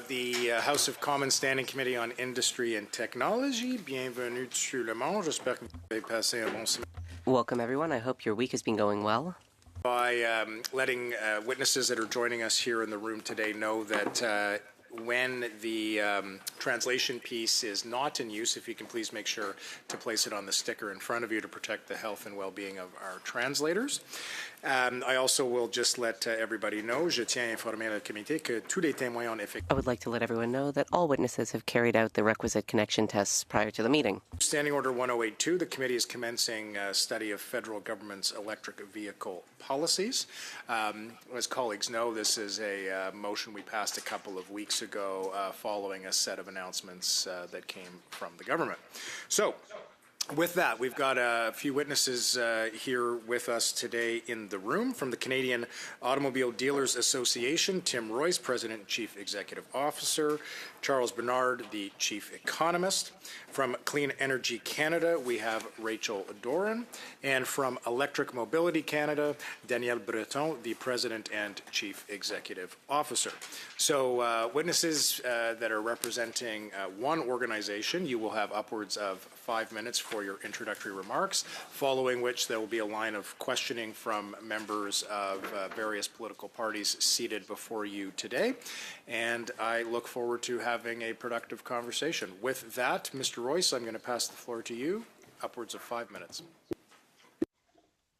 the House of Commons Standing Committee on Industry and Technology. Bienvenue sur le monde. J'espère que vous avez passé un bon semaine. Welcome, everyone. I hope your week has been going well. By letting witnesses that are joining us here in the room today know that when the translation piece is not in use, if you can please make sure to place it on the sticker in front of you to protect the health and well-being of our translators. I also will just let everybody know, je tiens à informer le comité que tous les témoins ont effectué. I would like to let everyone know that all witnesses have carried out the requisite connection tests prior to the meeting. Standing Order 1082, the committee is commencing a study of federal government's electric vehicle policies. As colleagues know, this is a motion we passed a couple of weeks ago following a set of announcements that came from the government. So, with that, we've got a few witnesses here with us today in the room. From the Canadian Automobile Dealers Association, Tim Royce, President and Chief Executive Officer, Charles Bernard, the Chief Economist. From Clean Energy Canada, we have Rachel Doran. And from Electric Mobility Canada, Danielle Breton, the President and Chief Executive Officer. So witnesses that are representing one organization, you will have upwards of 5 minutes for your introductory remarks, following which there will be a line of questioning from members of various political parties seated before you today. And I look forward to having a productive conversation. With that, Mr. Royce, I'm going to pass the floor to you, upwards of 5 minutes.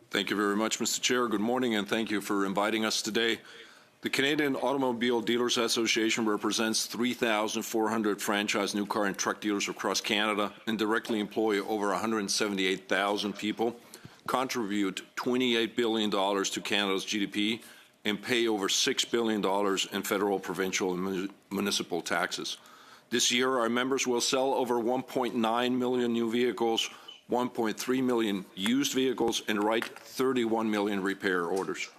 Thank you very much, Mr. Chair. Good morning, and thank you for inviting us today. The Canadian Automobile Dealers Association represents 3,400 franchise new car and truck dealers across Canada and directly employ over 178,000 people, contribute $28 billion to Canada's GDP, and pay over $6 billion in federal, provincial, and municipal taxes. This year, our members will sell over 1.9 million new vehicles, 1.3 million used vehicles, and write 31 million repair orders.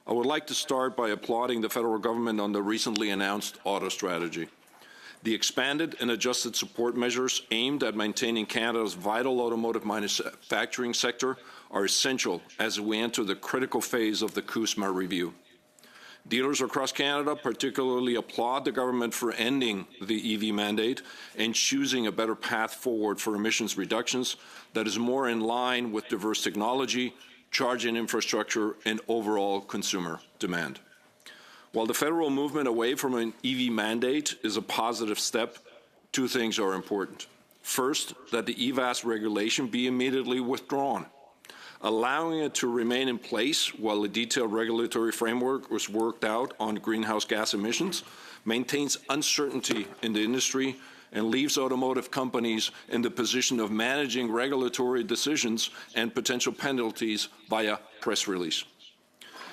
I would like to start by applauding the federal government on the recently announced auto strategy. The expanded and adjusted support measures aimed at maintaining Canada's vital automotive manufacturing sector are essential as we enter the critical phase of the CUSMA review. Dealers across Canada particularly applaud the government for ending the EV mandate and choosing a better path forward for emissions reductions that is more in line with diverse technology, charging infrastructure, and overall consumer demand. While the federal movement away from an EV mandate is a positive step, two things are important. First, that the EVAS regulation be immediately withdrawn. Allowing it to remain in place while a detailed regulatory framework was worked out on greenhouse gas emissions maintains uncertainty in the industry and leaves automotive companies in the position of managing regulatory decisions and potential penalties via press release.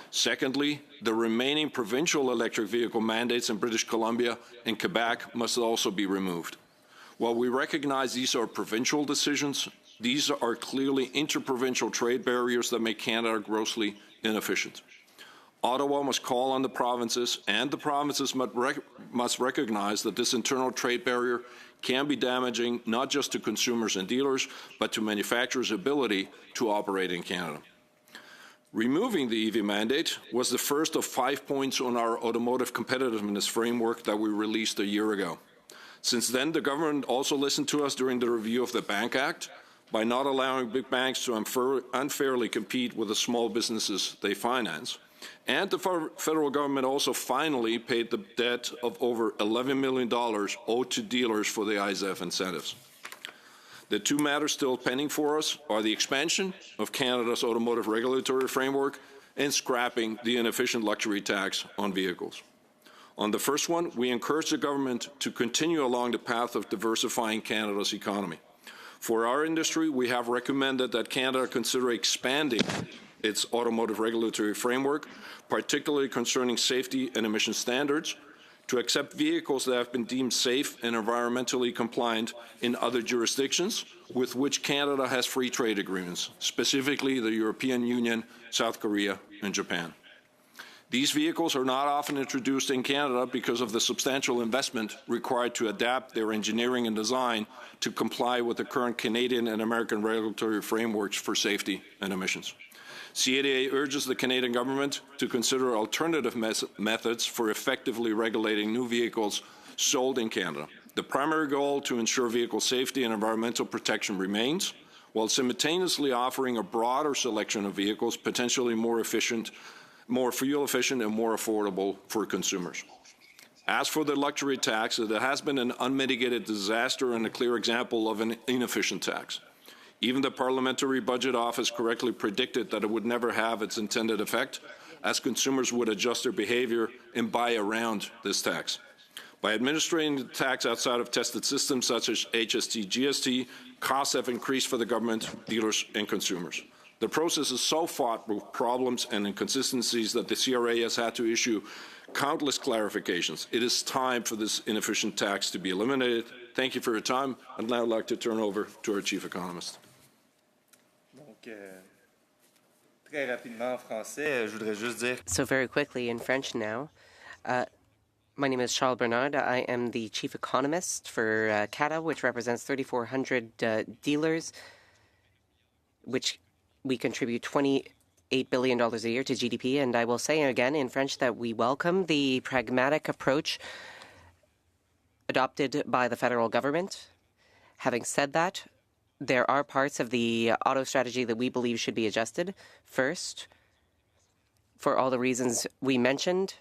Secondly, the remaining provincial electric vehicle mandates in British Columbia and Quebec must also be removed. While we recognize these are provincial decisions, these are clearly interprovincial trade barriers that make Canada grossly inefficient. Ottawa must call on the provinces, and the provinces must recognize that this internal trade barrier can be damaging not just to consumers and dealers, but to manufacturers' ability to operate in Canada. Removing the EV mandate was the first of 5 points on our automotive competitiveness framework that we released a year ago. Since then, the government also listened to us during the review of the Bank Act by not allowing big banks to unfairly compete with the small businesses they finance. And the federal government also finally paid the debt of over $11 million owed to dealers for the ISF incentives. The two matters still pending for us are the expansion of Canada's automotive regulatory framework and scrapping the inefficient luxury tax on vehicles. On the first one, we encourage the government to continue along the path of diversifying Canada's economy. For our industry, we have recommended that Canada consider expanding its automotive regulatory framework, particularly concerning safety and emission standards, to accept vehicles that have been deemed safe and environmentally compliant in other jurisdictions with which Canada has free trade agreements, specifically the European Union, South Korea, and Japan. These vehicles are not often introduced in Canada because of the substantial investment required to adapt their engineering and design to comply with the current Canadian and American regulatory frameworks for safety and emissions. CADA urges the Canadian government to consider alternative methods for effectively regulating new vehicles sold in Canada. The primary goal to ensure vehicle safety and environmental protection remains, while simultaneously offering a broader selection of vehicles potentially more efficient, more fuel efficient, and more affordable for consumers. As for the luxury tax, it has been an unmitigated disaster and a clear example of an inefficient tax. Even the Parliamentary Budget Office correctly predicted that it would never have its intended effect, as consumers would adjust their behavior and buy around this tax. By administering the tax outside of tested systems such as HST, GST, costs have increased for the government, dealers, and consumers. The process is so fraught with problems and inconsistencies that the CRA has had to issue countless clarifications. It is time for this inefficient tax to be eliminated. Thank you for your time. I'd now like to turn over to our Chief Economist. Très rapidement en français, je voudrais juste dire. So very quickly in French now. My name is Charles Bernard. I am the chief economist for CATA, which represents 3,400 dealers, which we contribute $28 billion a year to GDP. And I will say again in French that we welcome the pragmatic approach adopted by the federal government. Having said that, there are parts of the auto strategy that we believe should be adjusted. First, for all the reasons we mentioned,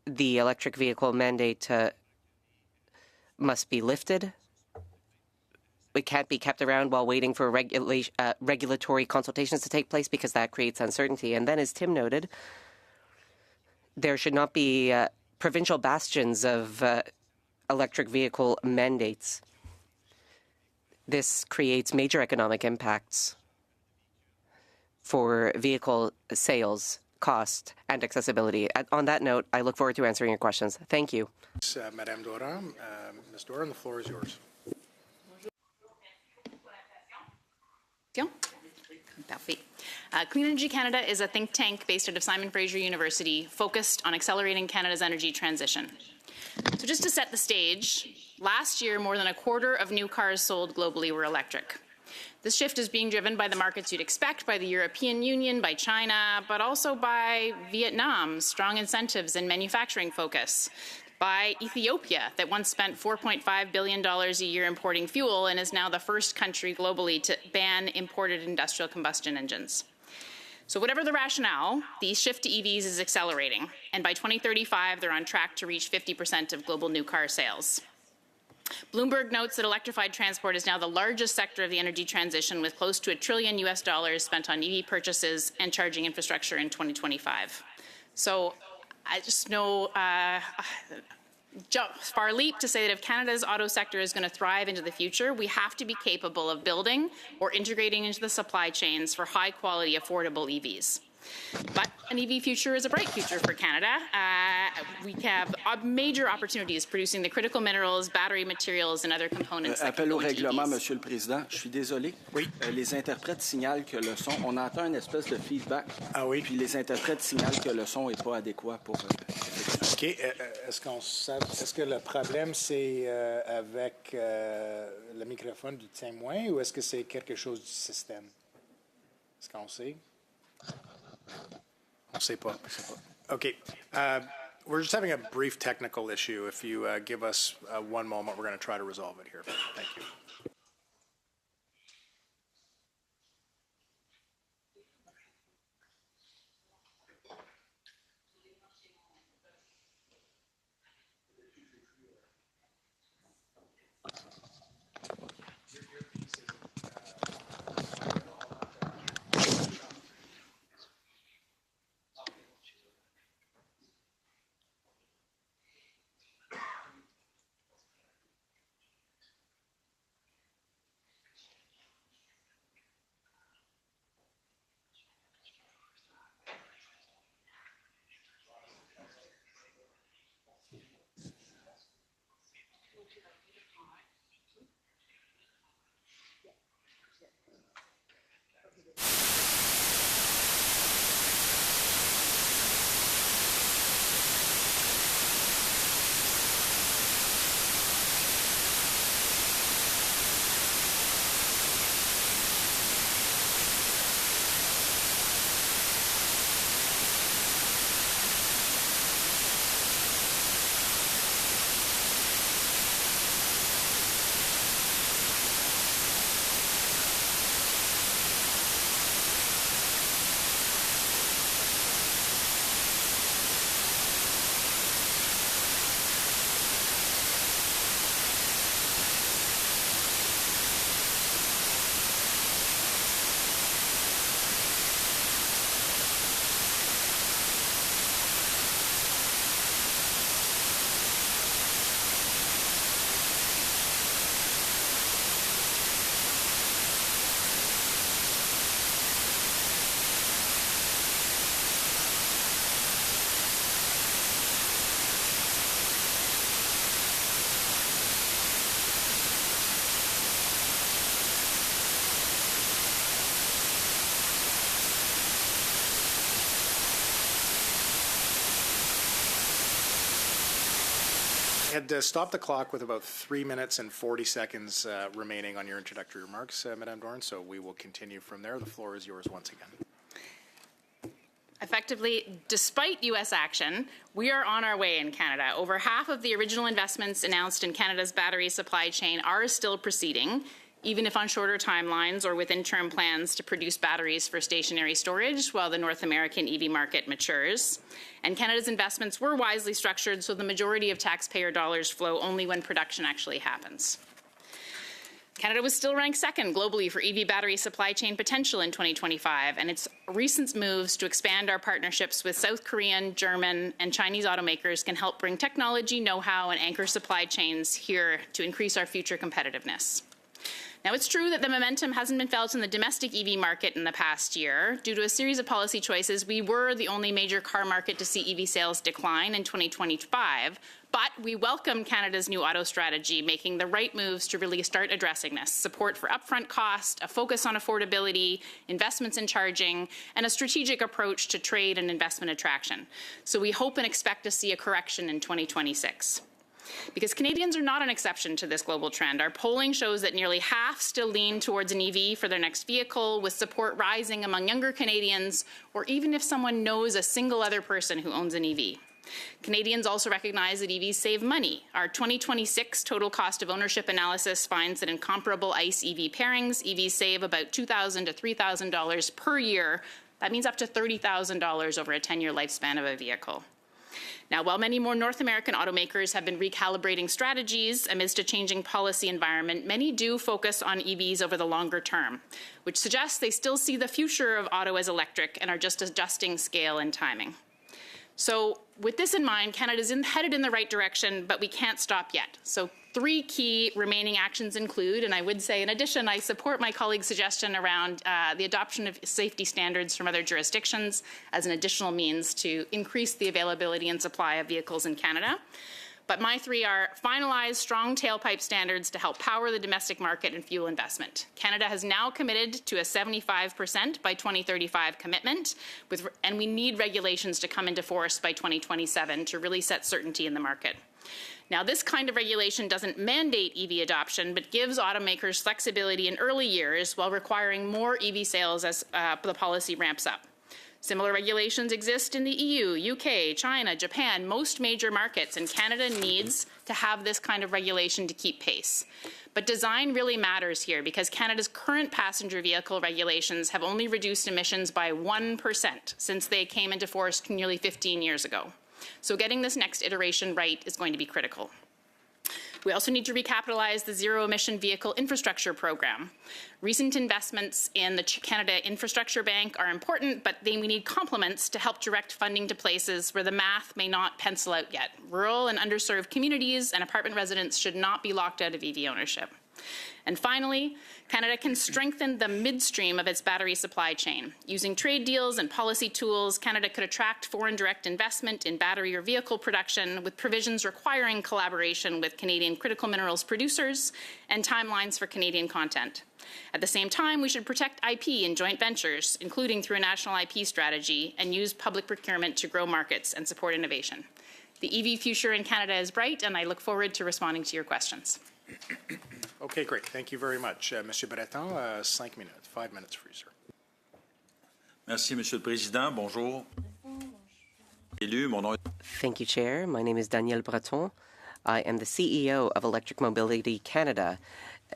the electric vehicle mandate must be lifted. It can't be kept around while waiting for regulatory consultations to take place because that creates uncertainty. And then, as Tim noted, there should not be provincial bastions of electric vehicle mandates. This creates major economic impacts for vehicle sales, cost, and accessibility. On that note, I look forward to answering your questions. Thank you. Madame Doran. Ms. Doran, the floor is yours. Parfait. Clean Energy Canada is a think tank based out of Simon Fraser University focused on accelerating Canada's energy transition. So just to set the stage, last year more than a quarter of new cars sold globally were electric. This shift is being driven by the markets you'd expect, by the European Union, by China, but also by Vietnam's strong incentives and manufacturing focus, by Ethiopia, that once spent $4.5 billion a year importing fuel and is now the first country globally to ban imported industrial combustion engines. So whatever the rationale, the shift to EVs is accelerating, and by 2035, they're on track to reach 50% of global new car sales. Bloomberg notes that electrified transport is now the largest sector of the energy transition, with close to $1 trillion spent on EV purchases and charging infrastructure in 2025. So I just know far leap to say that if Canada's auto sector is going to thrive into the future, we have to be capable of building or integrating into the supply chains for high-quality, affordable EVs. But an EV future is a bright future for Canada. We have major opportunities producing the critical minerals, battery materials, and other components. Appel au règlement, Monsieur le Président. Je suis désolé. Oui. Les interprètes signalent que le son, on entend une espèce de feedback. Ah oui. Puis les interprètes signalent que le son n'est pas adéquat pour. OK. Est-ce que le problème, c'est avec le microphone du témoin ou est-ce que c'est quelque chose du système? Est-ce qu'on sait? On ne sait pas. OK. We're just having a brief technical issue. If you give us one moment, we're going to try to resolve it here. Thank you. had stopped the clock with about 3 minutes and 40 seconds remaining on your introductory remarks, Madame Doran, so we will continue from there. The floor is yours once again. Effectively, despite U.S. action, we are on our way in Canada. Over half of the original investments announced in Canada's battery supply chain are still proceeding, even if on shorter timelines or with interim plans to produce batteries for stationary storage while the North American EV market matures. And Canada's investments were wisely structured, so the majority of taxpayer dollars flow only when production actually happens. Canada was still ranked second globally for EV battery supply chain potential in 2025, and its recent moves to expand our partnerships with South Korean, German, and Chinese automakers can help bring technology, know-how, and anchor supply chains here to increase our future competitiveness. Now, it's true that the momentum hasn't been felt in the domestic EV market in the past year. Due to a series of policy choices, we were the only major car market to see EV sales decline in 2025, but we welcome Canada's new auto strategy, making the right moves to really start addressing this. Support for upfront cost, a focus on affordability, investments in charging, and a strategic approach to trade and investment attraction. So we hope and expect to see a correction in 2026. Because Canadians are not an exception to this global trend. Our polling shows that nearly half still lean towards an EV for their next vehicle, with support rising among younger Canadians, or even if someone knows a single other person who owns an EV. Canadians also recognize that EVs save money. Our 2026 total cost of ownership analysis finds that in comparable ICE EV pairings, EVs save about $2,000 to $3,000 per year. That means up to $30,000 over a 10-year lifespan of a vehicle. Now, while many more North American automakers have been recalibrating strategies amidst a changing policy environment, many do focus on EVs over the longer term, which suggests they still see the future of auto as electric and are just adjusting scale and timing. So with this in mind, Canada's headed in the right direction, but we can't stop yet. So 3 key remaining actions include, and I would say in addition, I support my colleague's suggestion around the adoption of safety standards from other jurisdictions as an additional means to increase the availability and supply of vehicles in Canada. But my 3 are: finalize strong tailpipe standards to help power the domestic market and fuel investment. Canada has now committed to a 75% by 2035 commitment, and we need regulations to come into force by 2027 to really set certainty in the market. Now, this kind of regulation doesn't mandate EV adoption, but gives automakers flexibility in early years while requiring more EV sales as the policy ramps up. Similar regulations exist in the EU, UK, China, Japan, most major markets, and Canada needs to have this kind of regulation to keep pace. But design really matters here because Canada's current passenger vehicle regulations have only reduced emissions by 1% since they came into force nearly 15 years ago. So getting this next iteration right is going to be critical. We also need to recapitalize the Zero Emission Vehicle Infrastructure Program. Recent investments in the Canada Infrastructure Bank are important, but we need complements to help direct funding to places where the math may not pencil out yet. Rural and underserved communities and apartment residents should not be locked out of EV ownership. And finally, Canada can strengthen the midstream of its battery supply chain. Using trade deals and policy tools, Canada could attract foreign direct investment in battery or vehicle production with provisions requiring collaboration with Canadian critical minerals producers and timelines for Canadian content. At the same time, we should protect IP in joint ventures, including through a national IP strategy, and use public procurement to grow markets and support innovation. The EV future in Canada is bright, and I look forward to responding to your questions. Okay, great. Thank you very much. Monsieur Breton, 5 minutes. 5 minutes for you, sir. Merci, Monsieur le Président. Bonjour. Élu, mon nom. Thank you, Chair. My name is Daniel Breton. I am the CEO of Electric Mobility Canada,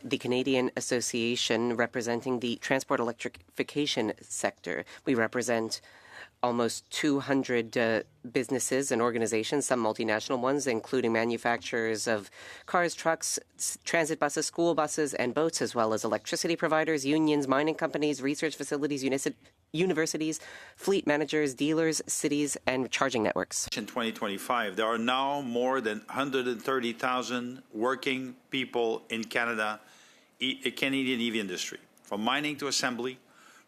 the Canadian association representing the transport electrification sector. We represent almost 200 businesses and organizations, some multinational ones, including manufacturers of cars, trucks, transit buses, school buses, and boats, as well as electricity providers, unions, mining companies, research facilities, universities, fleet managers, dealers, cities, and charging networks. In 2025, there are now more than 130,000 working people in Canada, Canadian EV industry, from mining to assembly,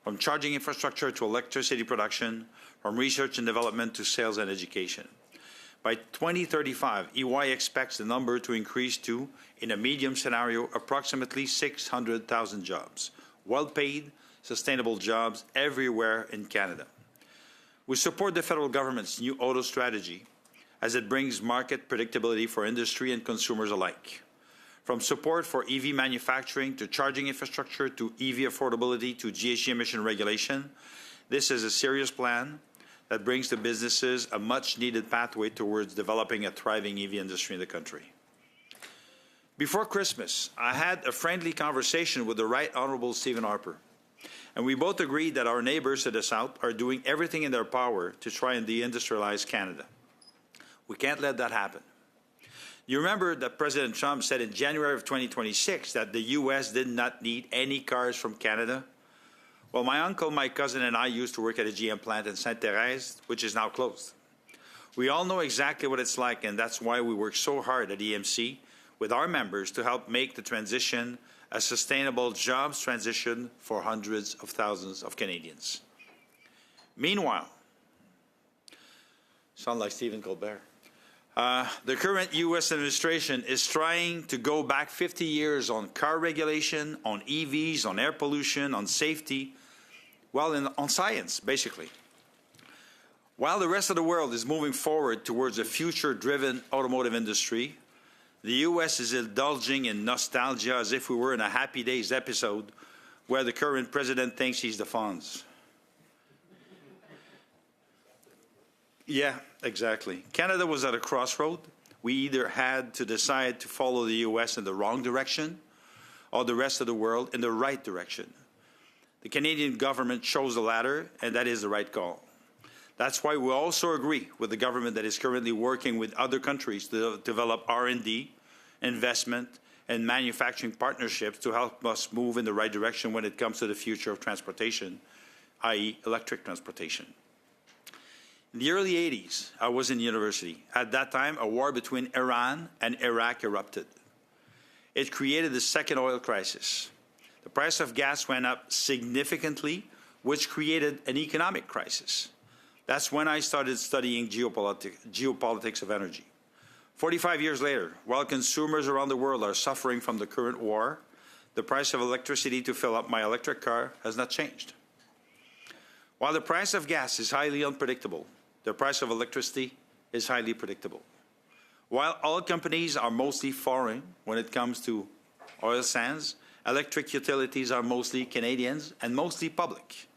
from charging infrastructure to electricity production, from research and development to sales and education. By 2035, EY expects the number to increase to, in a medium scenario, approximately 600,000 jobs, well-paid, sustainable jobs everywhere in Canada. We support the federal government's new auto strategy as it brings market predictability for industry and consumers alike. From support for EV manufacturing to charging infrastructure to EV affordability to GHG emission regulation, this is a serious plan that brings to businesses a much-needed pathway towards developing a thriving EV industry in the country. Before Christmas, I had a friendly conversation with the Right Honourable Stephen Harper, and we both agreed that our neighbours to the south are doing everything in their power to try and deindustrialize Canada. We can't let that happen. You remember that President Trump said in January of 2026 that the U.S. did not need any cars from Canada? Well, my uncle, my cousin, and I used to work at a GM plant in Sainte-Thérèse, which is now closed. We all know exactly what it's like, and that's why we work so hard at EMC with our members to help make the transition a sustainable jobs transition for hundreds of thousands of Canadians. Meanwhile, sound like Stephen Colbert. The current U.S. administration is trying to go back 50 years on car regulation, on EVs, on air pollution, on safety, on science, basically. While the rest of the world is moving forward towards a future-driven automotive industry, the U.S. is indulging in nostalgia as if we were in a Happy Days episode where the current president thinks he's the Fonz. Yeah, exactly. Canada was at a crossroad. We either had to decide to follow the U.S. in the wrong direction or the rest of the world in the right direction. The Canadian government chose the latter, and that is the right call. That's why we also agree with the government that is currently working with other countries to develop R&D, investment, and manufacturing partnerships to help us move in the right direction when it comes to the future of transportation, i.e. electric transportation. In the early 80s, I was in university. At that time, a war between Iran and Iraq erupted. It created the second oil crisis. The price of gas went up significantly, which created an economic crisis. That's when I started studying geopolitics of energy. 45 years later, while consumers around the world are suffering from the current war, the price of electricity to fill up my electric car has not changed. While the price of gas is highly unpredictable, the price of electricity is highly predictable. While oil companies are mostly foreign when it comes to oil sands, electric utilities are mostly Canadians and mostly public.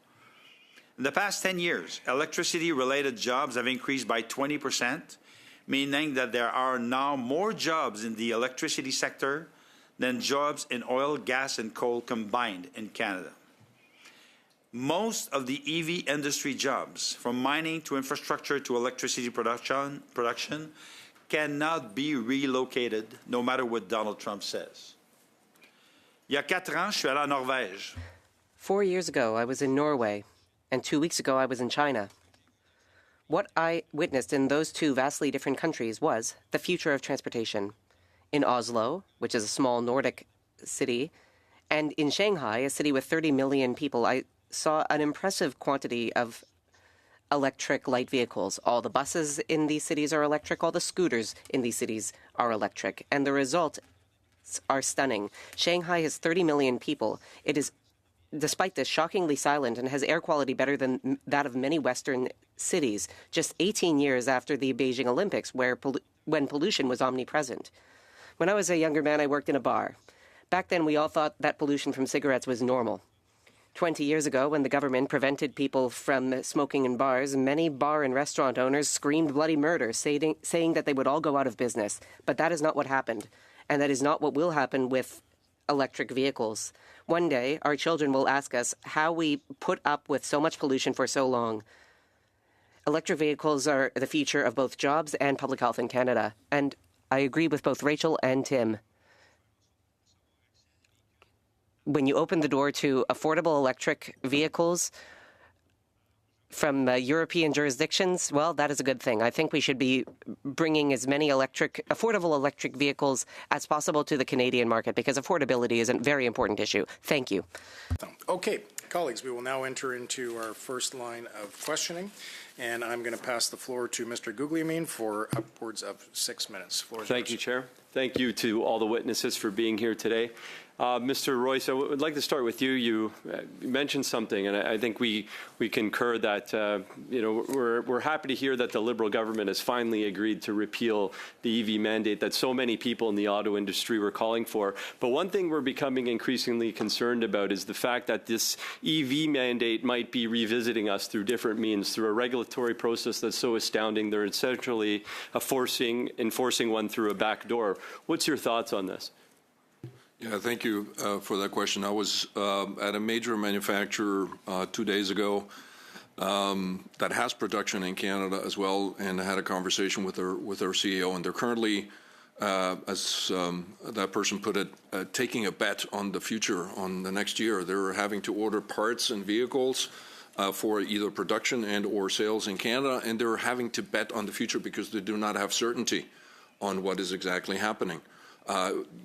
In the past 10 years, electricity-related jobs have increased by 20%, meaning that there are now more jobs in the electricity sector than jobs in oil, gas, and coal combined in Canada. Most of the EV industry jobs, from mining to infrastructure to electricity production cannot be relocated, no matter what Donald Trump says. Il y a 4 ans, je suis allé en Norvège. 4 years ago, I was in Norway, and 2 weeks ago, I was in China. What I witnessed in those two vastly different countries was the future of transportation. In Oslo, which is a small Nordic city, and in Shanghai, a city with 30 million people, I saw an impressive quantity of electric light vehicles. All the buses in these cities are electric, all the scooters in these cities are electric, and the results are stunning. Shanghai has 30 million people. It is, despite this, shockingly silent and has air quality better than that of many Western cities, just 18 years after the Beijing Olympics, when pollution was omnipresent. When I was a younger man, I worked in a bar. Back then, we all thought that pollution from cigarettes was normal. 20 years ago, when the government prevented people from smoking in bars, many bar and restaurant owners screamed bloody murder, saying that they would all go out of business. But that is not what happened, and that is not what will happen with electric vehicles. One day, our children will ask us how we put up with so much pollution for so long. Electric vehicles are the future of both jobs and public health in Canada, and I agree with both Rachel and Tim. When you open the door to affordable electric vehicles from European jurisdictions, well, that is a good thing. I think we should be bringing as many affordable electric vehicles as possible to the Canadian market because affordability is a very important issue. Thank you. Okay, colleagues, we will now enter into our first line of questioning. And I'm going to pass the floor to Mr. Guglielmin for upwards of 6 minutes. Floor is Thank you, yours. Chair. Thank you to all the witnesses for being here today. Mr. Royce, I would like to start with you. You mentioned something, and I think we concur that we're happy to hear that the Liberal government has finally agreed to repeal the EV mandate that so many people in the auto industry were calling for. But one thing we're becoming increasingly concerned about is the fact that this EV mandate might be revisiting us through different means, through a regulatory process that's so astounding they're essentially enforcing one through a back door. What's your thoughts on this? Yeah, thank you for that question. I was at a major manufacturer 2 days ago that has production in Canada as well, and I had a conversation with their CEO, and they're currently, as that person put it, taking a bet on the future, on the next year. They're having to order parts and vehicles for either production and or sales in Canada, and they're having to bet on the future because they do not have certainty on what is exactly happening.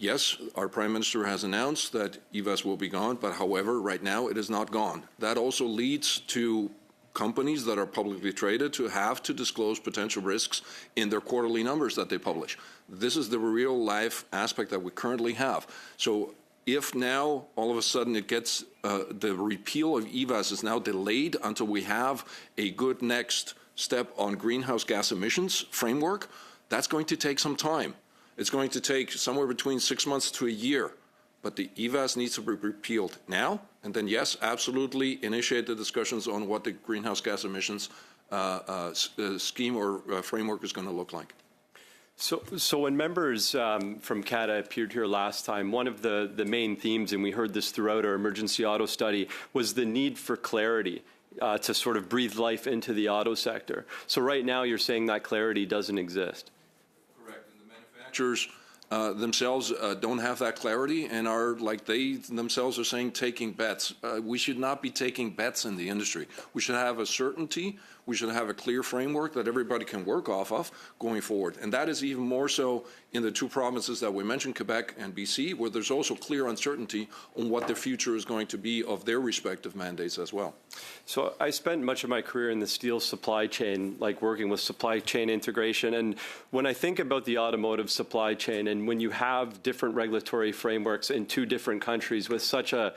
Yes, our Prime Minister has announced that EVAS will be gone, but however, right now it is not gone. That also leads to companies that are publicly traded to have to disclose potential risks in their quarterly numbers that they publish. This is the real life aspect that we currently have. So if now all of a sudden it gets, the repeal of EVAS is now delayed until we have a good next step on greenhouse gas emissions framework, that's going to take some time. It's going to take somewhere between 6 months to a year, but the EVAS needs to be repealed now, and then yes, absolutely initiate the discussions on what the greenhouse gas emissions scheme or framework is going to look like. So when members from CATA appeared here last time, one of the main themes, and we heard this throughout our emergency auto study, was the need for clarity to sort of breathe life into the auto sector. So right now you're saying that clarity doesn't exist. Manufacturers themselves don't have that clarity and are, like they themselves are saying, taking bets. We should not be taking bets in the industry. We should have a certainty. We should have a clear framework that everybody can work off of going forward. And that is even more so in the two provinces that we mentioned, Quebec and BC, where there's also clear uncertainty on what the future is going to be of their respective mandates as well. So I spent much of my career in the steel supply chain, like working with supply chain integration. And when I think about the automotive supply chain, and when you have different regulatory frameworks in two different countries with such a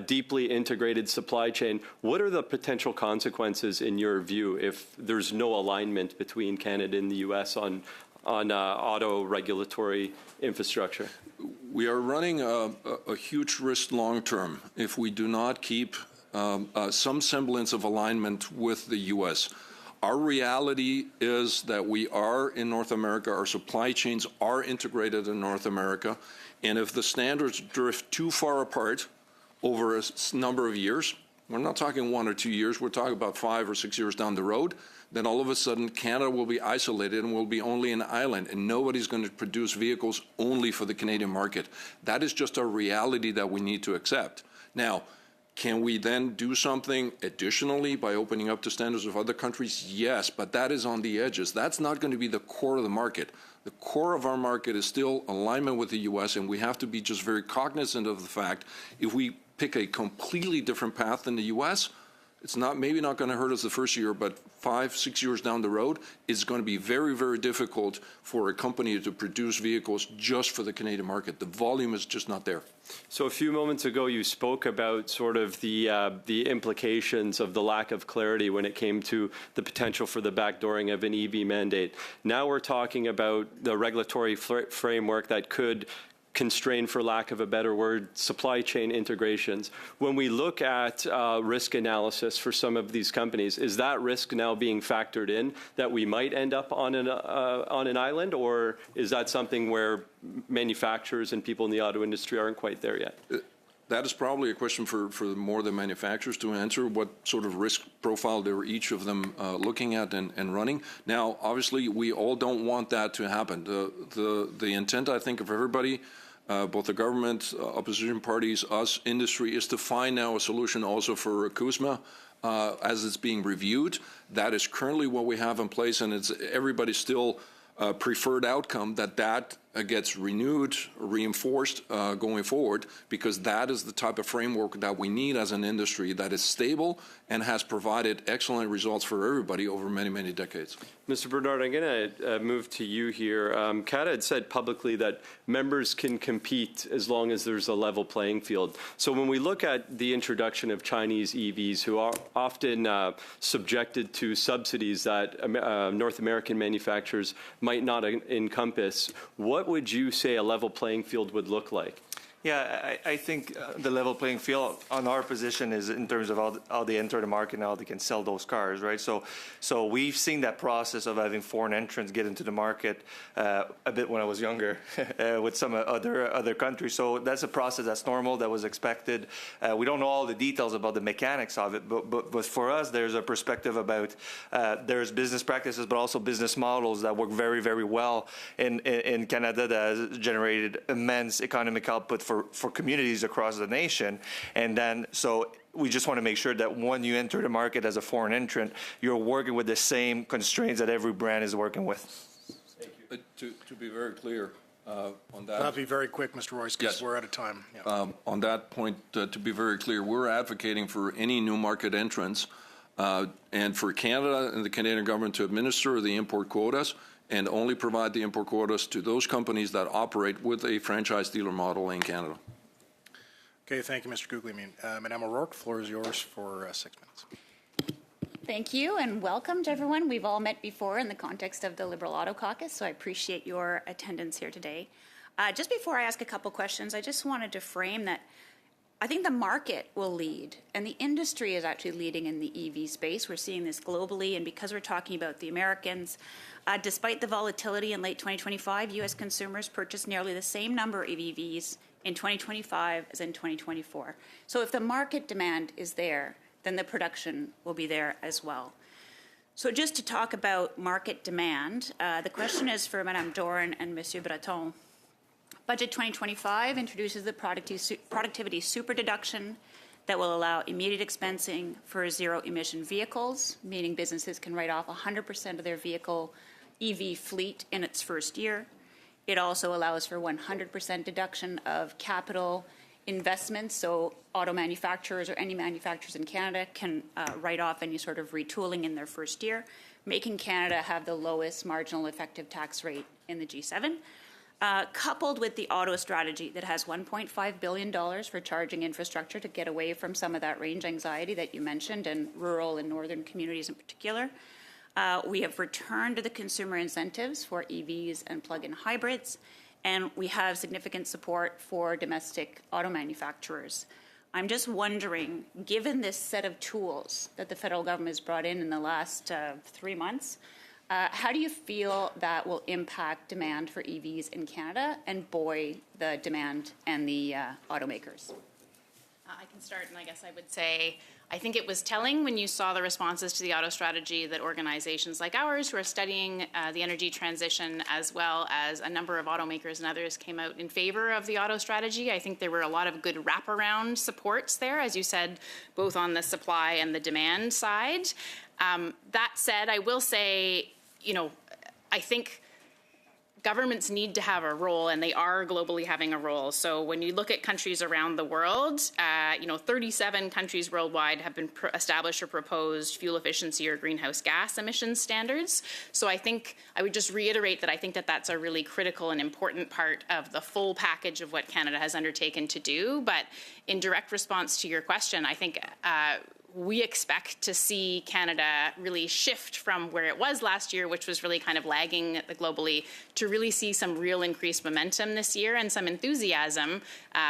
deeply integrated supply chain, what are the potential consequences in your view if there's no alignment between Canada and the U.S. on auto regulatory infrastructure? We are running a huge risk long term if we do not keep some semblance of alignment with the U.S. Our reality is that we are in North America, our supply chains are integrated in North America, and if the standards drift too far apart over a number of years, we're not talking 1 or 2 years, we're talking about 5 or 6 years down the road, then all of a sudden Canada will be isolated and will be only an island, and nobody's going to produce vehicles only for the Canadian market. That is just a reality that we need to accept. Now, can we then do something additionally by opening up to standards of other countries? Yes, but that is on the edges. That's not going to be the core of the market. The core of our market is still alignment with the U.S., and we have to be just very cognizant of the fact if we pick a completely different path than the U.S., it's maybe not going to hurt us the first year, but 5, 6 years down the road, it's going to be very, very difficult for a company to produce vehicles just for the Canadian market. The volume is just not there. So a few moments ago, you spoke about sort of the implications of the lack of clarity when it came to the potential for the backdooring of an EV mandate. Now we're talking about the regulatory framework that could constrain, for lack of a better word, supply chain integrations. When we look at risk analysis for some of these companies, is that risk now being factored in that we might end up on an island, or is that something where manufacturers and people in the auto industry aren't quite there yet? That is probably a question for more the manufacturers to answer, what sort of risk profile they're each of them looking at and running. Now, obviously, we all don't want that to happen. The intent, I think, of everybody, both the government, opposition parties, us, industry, is to find now a solution also for CUSMA as it's being reviewed. That is currently what we have in place, and it's everybody's still preferred outcome that gets renewed, reinforced going forward, because that is the type of framework that we need as an industry that is stable and has provided excellent results for everybody over many, many decades. Mr. Bernard, I'm going to move to you here. CATA had said publicly that members can compete as long as there's a level playing field. So when we look at the introduction of Chinese EVs, who are often subjected to subsidies that North American manufacturers might not encompass, what would you say a level playing field would look like? Yeah, I think the level playing field on our position is in terms of how they enter the market and how they can sell those cars, right? So we've seen that process of having foreign entrants get into the market a bit when I was younger with some other countries. So that's a process that's normal, that was expected. We don't know all the details about the mechanics of it, but for us, there's a perspective about there's business practices, but also business models that work very, very well in Canada that has generated immense economic output for communities across the nation. And then, so we just want to make sure that when you enter the market as a foreign entrant, you're working with the same constraints that every brand is working with. Thank you. To be very clear on that. I'll be very quick, Mr. Royce, because Yes. we're out of time. Yeah. On that point, to be very clear, we're advocating for any new market entrants and for Canada and the Canadian government to administer the import quotas and only provide the import quotas to those companies that operate with a franchise dealer model in Canada. Okay, thank you, Mr. Guglielmin. Madame O'Rourke, floor is yours for 6 minutes. Thank you and welcome to everyone. We've all met before in the context of the Liberal Auto Caucus, so I appreciate your attendance here today. Just before I ask a couple questions, I just wanted to frame that I think the market will lead, and the industry is actually leading in the EV space. We're seeing this globally, and because we're talking about the Americans, despite the volatility in late 2025, U.S. consumers purchased nearly the same number of EVs in 2025 as in 2024. So if the market demand is there, then the production will be there as well. So just to talk about market demand, the question is for Madame Doran and Monsieur Breton. Budget 2025 introduces the productivity super deduction that will allow immediate expensing for zero-emission vehicles, meaning businesses can write off 100% of their vehicle EV fleet in its first year. It also allows for 100% deduction of capital investments, so auto manufacturers or any manufacturers in Canada can write off any sort of retooling in their first year, making Canada have the lowest marginal effective tax rate in the G7. Coupled with the auto strategy that has $1.5 billion for charging infrastructure to get away from some of that range anxiety that you mentioned in rural and northern communities in particular. We have returned to the consumer incentives for EVs and plug-in hybrids, and we have significant support for domestic auto manufacturers. I'm just wondering, given this set of tools that the federal government has brought in the last 3 months, how do you feel that will impact demand for EVs in Canada and buoy the demand and the automakers? I can start, and I guess I would say I think it was telling when you saw the responses to the auto strategy that organizations like ours who are studying the energy transition, as well as a number of automakers and others, came out in favor of the auto strategy. I think there were a lot of good wraparound supports there, as you said, both on the supply and the demand side. That said, I will say, I think governments need to have a role, and they are globally having a role. So when you look at countries around the world, 37 countries worldwide have been established or proposed fuel efficiency or greenhouse gas emissions standards. So I think I would just reiterate that I think that that's a really critical and important part of the full package of what Canada has undertaken to do. But in direct response to your question, I think we expect to see Canada really shift from where it was last year, which was really kind of lagging globally, to really see some real increased momentum this year and some enthusiasm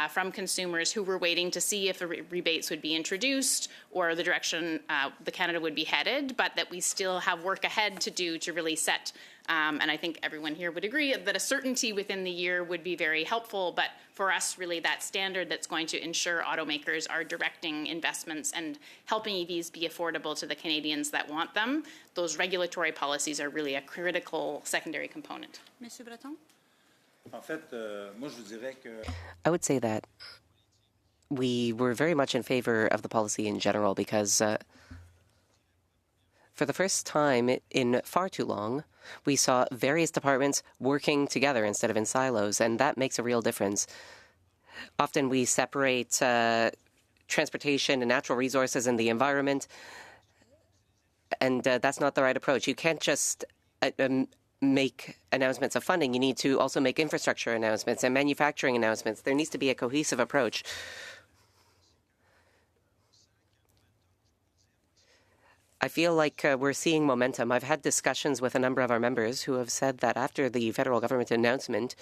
from consumers who were waiting to see if the rebates would be introduced or the direction the Canada would be headed, but that we still have work ahead to do to really set and I think everyone here would agree that a certainty within the year would be very helpful, but for us, really that standard that's going to ensure automakers are directing investments and helping EVs be affordable to the Canadians that want them, those regulatory policies are really a critical secondary component. Monsieur Breton? I would say that we were very much in favor of the policy in general because for the first time in far too long, We saw various departments working together instead of in silos, and that makes a real difference. Often we separate transportation and natural resources and the environment, and that's not the right approach. You can't just make announcements of funding. You need to also make infrastructure announcements and manufacturing announcements. There needs to be a cohesive approach. I feel like we're seeing momentum. I've had discussions with a number of our members who have said that after the federal government announcement,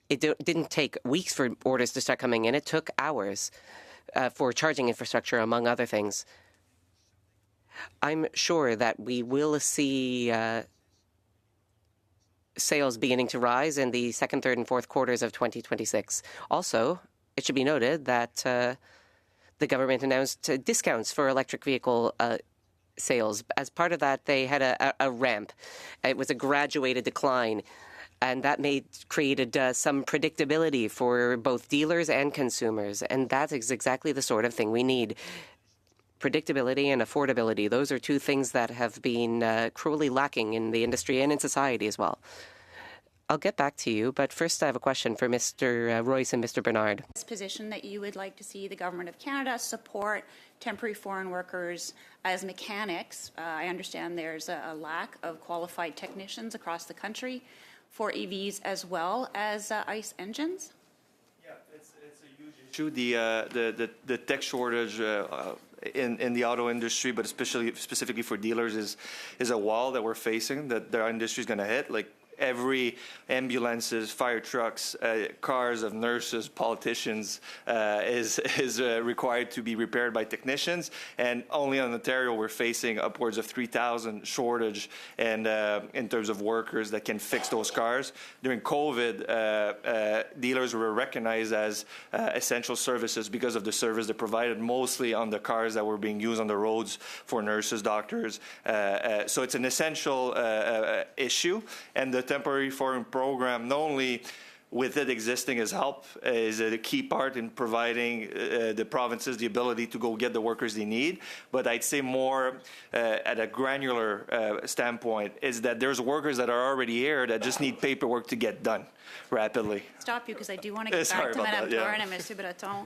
it didn't take weeks for orders to start coming in. It took hours for charging infrastructure, among other things. I'm sure that we will see sales beginning to rise in the second, third, and fourth quarters of 2026. Also, it should be noted that the government announced discounts for electric vehicle sales. As part of that, they had a ramp. It was a graduated decline, and that created some predictability for both dealers and consumers, and that is exactly the sort of thing we need. Predictability and affordability, those are two things that have been cruelly lacking in the industry and in society as well. I'll get back to you, but first I have a question for Mr. Royce and Mr. Bernard. This position that you would like to see the Government of Canada support temporary foreign workers as mechanics. I understand there's a lack of qualified technicians across the country for EVs as well as ICE engines. Yeah, it's a huge issue. The tech shortage in the auto industry, but specifically for dealers, is a wall that we're facing that our industry is going to hit. Like every ambulances, fire trucks, cars of nurses, politicians is required to be repaired by technicians. And only in Ontario, we're facing upwards of 3,000 shortage and in terms of workers that can fix those cars. During COVID, dealers were recognized as essential services because of the service they provided, mostly on the cars that were being used on the roads for nurses, doctors. So it's an essential issue. And the temporary foreign program, not only with it existing as help, is a key part in providing the provinces the ability to go get the workers they need. But I'd say more at a granular standpoint is that there's workers that are already here that just need paperwork to get done rapidly. Stop you because I do want to get back to Madame Doran and Monsieur Breton.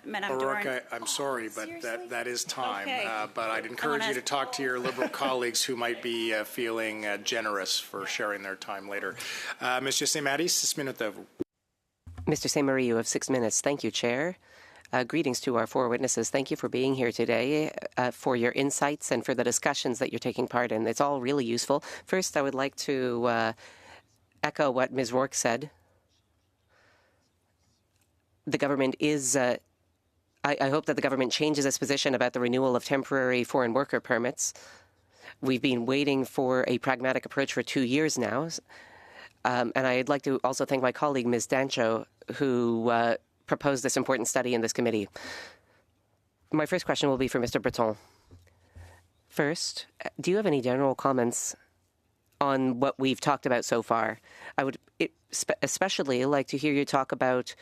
Madame Doran. I'm sorry, but that is time. Okay. But I'd encourage you to talk to your Liberal colleagues who might be feeling generous for sharing their time later. Monsieur Saint-Marie, 6 minutes à vous. Mr. Saint-Marie, you have 6 minutes. Thank you, Chair. Greetings to our four witnesses. Thank you for being here today, for your insights and for the discussions that you're taking part in. It's all really useful. First, I would like to echo what Ms. Rourke said. The government is, I hope that the government changes its position about the renewal of temporary foreign worker permits. We've been waiting for a pragmatic approach for 2 years now. And I'd like to also thank my colleague, Ms. Dancho, who proposed this important study in this committee. My first question will be for Mr. Breton. First, do you have any general comments on what we've talked about so far? I would especially like to hear you talk about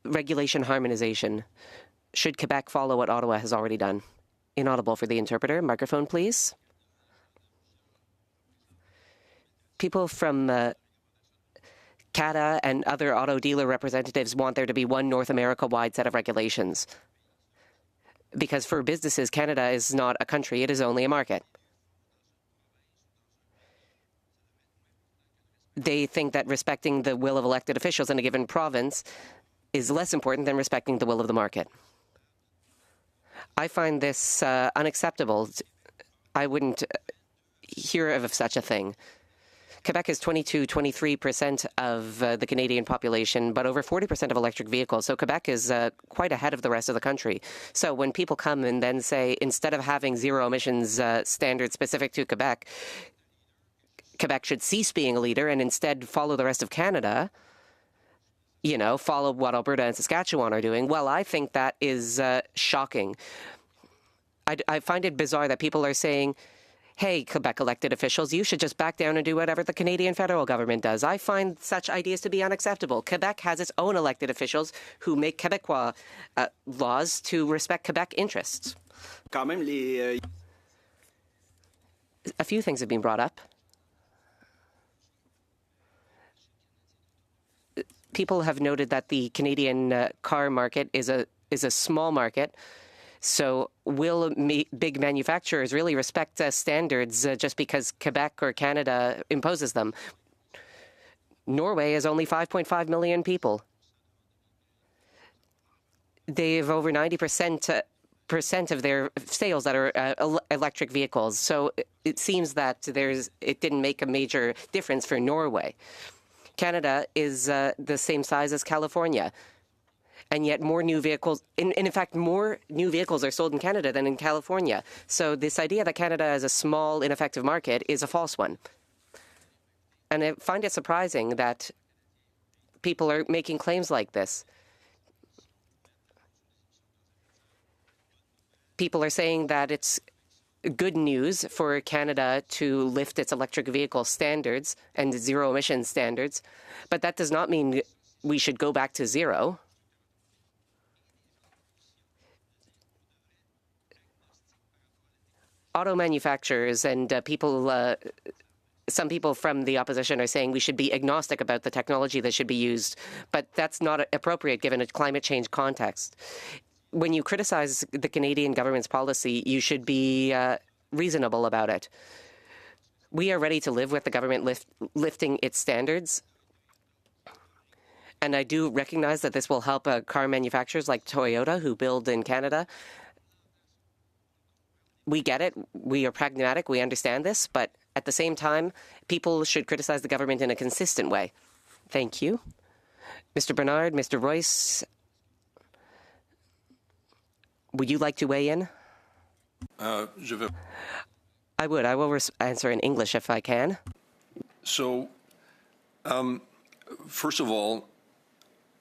regulation harmonization. Should Quebec follow what Ottawa has already done? Inaudible for the interpreter. Microphone, please. People from CATA and other auto dealer representatives want there to be one North America-wide set of regulations. Because for businesses, Canada is not a country, it is only a market. They think that respecting the will of elected officials in a given province is less important than respecting the will of the market. I find this unacceptable. I wouldn't hear of such a thing. Quebec is 23% of the Canadian population, but over 40% of electric vehicles. So Quebec is quite ahead of the rest of the country. So when people come and then say, instead of having zero emissions standards specific to Quebec, Quebec should cease being a leader and instead follow the rest of Canada, you know, follow what Alberta and Saskatchewan are doing, well, I think that is shocking. I find it bizarre that people are saying, hey, Quebec elected officials, you should just back down and do whatever the Canadian federal government does. I find such ideas to be unacceptable. Quebec has its own elected officials who make Quebecois laws to respect Quebec interests. Quand même, A few things have been brought up. People have noted that the Canadian car market is a small market. So will big manufacturers really respect standards just because Quebec or Canada imposes them? Norway is only 5.5 million people. They have over 90% of their sales that are electric vehicles. So it seems that it didn't make a major difference for Norway. Canada is the same size as California. And yet more new vehicles, in fact, more new vehicles are sold in Canada than in California. So this idea that Canada is a small, ineffective market is a false one. And I find it surprising that people are making claims like this. People are saying that it's good news for Canada to lift its electric vehicle standards and zero emission standards, but that does not mean we should go back to zero. Auto manufacturers and some people from the opposition are saying we should be agnostic about the technology that should be used, but that's not appropriate given a climate change context. When you criticize the Canadian government's policy, you should be reasonable about it. We are ready to live with the government lifting its standards. And I do recognize that this will help car manufacturers like Toyota who build in Canada. We get it. We are pragmatic. We understand this. But at the same time, people should criticize the government in a consistent way. Thank you. Mr. Bernard, Mr. Royce, would you like to weigh in? I would. I will answer in English if I can. So, first of all,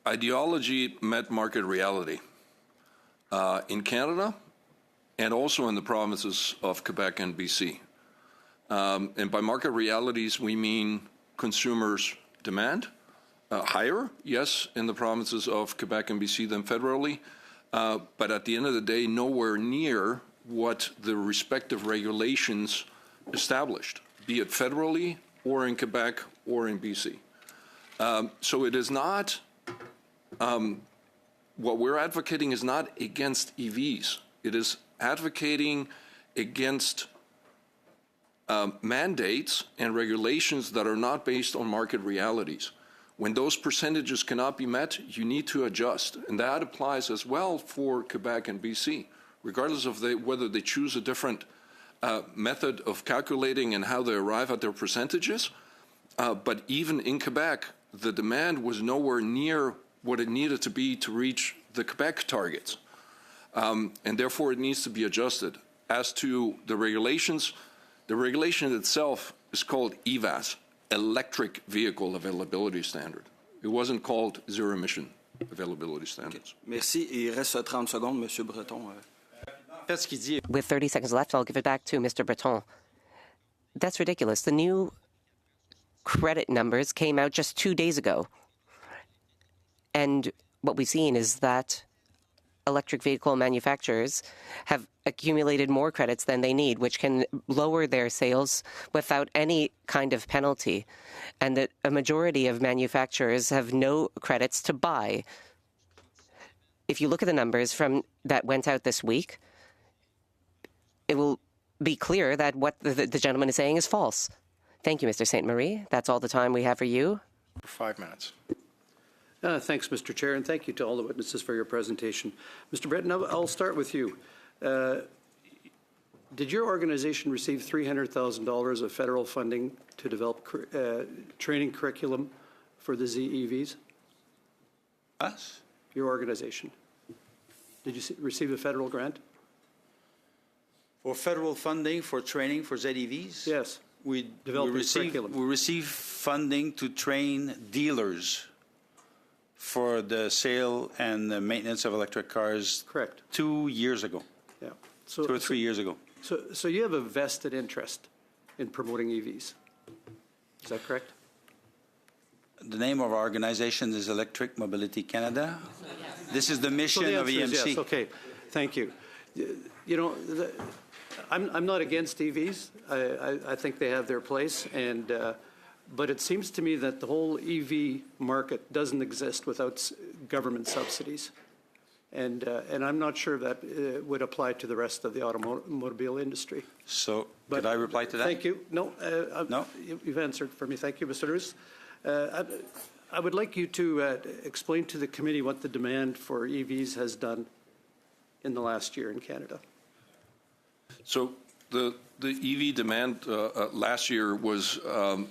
ideology met market reality in Canada and also in the provinces of Quebec and BC. And by market realities, we mean consumers' demand higher, yes, in the provinces of Quebec and BC than federally, but at the end of the day, nowhere near what the respective regulations established, be it federally or in Quebec or in BC. So it is not, what we're advocating is not against EVs. It is advocating against mandates and regulations that are not based on market realities. When those percentages cannot be met, you need to adjust. And that applies as well for Quebec and BC, regardless of whether they choose a different method of calculating and how they arrive at their percentages. But even in Quebec, the demand was nowhere near what it needed to be to reach the Quebec targets. And therefore, it needs to be adjusted. As to the regulations, the regulation itself is called EVAS, Electric Vehicle Availability Standard. It wasn't called Zero Emission Availability Standards. Okay. Merci. Il reste 30 secondes, Monsieur Breton. With 30 seconds left, I'll give it back to Mr. Breton. That's ridiculous. The new credit numbers came out just 2 days ago. And what we've seen is that electric vehicle manufacturers have accumulated more credits than they need, which can lower their sales without any kind of penalty. And that a majority of manufacturers have no credits to buy. If you look at the numbers that went out this week, it will be clear that what the gentleman is saying is false. Thank you, Mr. St. Marie. That's all the time we have for you. For 5 minutes. Thanks, Mr. Chair, and thank you to all the witnesses for your presentation. Mr. Breton, I'll start with you. Did your organization receive $300,000 of federal funding to develop training curriculum for the ZEVs? Us? Your organization. Did you receive a federal grant? For federal funding for training for ZEVs? Yes. We receive funding to train dealers for the sale and the maintenance of electric cars. Correct. 2 years ago. Yeah. 2 or 3 years ago. So you have a vested interest in promoting EVs. Is that correct? The name of our organization is Electric Mobility Canada. This is the mission of EMC. Yes. Okay. Thank you. You know, I'm not against EVs. I think they have their place, and but it seems to me that the whole EV market doesn't exist without government subsidies, and I'm not sure that would apply to the rest of the automobile industry. So, could I reply to that? Thank you. No, No? You've answered for me. Thank you, Mr. Roos. I would like you to explain to the committee what the demand for EVs has done in the last year in Canada. So the EV demand last year was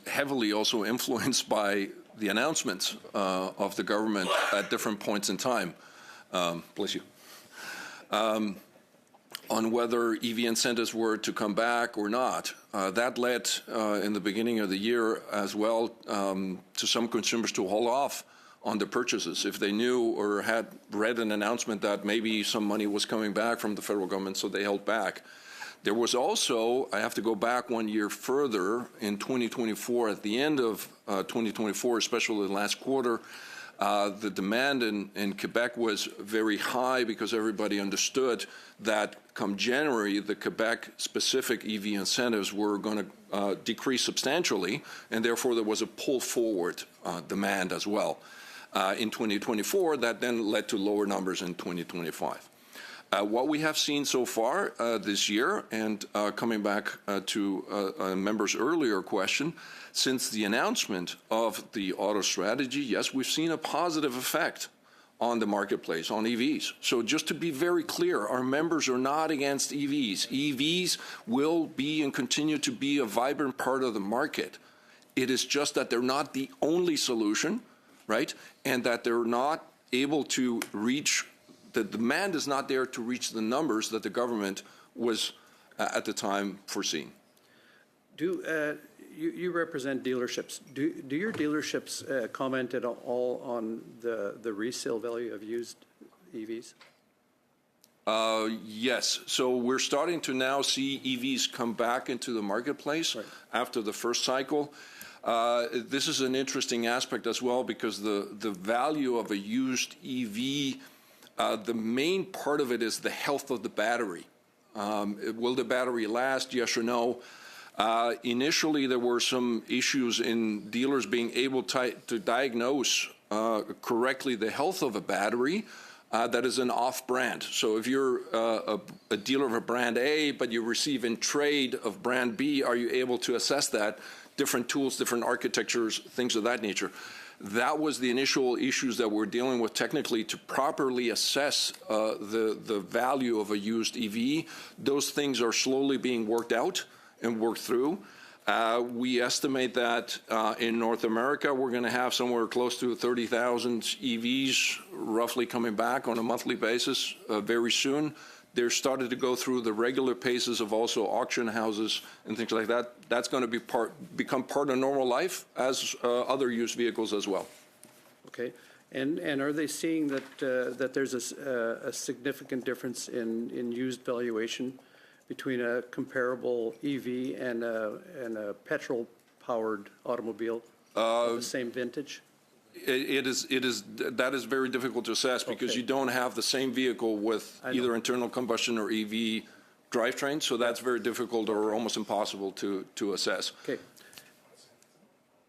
heavily also influenced by the announcements of the government at different points in time. Bless you. On whether EV incentives were to come back or not. That led in the beginning of the year as well to some consumers to hold off on the purchases if they knew or had read an announcement that maybe some money was coming back from the federal government, so they held back. There was also, I have to go back 1 year further, in 2024, at the end of 2024, especially the last quarter, the demand in Quebec was very high because everybody understood that come January, the Quebec-specific EV incentives were going to decrease substantially, and therefore there was a pull forward demand as well. In 2024, that then led to lower numbers in 2025. What we have seen so far this year, and coming back to a member's earlier question, since the announcement of the auto strategy, yes, we've seen a positive effect on the marketplace, on EVs. So just to be very clear, our members are not against EVs. EVs will be and continue to be a vibrant part of the market. It is just that they're not the only solution, right? And that they're not able to reach, the demand is not there to reach the numbers that the government was at the time foreseeing. You represent dealerships. Do your dealerships comment at all on the resale value of used EVs? Yes. So we're starting to now see EVs come back into the marketplace after the first cycle. This is an interesting aspect as well because the value of a used EV, the main part of it is the health of the battery. Will the battery last? Yes or no? Initially, there were some issues in dealers being able to diagnose correctly the health of a battery that is an off-brand. So if you're a dealer of a brand A, but you receive in trade of brand B, are you able to assess that? Different tools, different architectures, things of that nature. That was the initial issues that we're dealing with technically to properly assess the value of a used EV. Those things are slowly being worked out and worked through. We estimate that in North America, we're going to have somewhere close to 30,000 EVs roughly coming back on a monthly basis very soon. They're started to go through the regular paces of also auction houses and things like that. That's going to become part of normal life as other used vehicles as well. Okay. And are they seeing that that there's a significant difference in used valuation between a comparable EV and a petrol-powered automobile of the same vintage? That is very difficult to assess because you don't have the same vehicle with either internal combustion or EV drivetrain, so that's very difficult or almost impossible to assess. Okay.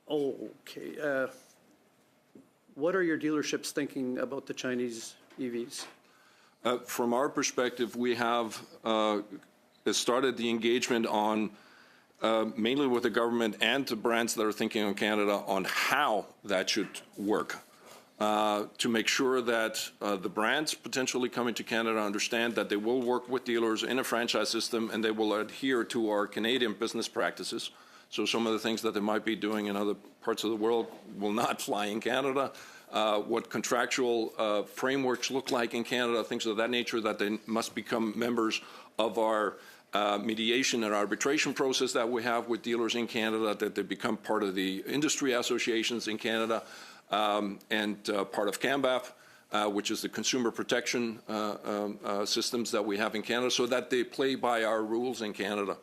Okay. What are your dealerships thinking about the Chinese EVs? From our perspective, we have started the engagement on mainly with the government and the brands that are thinking on Canada on how that should work to make sure that the brands potentially coming to Canada understand that they will work with dealers in a franchise system and they will adhere to our Canadian business practices. So some of the things that they might be doing in other parts of the world will not fly in Canada. What contractual frameworks look like in Canada, things of that nature, that they must become members of our mediation and arbitration process that we have with dealers in Canada, that they become part of the industry associations in Canada and part of CAMBAF, which is the consumer protection systems that we have in Canada, so that they play by our rules in Canada.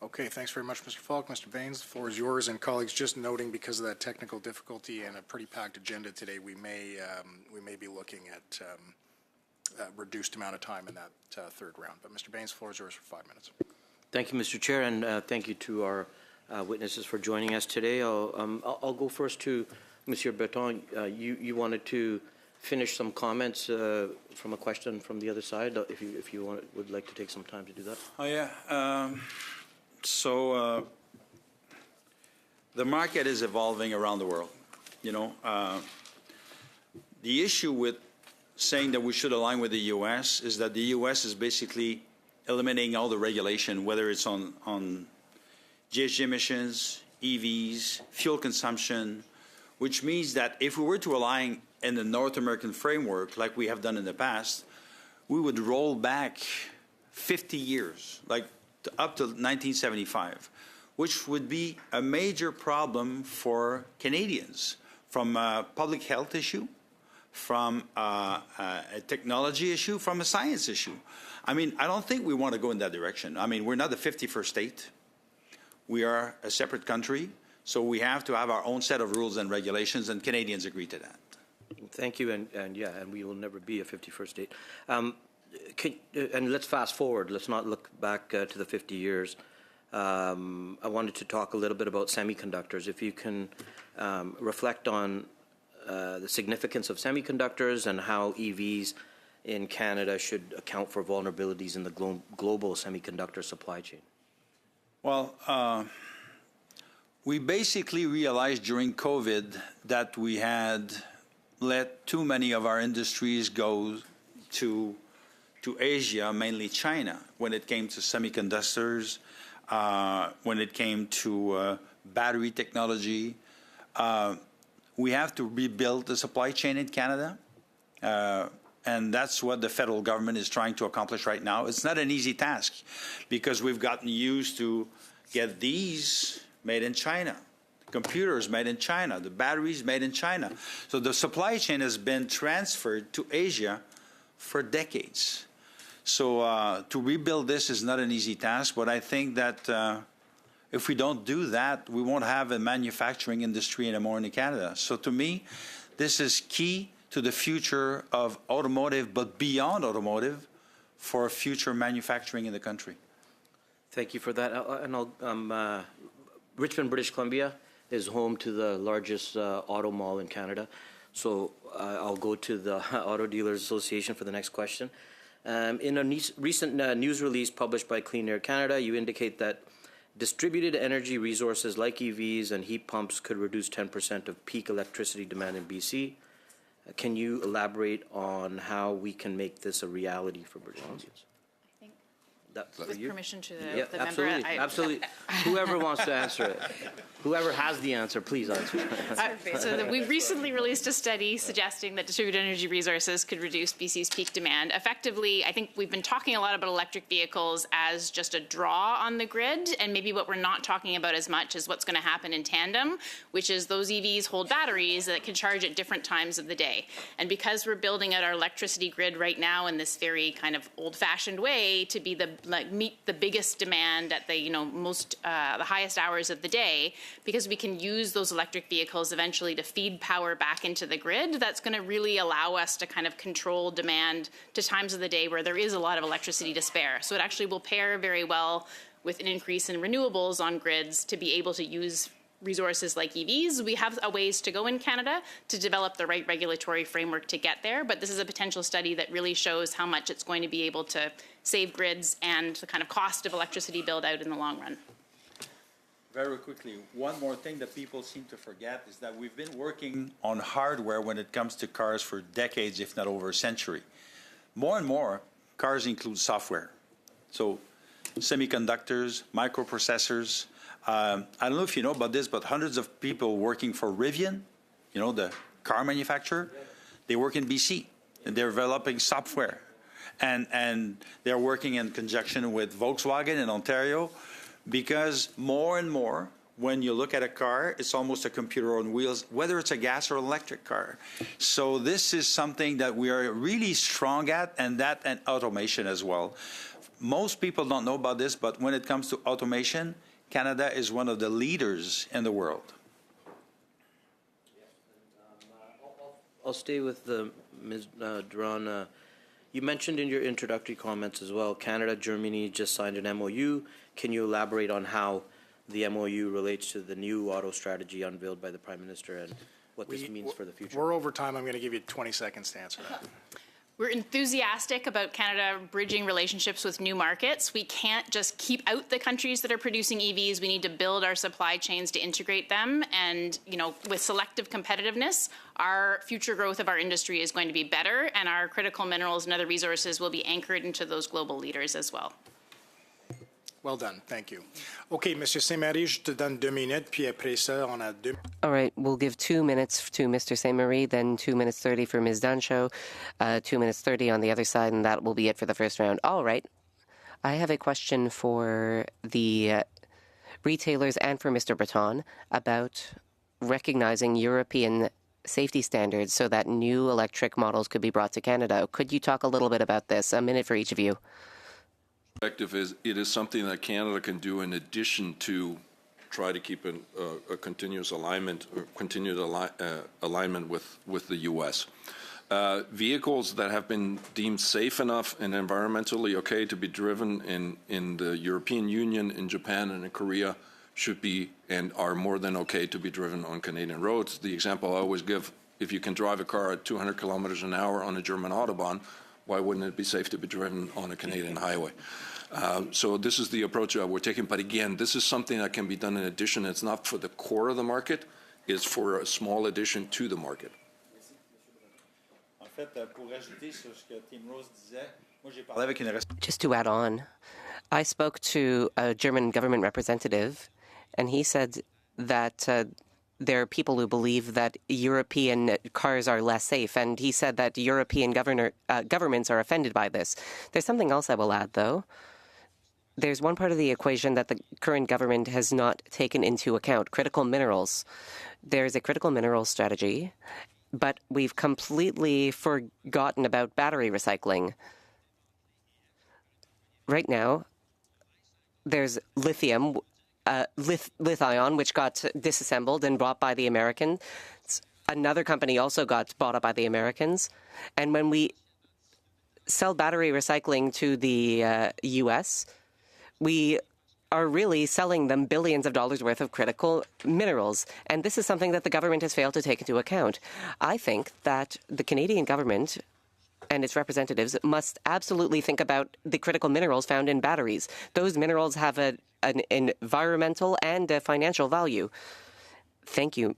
Okay, thanks very much, Mr. Falk. Mr. Baines, the floor is yours. And colleagues, just noting because of that technical difficulty and a pretty packed agenda today, we may be looking at reduced amount of time in that third round. But Mr. Baines, the floor is yours for 5 minutes. Thank you, Mr. Chair, and thank you to our witnesses for joining us today. I'll go first to Monsieur Breton. You wanted to finish some comments from a question from the other side, if you would like to take some time to do that. Oh, yeah. The market is evolving around the world. You know, the issue with saying that we should align with the U.S. is that the U.S. is basically eliminating all the regulation, whether it's on GHG emissions, EVs, fuel consumption, which means that if we were to align in the North American framework like we have done in the past, we would roll back 50 years, like up to 1975, which would be a major problem for Canadians from a public health issue, from a technology issue, from a science issue. I mean, I don't think we want to go in that direction. I mean, we're not the 51st state. We are a separate country, so we have to have our own set of rules and regulations, and Canadians agree to that. Thank you, and we will never be a 51st state. And let's fast forward. Let's not look back to the 50 years. I wanted to talk a little bit about semiconductors. If you can reflect on the significance of semiconductors and how EVs in Canada should account for vulnerabilities in the global semiconductor supply chain. Well, we basically realized during COVID that we had let too many of our industries go to Asia, mainly China, when it came to semiconductors, when it came to battery technology. We have to rebuild the supply chain in Canada, and that's what the federal government is trying to accomplish right now. It's not an easy task because we've gotten used to get these made in China, computers made in China, the batteries made in China. So the supply chain has been transferred to Asia for decades. So to rebuild this is not an easy task, but I think that if we don't do that, we won't have a manufacturing industry anymore in Canada. So to me, this is key to the future of automotive, but beyond automotive, for future manufacturing in the country. Thank you for that. And Richmond, British Columbia is home to the largest auto mall in Canada. So I'll go to the Auto Dealers Association for the next question. In a recent news release published by Clean Air Canada, you indicate that distributed energy resources like EVs and heat pumps could reduce 10% of peak electricity demand in BC. Can you elaborate on how we can make this a reality for British Columbians? With permission to Yeah, the absolutely, member. absolutely. Whoever wants to answer it, whoever has the answer, please answer. We recently released a study suggesting that distributed energy resources could reduce BC's peak demand. Effectively, I think we've been talking a lot about electric vehicles as just a draw on the grid, and maybe what we're not talking about as much is what's going to happen in tandem, which is those EVs hold batteries that can charge at different times of the day. And because we're building out our electricity grid right now in this very kind of old-fashioned way to be meet the biggest demand at the the highest hours of the day, because we can use those electric vehicles eventually to feed power back into the grid, that's going to really allow us to kind of control demand to times of the day where there is a lot of electricity to spare. So it actually will pair very well with an increase in renewables on grids to be able to use resources like EVs. We have a ways to go in Canada to develop the right regulatory framework to get there, but this is a potential study that really shows how much it's going to be able to save grids and the kind of cost of electricity build out in the long run. Very quickly, one more thing that people seem to forget is that we've been working on hardware when it comes to cars for decades, if not over a century. More and more, cars include software. So semiconductors, microprocessors. I don't know if you know about this, but hundreds of people working for Rivian, the car manufacturer, they work in BC, and they're developing software. And they're working in conjunction with Volkswagen in Ontario, because more and more, when you look at a car, it's almost a computer on wheels, whether it's a gas or electric car. So this is something that we are really strong at, and automation as well. Most people don't know about this, but when it comes to automation, Canada is one of the leaders in the world. I'll stay with Ms. Duran. You mentioned in your introductory comments as well, Canada, Germany just signed an MOU. Can you elaborate on how the MOU relates to the new auto strategy unveiled by the Prime Minister and what this means for the future? We're over time. I'm going to give you 20 seconds to answer that. We're enthusiastic about Canada bridging relationships with new markets. We can't just keep out the countries that are producing EVs. We need to build our supply chains to integrate them. And, you know, with selective competitiveness, our future growth of our industry is going to be better, and our critical minerals and other resources will be anchored into those global leaders as well. Well done. Thank you. OK, Monsieur Saint-Marie, je te donne 2 minutes, puis après ça, on a 2. All right, we'll give 2 minutes to Mr. Saint-Marie, then 2 minutes 30 for Ms. Dancho, 2 minutes 30 on the other side, and that will be it for the first round. All right. I have a question for the retailers and for Mr. Breton about recognizing European safety standards so that new electric models could be brought to Canada. Could you talk a little bit about this? A minute for each of you. Is it is something that Canada can do in addition to try to keep a continuous alignment or continued alignment with the U.S. Vehicles that have been deemed safe enough and environmentally okay to be driven in the European Union, in Japan, and in Korea should be and are more than okay to be driven on Canadian roads. The example I always give: if you can drive a car at 200 kilometers an hour on a German autobahn, why wouldn't it be safe to be driven on a Canadian highway? So this is the approach we're taking. But again, this is something that can be done in addition. It's not for the core of the market. It's for a small addition to the market. Just to add on, I spoke to a German government representative, and he said that there are people who believe that European cars are less safe, and he said that European governments are offended by this. There's something else I will add, though. There's one part of the equation that the current government has not taken into account: critical minerals. There's a critical minerals strategy, but we've completely forgotten about battery recycling. Right now, there's lithium, lithium, which got disassembled and bought by the Americans. Another company also got bought up by the Americans. And when we sell battery recycling to the U.S., we are really selling them billions of dollars worth of critical minerals. And this is something that the government has failed to take into account. I think that the Canadian government and its representatives must absolutely think about the critical minerals found in batteries. Those minerals have an environmental and a financial value. Thank you.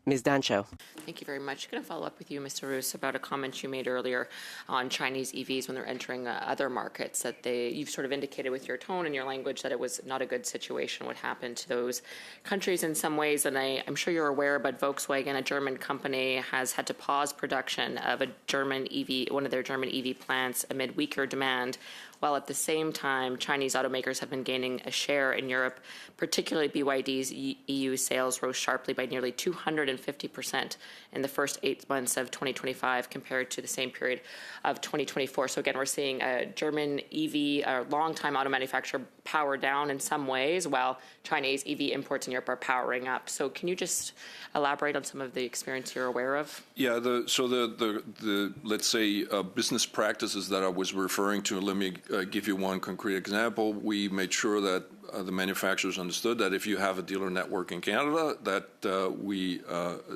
Ms. Dancho. Thank you very much. I'm going to follow up with you, Mr. Roos, about a comment you made earlier on Chinese EVs when they're entering other markets, that you've sort of indicated with your tone and your language that it was not a good situation what happened to those countries in some ways. And I'm sure you're aware, but Volkswagen, a German company, has had to pause production of one of their German EV plants amid weaker demand, while at the same time, Chinese automakers have been gaining a share in Europe. Particularly BYD's EU sales rose sharply by nearly 250% in the first 8 months of 2025 compared to the same period of 2024. So again, we're seeing a German EV, a long-time auto manufacturer, power down in some ways, while Chinese EV imports in Europe are powering up. So can you just elaborate on some of the experience you're aware of? Yeah, the let's say business practices that I was referring to, let me give you one concrete example. We made sure that the manufacturers understood that if you have a dealer network in Canada, that we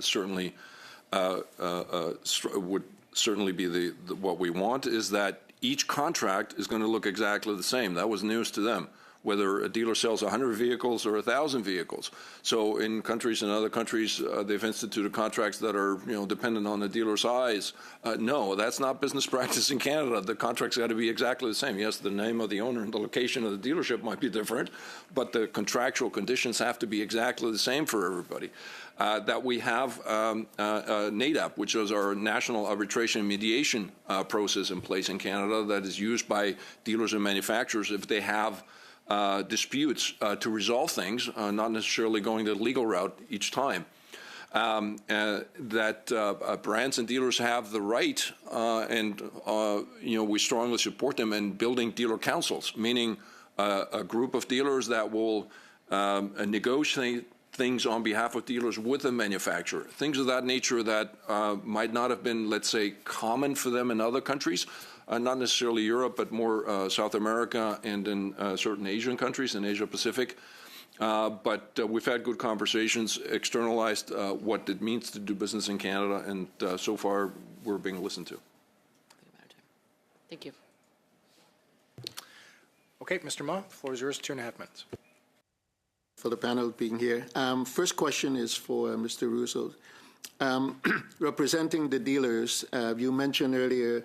certainly would certainly be what we want is that each contract is going to look exactly the same. That was news to them, whether a dealer sells 100 vehicles or 1,000 vehicles. So in countries and other countries, they've instituted contracts that are, dependent on the dealer's size. No, that's not business practice in Canada. The contract's got to be exactly the same. Yes, the name of the owner and the location of the dealership might be different, but the contractual conditions have to be exactly the same for everybody. That we have NADAP, which is our National Arbitration and Mediation process in place in Canada that is used by dealers and manufacturers if they have disputes to resolve things, not necessarily going the legal route each time. That brands and dealers have the right, and we strongly support them in building dealer councils, meaning a group of dealers that will negotiate things on behalf of dealers with the manufacturer, things of that nature that might not have been, let's say, common for them in other countries, not necessarily Europe, but more South America and in certain Asian countries in Asia Pacific. But we've had good conversations, externalized what it means to do business in Canada, and so far we're being listened to. Thank you. Okay, Mr. Ma, the floor is yours, 2.5 minutes. For the panel being here. First question is for Mr. Russo. Representing the dealers, you mentioned earlier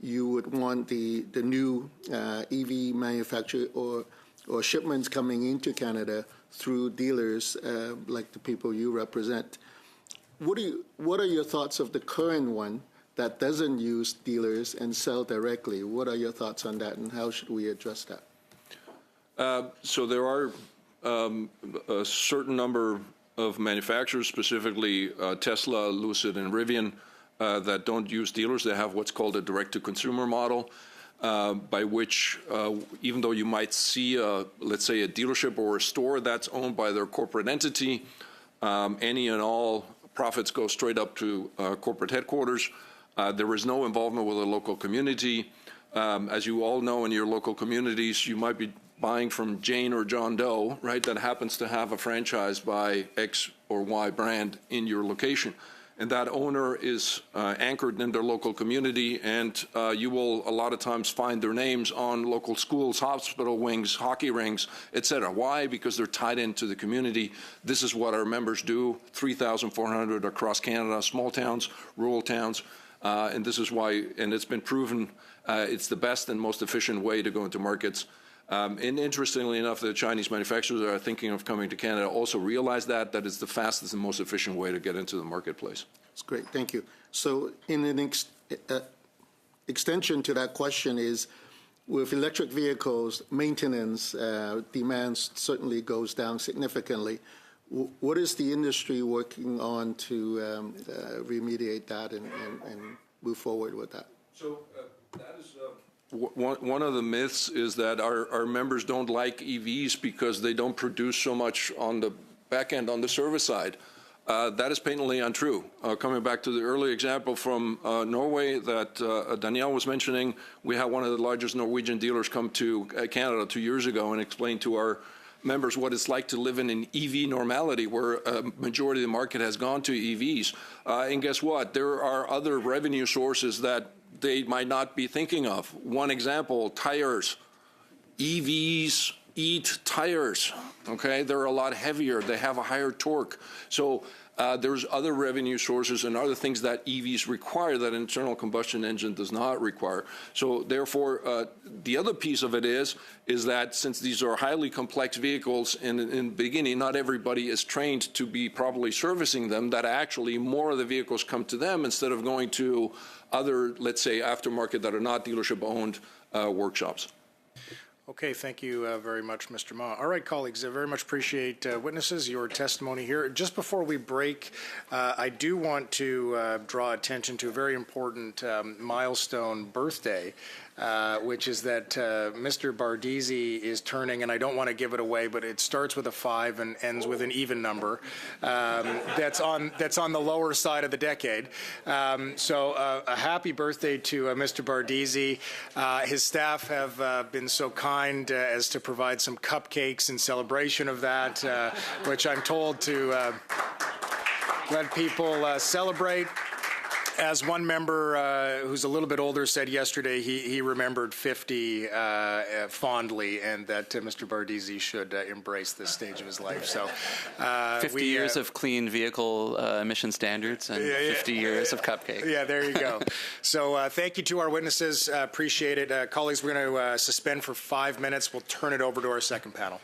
you would want the new EV manufacturer or shipments coming into Canada through dealers like the people you represent. What are your thoughts of the current one that doesn't use dealers and sell directly? What are your thoughts on that, and how should we address that? So there are a certain number of manufacturers, specifically Tesla, Lucid, and Rivian, that don't use dealers. They have what's called a direct-to-consumer model, by which, even though you might see, let's say, a dealership or a store that's owned by their corporate entity, any and all profits go straight up to corporate headquarters. There is no involvement with the local community. As you all know, in your local communities, you might be buying from Jane or John Doe, right, that happens to have a franchise by X or Y brand in your location. And that owner is anchored in their local community, and you will a lot of times find their names on local schools, hospital wings, hockey rinks, et cetera. Why? Because they're tied into the community. This is what our members do, 3,400 across Canada, small towns, rural towns, and this is why, and it's been proven it's the best and most efficient way to go into markets. And interestingly enough, the Chinese manufacturers that are thinking of coming to Canada also realize that it's the fastest and most efficient way to get into the marketplace. That's great. Thank you. So in an extension to that question is, with electric vehicles, maintenance demands certainly goes down significantly. What is the industry working on to remediate that and move forward with that? So that is... One of the myths is that our members don't like EVs because they don't produce so much on the back end, on the service side. That is patently untrue. Coming back to the early example from Norway that Danielle was mentioning, we had one of the largest Norwegian dealers come to Canada 2 years ago and explain to our members what it's like to live in an EV normality where a majority of the market has gone to EVs. And guess what? There are other revenue sources that they might not be thinking of. One example, tires. EVs eat tires, okay? They're a lot heavier. They have a higher torque. So there's other revenue sources and other things that EVs require that an internal combustion engine does not require. So therefore, the other piece of it is that since these are highly complex vehicles, in the beginning, not everybody is trained to be properly servicing them, that actually more of the vehicles come to them instead of going to other, let's say, aftermarket that are not dealership-owned workshops. Okay, thank you very much, Mr. Ma. All right, colleagues, I very much appreciate witnesses, your testimony here. Just before we break, I do want to draw attention to a very important milestone birthday, which is that Mr. Bardisi is turning, and I don't want to give it away, but it starts with a 5 and ends with an even number. That's on the lower side of the decade. So a happy birthday to Mr. Bardisi. His staff have been so kind as to provide some cupcakes in celebration of that, which I'm told to let people celebrate. As one member who's a little bit older said yesterday, he remembered 50 fondly, and that Mr. Bardisi should embrace this stage of his life. So, 50 years of clean vehicle emission standards and 50 years of cupcake. Yeah, there you go. So thank you to our witnesses. Appreciate it. Colleagues, we're going to suspend for 5 minutes. We'll turn it over to our second panel.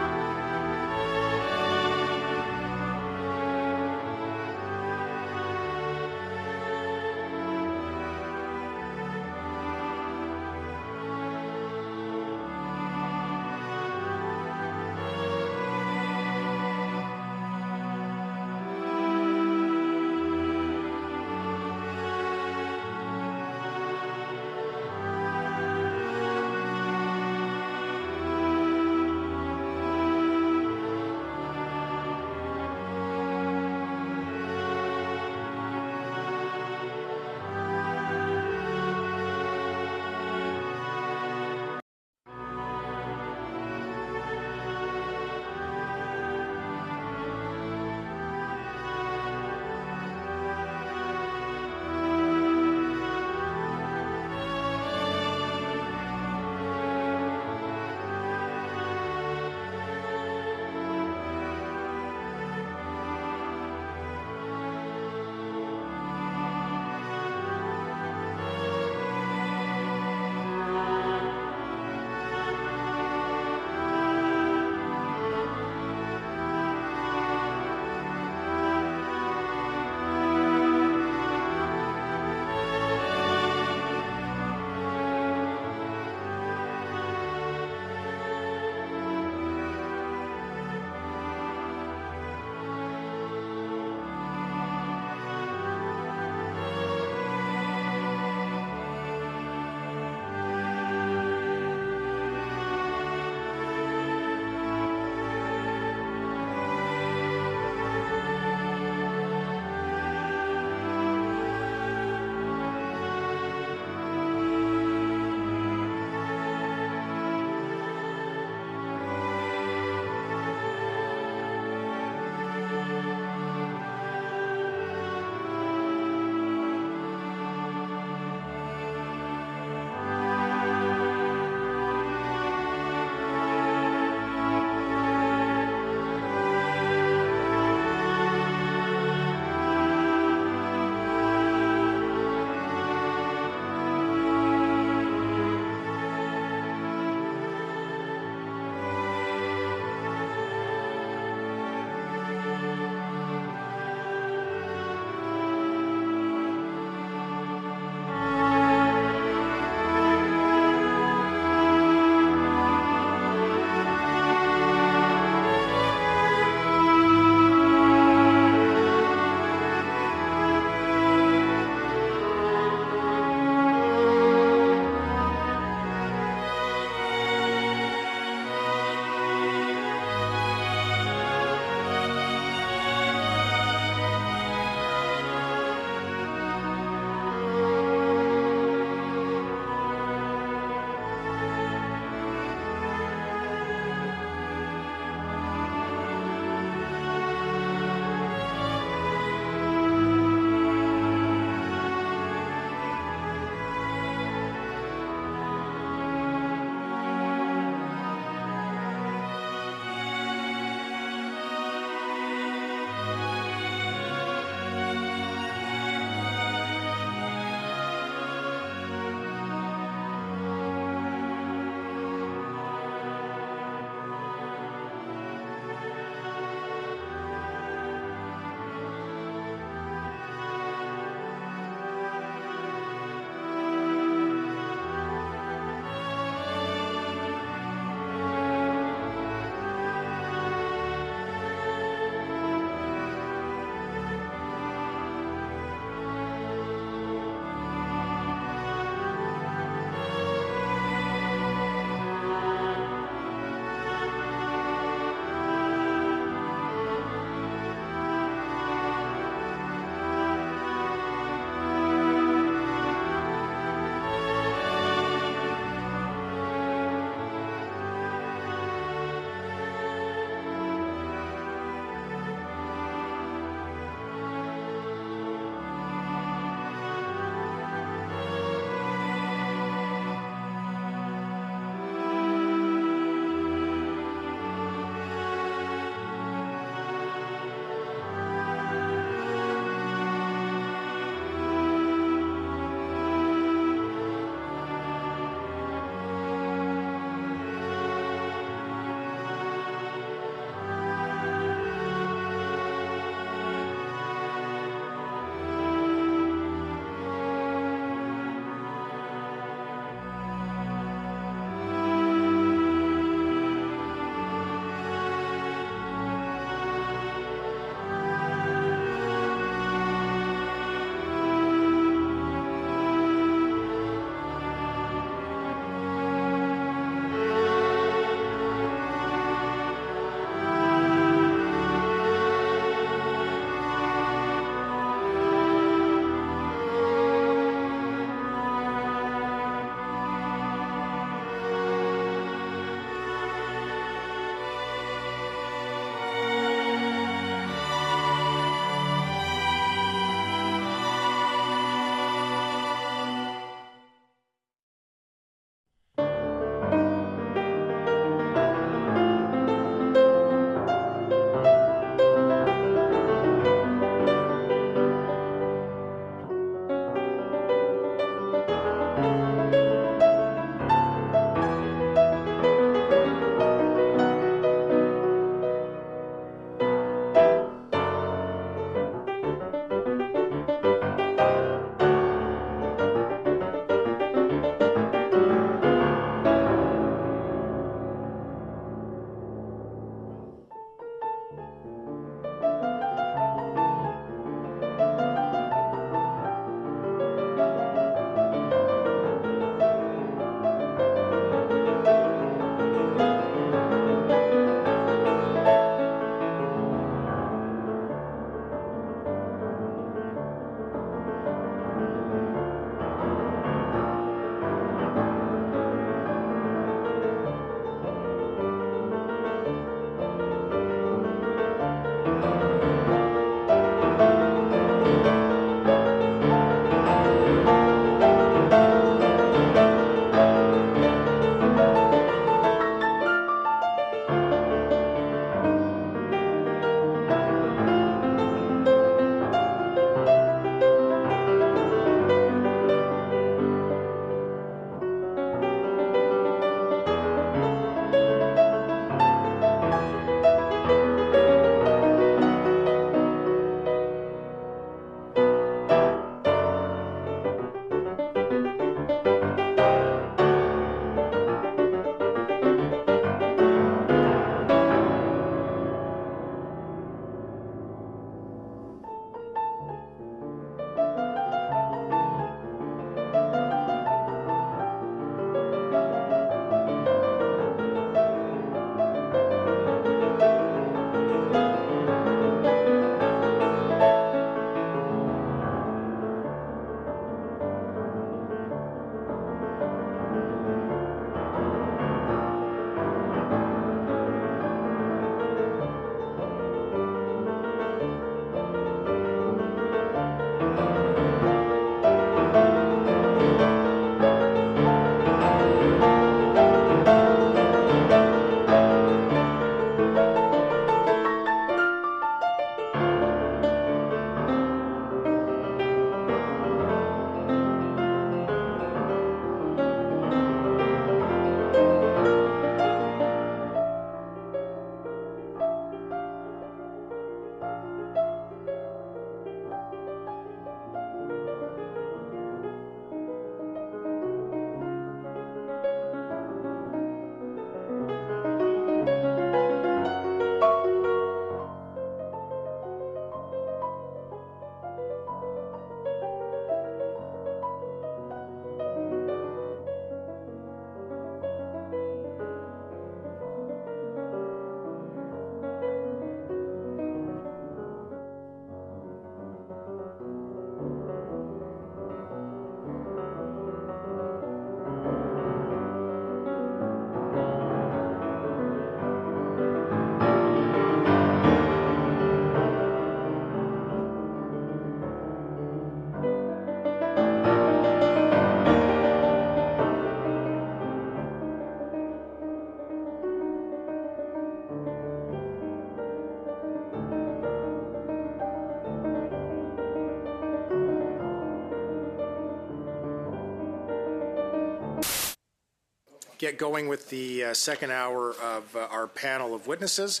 get going with the second hour of our panel of witnesses.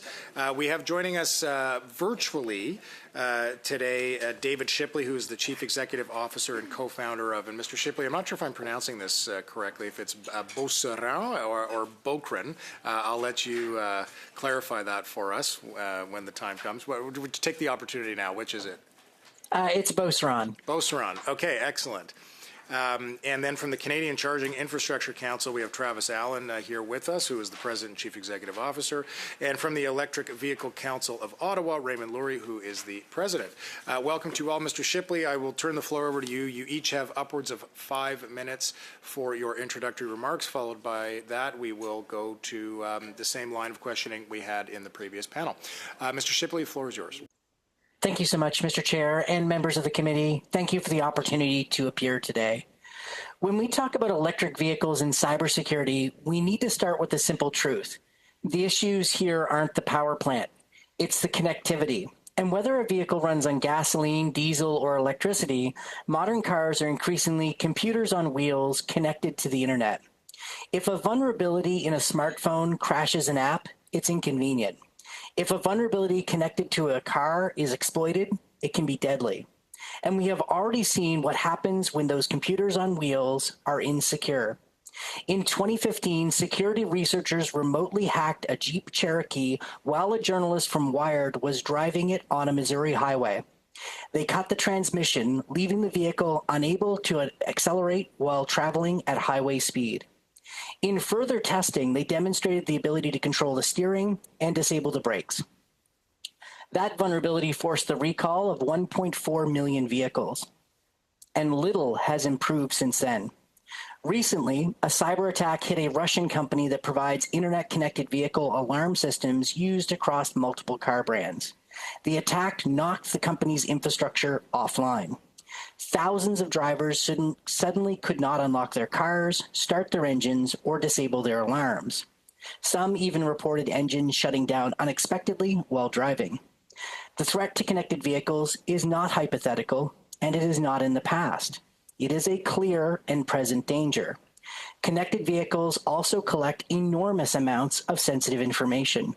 We have joining us virtually today David Shipley, who is the Chief Executive Officer and co-founder of, and Mr. Shipley, I'm not sure if I'm pronouncing this correctly, if it's Beauceron or Beaucran. I'll let you clarify that for us when the time comes. Would you take the opportunity now? Which is it? It's Beauceron. Beauceron. Okay, excellent. And then from the Canadian Charging Infrastructure Council, we have Travis Allen here with us, who is the President and Chief Executive Officer. And from the Electric Vehicle Council of Ottawa, Raymond Lurie, who is the President. Welcome to all. Mr. Shipley, I will turn the floor over to you. You each have upwards of 5 minutes for your introductory remarks. Followed by that, we will go to the same line of questioning we had in the previous panel. Mr. Shipley, the floor is yours. Thank you so much, Mr. Chair and members of the committee. Thank you for the opportunity to appear today. When we talk about electric vehicles and cybersecurity, we need to start with the simple truth. The issues here aren't the power plant. It's the connectivity. And whether a vehicle runs on gasoline, diesel, or electricity, modern cars are increasingly computers on wheels connected to the internet. If a vulnerability in a smartphone crashes an app, it's inconvenient. If a vulnerability connected to a car is exploited, it can be deadly. And we have already seen what happens when those computers on wheels are insecure. In 2015, security researchers remotely hacked a Jeep Cherokee while a journalist from Wired was driving it on a Missouri highway. They cut the transmission, leaving the vehicle unable to accelerate while traveling at highway speed. In further testing, they demonstrated the ability to control the steering and disable the brakes. That vulnerability forced the recall of 1.4 million vehicles, and little has improved since then. Recently, a cyber attack hit a Russian company that provides internet-connected vehicle alarm systems used across multiple car brands. The attack knocked the company's infrastructure offline. Thousands of drivers suddenly could not unlock their cars, start their engines, or disable their alarms. Some even reported engines shutting down unexpectedly while driving. The threat to connected vehicles is not hypothetical, and it is not in the past. It is a clear and present danger. Connected vehicles also collect enormous amounts of sensitive information.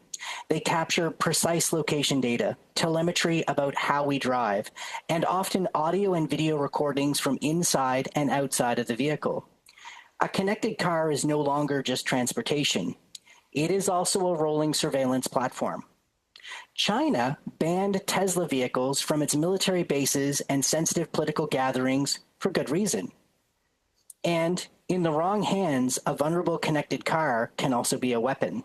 They capture precise location data, telemetry about how we drive, and often audio and video recordings from inside and outside of the vehicle. A connected car is no longer just transportation. It is also a rolling surveillance platform. China banned Tesla vehicles from its military bases and sensitive political gatherings for good reason. And in the wrong hands, a vulnerable connected car can also be a weapon.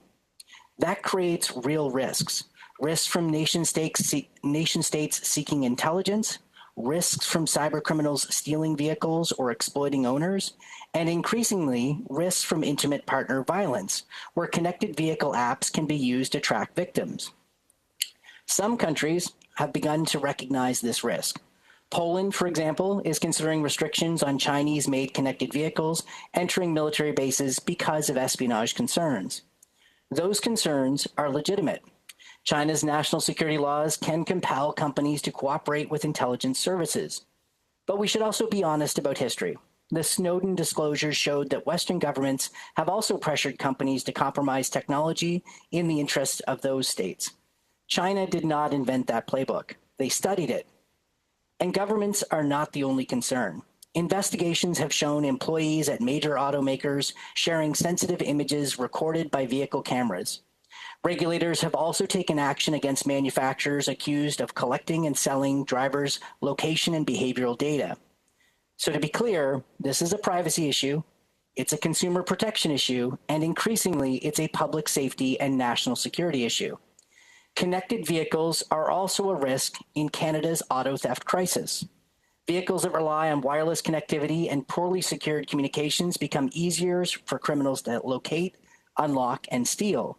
That creates real risks. Risks from nation states seeking intelligence, risks from cybercriminals stealing vehicles or exploiting owners, and increasingly, risks from intimate partner violence, where connected vehicle apps can be used to track victims. Some countries have begun to recognize this risk. Poland, for example, is considering restrictions on Chinese-made connected vehicles entering military bases because of espionage concerns. Those concerns are legitimate. China's national security laws can compel companies to cooperate with intelligence services. But we should also be honest about history. The Snowden disclosures showed that Western governments have also pressured companies to compromise technology in the interests of those states. China did not invent that playbook. They studied it. And governments are not the only concern. Investigations have shown employees at major automakers sharing sensitive images recorded by vehicle cameras. Regulators have also taken action against manufacturers accused of collecting and selling drivers' location and behavioral data. So to be clear, this is a privacy issue, it's a consumer protection issue, and increasingly, it's a public safety and national security issue. Connected vehicles are also a risk in Canada's auto theft crisis. Vehicles that rely on wireless connectivity and poorly secured communications become easier for criminals to locate, unlock, and steal.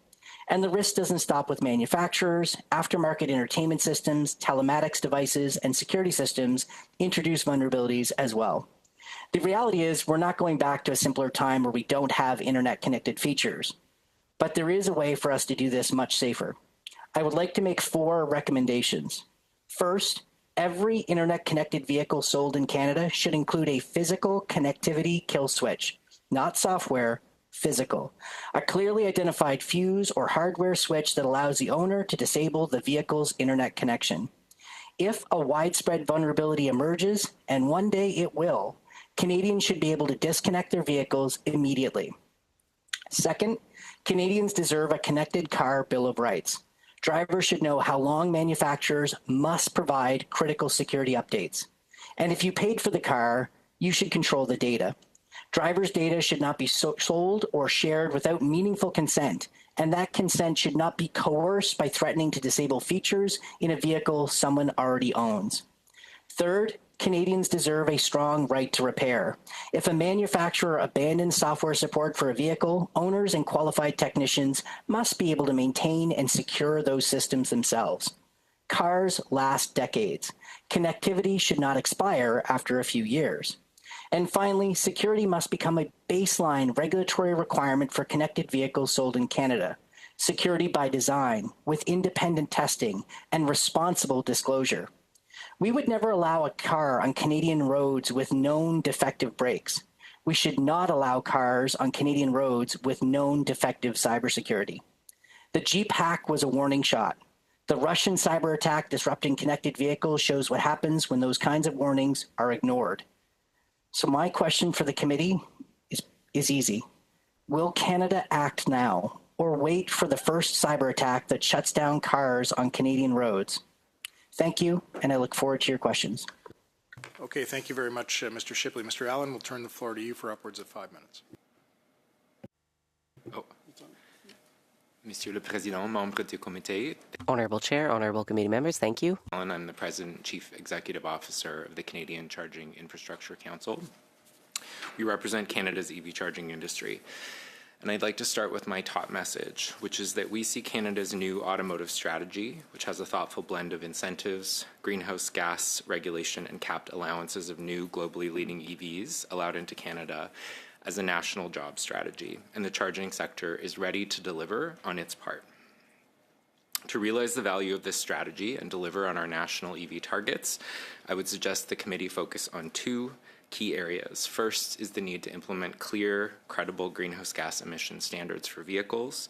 And the risk doesn't stop with manufacturers. Aftermarket entertainment systems, telematics devices, and security systems introduce vulnerabilities as well. The reality is we're not going back to a simpler time where we don't have internet-connected features. But there is a way for us to do this much safer. I would like to make 4 recommendations. First, every internet-connected vehicle sold in Canada should include a physical connectivity kill switch, not software, physical, a clearly identified fuse or hardware switch that allows the owner to disable the vehicle's internet connection. If a widespread vulnerability emerges, and one day it will, Canadians should be able to disconnect their vehicles immediately. Second, Canadians deserve a connected car bill of rights. Drivers should know how long manufacturers must provide critical security updates. And if you paid for the car, you should control the data. Drivers' data should not be sold or shared without meaningful consent, and that consent should not be coerced by threatening to disable features in a vehicle someone already owns. Third, Canadians deserve a strong right to repair. If a manufacturer abandons software support for a vehicle, owners and qualified technicians must be able to maintain and secure those systems themselves. Cars last decades. Connectivity should not expire after a few years. And finally, security must become a baseline regulatory requirement for connected vehicles sold in Canada. Security by design, with independent testing and responsible disclosure. We would never allow a car on Canadian roads with known defective brakes. We should not allow cars on Canadian roads with known defective cybersecurity. The Jeep hack was a warning shot. The Russian cyber attack disrupting connected vehicles shows what happens when those kinds of warnings are ignored. So my question for the committee is easy. Will Canada act now or wait for the first cyber attack that shuts down cars on Canadian roads? Thank you, and I look forward to your questions. Okay, thank you very much, Mr. Shipley. Mr. Allen, we'll turn the floor to you for upwards of 5 minutes. Monsieur le Président, membres du comité. Honorable Chair, honorable committee members, thank you. I'm the President and Chief Executive Officer of the Canadian Charging Infrastructure Council. We represent Canada's EV charging industry. And I'd like to start with my top message, which is that we see Canada's new automotive strategy, which has a thoughtful blend of incentives, greenhouse gas regulation, and capped allowances of new globally leading EVs allowed into Canada, as a national job strategy, and the charging sector is ready to deliver on its part. To realize the value of this strategy and deliver on our national EV targets, I would suggest the committee focus on two key areas. First is the need to implement clear, credible greenhouse gas emission standards for vehicles,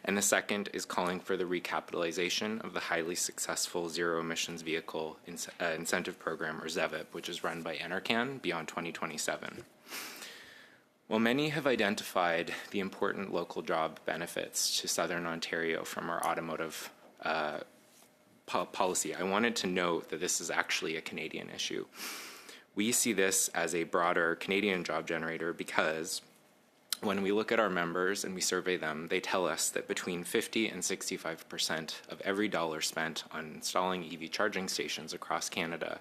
and the second is calling for the recapitalization of the highly successful Zero Emissions Vehicle Incentive Program, or ZEVIP, which is run by NRCan beyond 2027. While many have identified the important local job benefits to Southern Ontario from our automotive policy, I wanted to note that this is actually a Canadian issue. We see this as a broader Canadian job generator because when we look at our members and we survey them, they tell us that between 50 and 65% of every dollar spent on installing EV charging stations across Canada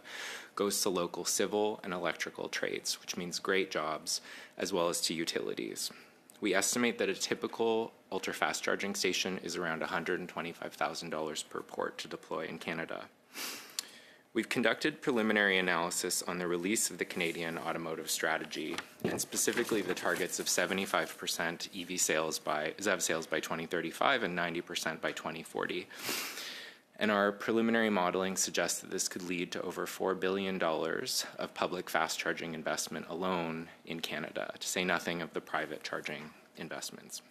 goes to local civil and electrical trades, which means great jobs, as well as to utilities. We estimate that a typical ultra-fast charging station is around $125,000 per port to deploy in Canada. We've conducted preliminary analysis on the release of the Canadian automotive strategy, and specifically the targets of 75% EV sales ZEV sales by 2035 and 90% by 2040. And our preliminary modeling suggests that this could lead to over $4 billion of public fast charging investment alone in Canada, to say nothing of the private charging investments.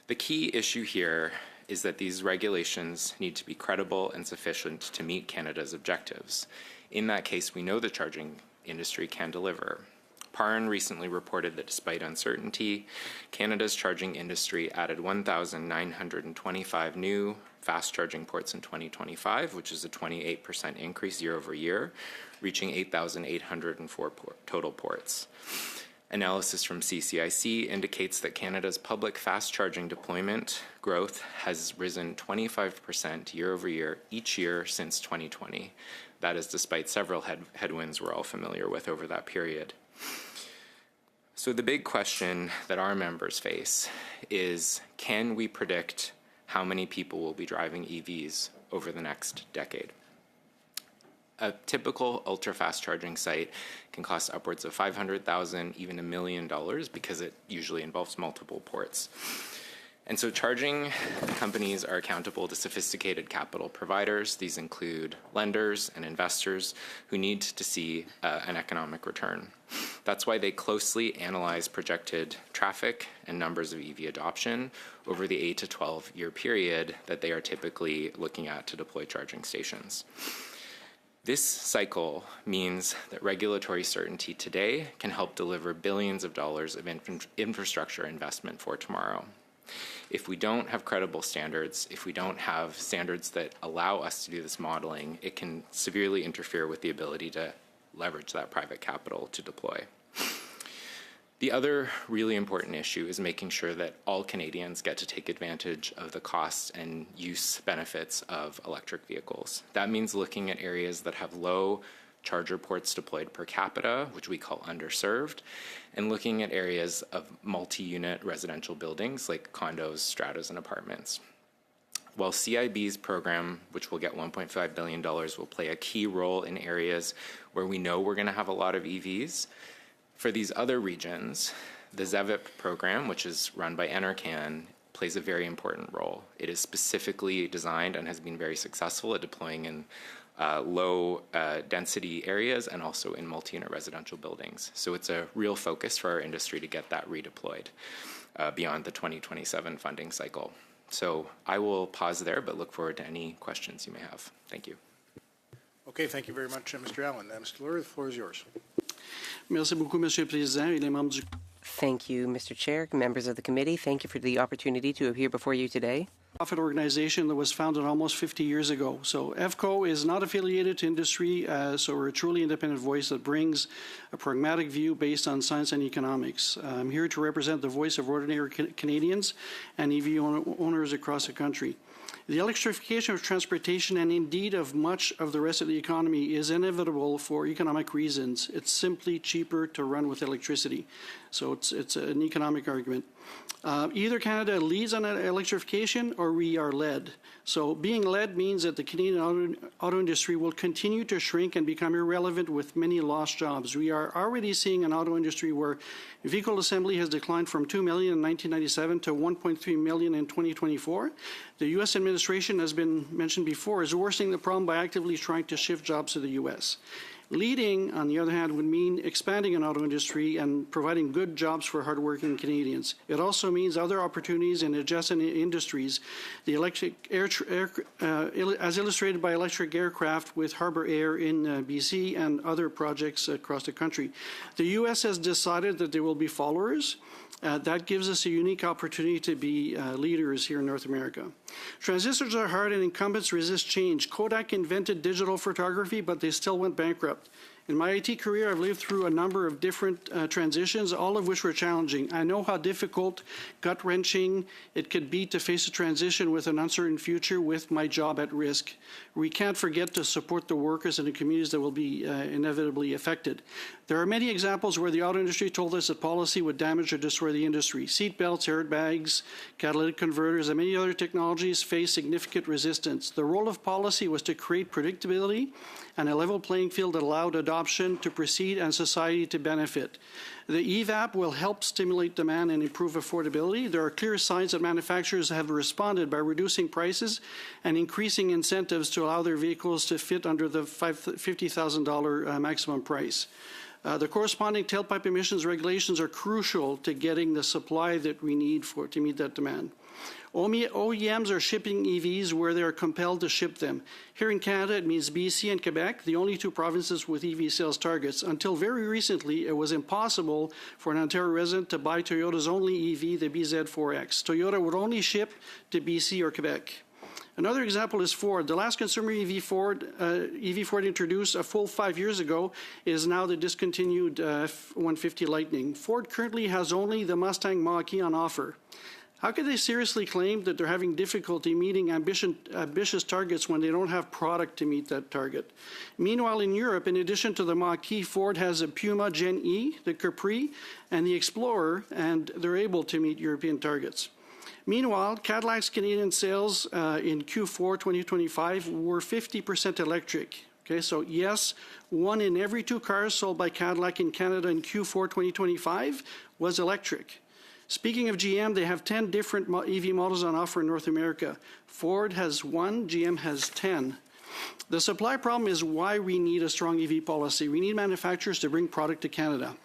The key issue here is that these regulations need to be credible and sufficient to meet Canada's objectives. In that case, we know the charging industry can deliver. Parn recently reported that despite uncertainty, Canada's charging industry added 1,925 new fast charging ports in 2025, which is a 28% increase year over year, reaching 8,804 total ports. Analysis from CCIC indicates that Canada's public fast charging deployment growth has risen 25% year over year each year since 2020. That is despite several headwinds we're all familiar with over that period. So the big question that our members face is, can we predict how many people will be driving EVs over the next decade? A typical ultra-fast charging site can cost upwards of $500,000, even $1 million, because it usually involves multiple ports. And so charging companies are accountable to sophisticated capital providers. These include lenders and investors who need to see an economic return. That's why they closely analyze projected traffic and numbers of EV adoption over the 8 to 12 year period that they are typically looking at to deploy charging stations. This cycle means that regulatory certainty today can help deliver billions of dollars of infrastructure investment for tomorrow. If we don't have credible standards, if we don't have standards that allow us to do this modeling, it can severely interfere with the ability to leverage that private capital to deploy. The other really important issue is making sure that all Canadians get to take advantage of the costs and use benefits of electric vehicles. That means looking at areas that have low charger ports deployed per capita, which we call underserved, and looking at areas of multi-unit residential buildings like condos, stratas, and apartments. While CIB's program, which will get $1.5 billion, will play a key role in areas where we know we're going to have a lot of EVs, for these other regions, the ZEVIP program, which is run by NRCan, plays a very important role. It is specifically designed and has been very successful at deploying in low density areas and also in multi-unit residential buildings. So it's a real focus for our industry to get that redeployed beyond the 2027 funding cycle. So I will pause there, but look forward to any questions you may have. Thank you. Okay, thank you very much, Mr. Allen. Mr. Lurie, the floor is yours. Merci beaucoup, Monsieur le Président et les membres du... Thank you, Mr. Chair, members of the committee. Thank you for the opportunity to appear before you today. Profit organization that was founded almost 50 years ago. So EVCO is not affiliated to industry, so we're a truly independent voice that brings a pragmatic view based on science and economics. I'm here to represent the voice of ordinary Canadians and EV owners across the country. The electrification of transportation and indeed of much of the rest of the economy is inevitable for economic reasons. It's simply cheaper to run with electricity. So it's an economic argument. Either Canada leads on electrification or we are led. So being led means that the Canadian auto industry will continue to shrink and become irrelevant with many lost jobs. We are already seeing an auto industry where vehicle assembly has declined from 2 million in 1997 to 1.3 million in 2024. The U.S. administration, has been mentioned before, is worsening the problem by actively trying to shift jobs to the U.S. Leading, on the other hand, would mean expanding an auto industry and providing good jobs for hardworking Canadians. It also means other opportunities in adjacent industries, the electric as illustrated by electric aircraft with Harbour Air in BC and other projects across the country. The U.S. has decided that there will be followers. That gives us a unique opportunity to be leaders here in North America. Transistors are hard and incumbents resist change. Kodak invented digital photography, but they still went bankrupt. In my IT career, I've lived through a number of different transitions, all of which were challenging. I know how difficult, gut-wrenching it could be to face a transition with an uncertain future with my job at risk. We can't forget to support the workers and the communities that will be inevitably affected. There are many examples where the auto industry told us that policy would damage or destroy the industry. Seat belts, airbags, catalytic converters, and many other technologies face significant resistance. The role of policy was to create predictability and a level playing field that allowed adoption to proceed and society to benefit. The EVAP will help stimulate demand and improve affordability. There are clear signs that manufacturers have responded by reducing prices and increasing incentives to allow their vehicles to fit under the $50,000 maximum price. The corresponding tailpipe emissions regulations are crucial to getting the supply that we need to meet that demand. OEMs are shipping EVs where they are compelled to ship them. Here in Canada, it means BC and Quebec, the only two provinces with EV sales targets. Until very recently, it was impossible for an Ontario resident to buy Toyota's only EV, the BZ4X. Toyota would only ship to BC or Quebec. Another example is Ford. The last consumer EV Ford introduced a full 5 years ago is now the discontinued F-150 Lightning. Ford currently has only the Mustang Mach-E on offer. How could they seriously claim that they're having difficulty meeting ambitious targets when they don't have product to meet that target? Meanwhile, in Europe, in addition to the Mach-E, Ford has a Puma Gen E, the Capri, and the Explorer, and they're able to meet European targets. Meanwhile, Cadillac's Canadian sales in Q4 2025 were 50% electric. Okay, so yes, 1 in every 2 cars sold by Cadillac in Canada in Q4 2025 was electric. Speaking of GM, they have 10 different EV models on offer in North America. Ford has 1, GM has 10. The supply problem is why we need a strong EV policy. We need manufacturers to bring product to Canada.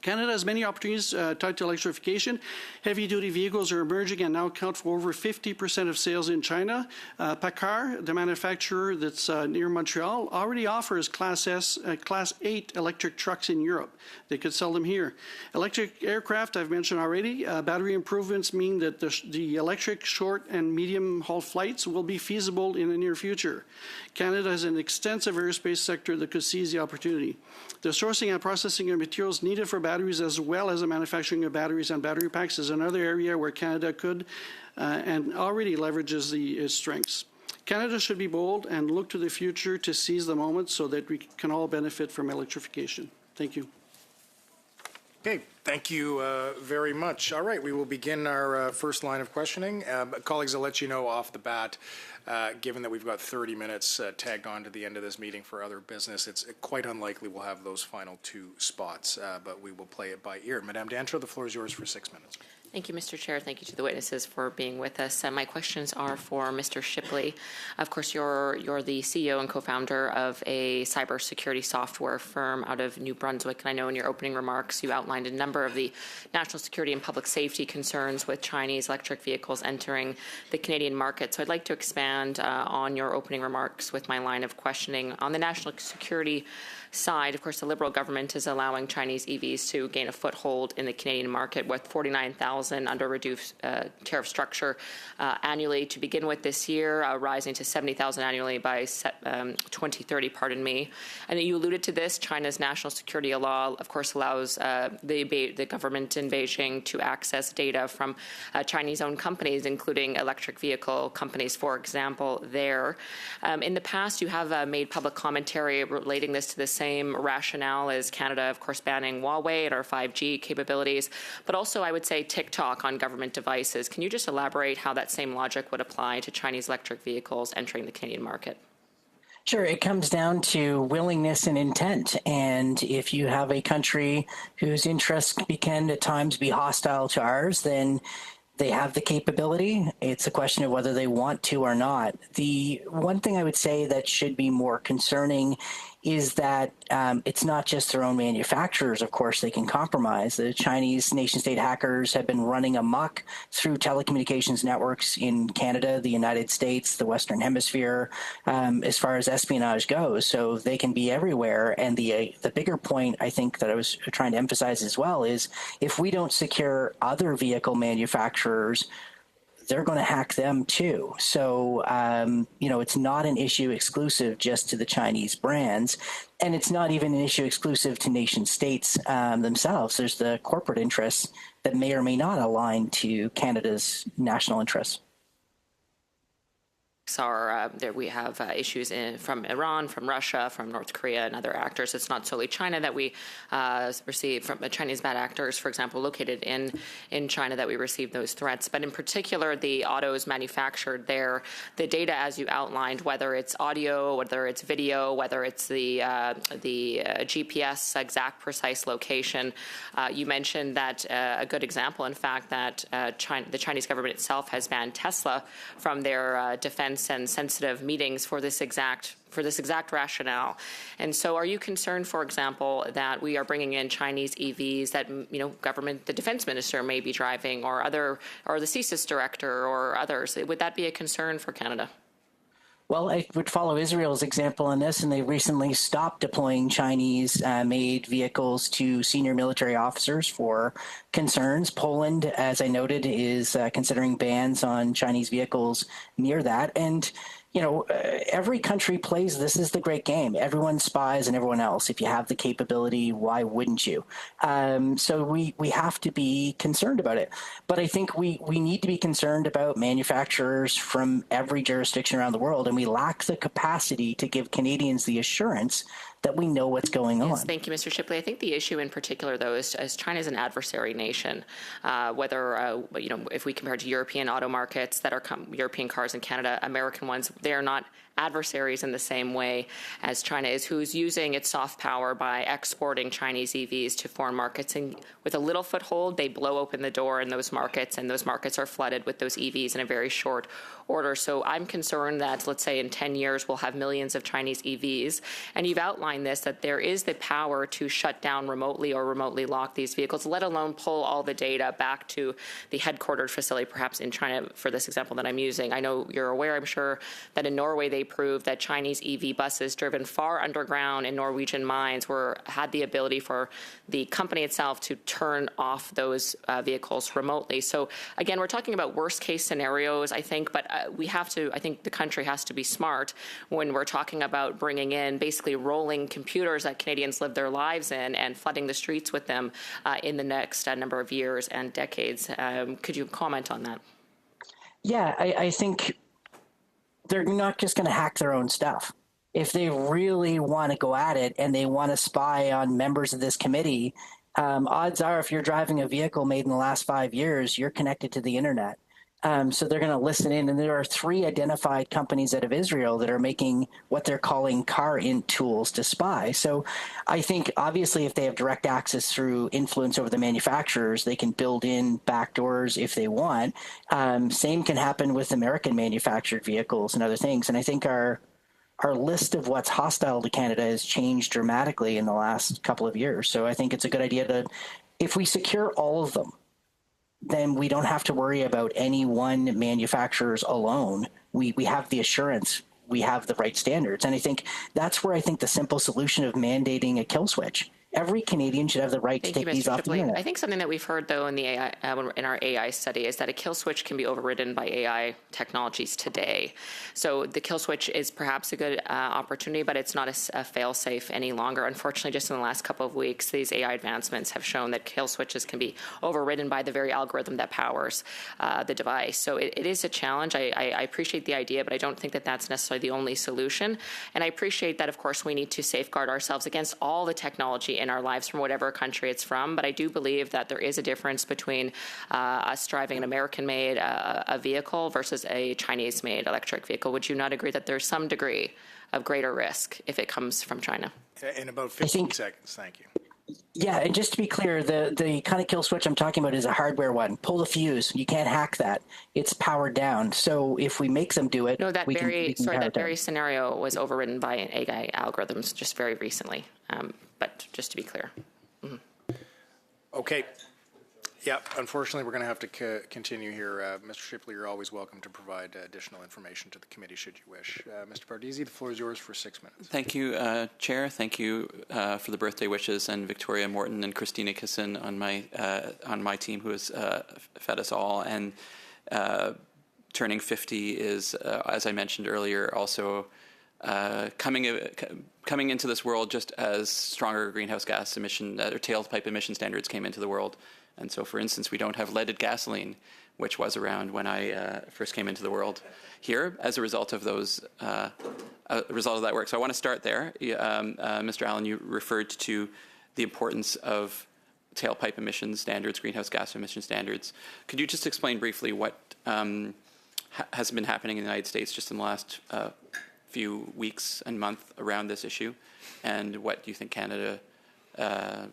Canada has many opportunities tied to electrification. Heavy-duty vehicles are emerging and now account for over 50% of sales in China. PACCAR, the manufacturer that's near Montreal, already offers Class 8 electric trucks in Europe. They could sell them here. Electric aircraft, I've mentioned already. Battery improvements mean that the electric short and medium-haul flights will be feasible in the near future. Canada has an extensive aerospace sector that could seize the opportunity. The sourcing and processing of materials needed for batteries, as well as the manufacturing of batteries and battery packs, is another area where Canada could and already leverages its strengths. Canada should be bold and look to the future to seize the moment so that we can all benefit from electrification. Thank you. Okay, thank you very much. All right, we will begin our first line of questioning. Colleagues, I'll let you know off the bat, given that we've got 30 minutes tagged on to the end of this meeting for other business, it's quite unlikely we'll have those final 2 spots, but we will play it by ear. Madame Dancho, the floor is yours for 6 minutes. Thank you, Mr. Chair. Thank you to the witnesses for being with us. My questions are for Mr. Shipley. Of course, you're the CEO and co-founder of a cybersecurity software firm out of New Brunswick, and I know in your opening remarks you outlined a number of the national security and public safety concerns with Chinese electric vehicles entering the Canadian market. So I'd like to expand on your opening remarks with my line of questioning. On the national security side, of course, the Liberal government is allowing Chinese EVs to gain a foothold in the Canadian market with 49,000 under reduced tariff structure annually to begin with this year, rising to 70,000 annually by 2030, pardon me. And you alluded to this, China's national security law, of course, allows the government in Beijing to access data from Chinese-owned companies, including electric vehicle companies, for example, there. In the past, you have made public commentary relating this to the same rationale as Canada, of course, banning Huawei and our 5G capabilities, but also, I would say, TikTok on government devices. Can you just elaborate how that same logic would apply to Chinese electric vehicles entering the Canadian market? Sure. It comes down to willingness and intent. And if you have a country whose interests can at times be hostile to ours, then they have the capability. It's a question of whether they want to or not. The one thing I would say that should be more concerning is that it's not just their own manufacturers, of course, they can compromise. The Chinese nation-state hackers have been running amok through telecommunications networks in Canada, the United States, the Western Hemisphere, as far as espionage goes. So they can be everywhere. And the bigger point, I think, that I was trying to emphasize as well is if we don't secure other vehicle manufacturers, they're going to hack them too. So, it's not an issue exclusive just to the Chinese brands, and it's not even an issue exclusive to nation states themselves. There's the corporate interests that may or may not align to Canada's national interests. There we have issues from Iran, from Russia, from North Korea, and other actors. It's not solely China that we receive from Chinese bad actors, for example, located in China, that we receive those threats. But in particular, the autos manufactured there, the data, as you outlined, whether it's audio, whether it's video, whether it's the GPS exact precise location. You mentioned that a good example, in fact, that the Chinese government itself has banned Tesla from their defense and sensitive meetings for this exact rationale. And so are you concerned, for example, that we are bringing in Chinese EVs that, the defense minister may be driving, or the CSIS director or others? Would that be a concern for Canada? Well, I would follow Israel's example on this, and they recently stopped deploying Chinese-made vehicles to senior military officers for concerns. Poland, as I noted, is considering bans on Chinese vehicles near that. And every country plays this is the great game. Everyone spies on everyone else. If you have the capability, why wouldn't you? So we have to be concerned about it. But I think we need to be concerned about manufacturers from every jurisdiction around the world, and we lack the capacity to give Canadians the assurance that we know what's going on. Yes, thank you, Mr. Shipley. I think the issue in particular, though, is as China is an adversary nation, if we compare to European auto markets that are European cars in Canada, American ones, they are not adversaries in the same way as China is, who's using its soft power by exporting Chinese EVs to foreign markets. And with a little foothold, they blow open the door in those markets, and those markets are flooded with those EVs in a very short order. So I'm concerned that, let's say in 10 years, we'll have millions of Chinese EVs. And you've outlined this, that there is the power to shut down remotely or remotely lock these vehicles, let alone pull all the data back to the headquartered facility, perhaps in China, for this example that I'm using. I know you're aware, I'm sure, that in Norway they proved that Chinese EV buses driven far underground in Norwegian mines had the ability for the company itself to turn off those vehicles remotely. So again, we're talking about worst case scenarios, I think, but I think the country has to be smart when we're talking about bringing in basically rolling computers that Canadians live their lives in and flooding the streets with them in the next number of years and decades. Could you comment on that? Yeah, I think they're not just going to hack their own stuff. If they really want to go at it and they want to spy on members of this committee, odds are if you're driving a vehicle made in the last 5 years, you're connected to the internet. So they're going to listen in. And there are 3 identified companies out of Israel that are making what they're calling car-int tools to spy. So I think, obviously, if they have direct access through influence over the manufacturers, they can build in backdoors if they want. Same can happen with American manufactured vehicles and other things. And I think our list of what's hostile to Canada has changed dramatically in the last couple of years. So I think it's a good idea to, if we secure all of them, then we don't have to worry about any one manufacturers alone. We have the assurance we have the right standards. And I think that's where I think the simple solution of mandating a kill switch. Every Canadian should have the right to take these off the internet. I think something that we've heard, though, in the AI, in our AI study is that a kill switch can be overridden by AI technologies today. So the kill switch is perhaps a good opportunity, but it's not a fail-safe any longer. Unfortunately, just in the last couple of weeks, these AI advancements have shown that kill switches can be overridden by the very algorithm that powers the device. So it is a challenge. I appreciate the idea, but I don't think that that's necessarily the only solution. And I appreciate that, of course, we need to safeguard ourselves against all the technology in our lives from whatever country it's from. But I do believe that there is a difference between us driving an American-made a vehicle versus a Chinese-made electric vehicle. Would you not agree that there's some degree of greater risk if it comes from China? In about 15 seconds, thank you. Yeah, and just to be clear, the kind of kill switch I'm talking about is a hardware one. Pull the fuse. You can't hack that. It's powered down. So if we make them do it, no, that that very scenario was overridden by AI algorithms just very recently. But just to be clear. Mm-hmm. Okay. Yeah, unfortunately, we're going to have to continue here. Mr. Shipley, you're always welcome to provide additional information to the committee should you wish. Mr. Pardisi, the floor is yours for 6 minutes. Thank you, Chair. Thank you for the birthday wishes, and Victoria Morton and Christina Kisson on my team who has fed us all. And turning 50 is, as I mentioned earlier, also coming into this world just as stronger greenhouse gas emission or tailpipe emission standards came into the world. And so, for instance, we don't have leaded gasoline, which was around when I first came into the world here as a result of those, result of that work. So I want to start there. Mr. Allen, you referred to the importance of tailpipe emission standards, greenhouse gas emission standards. Could you just explain briefly what has been happening in the United States just in the last few weeks and month around this issue, and what you think Canada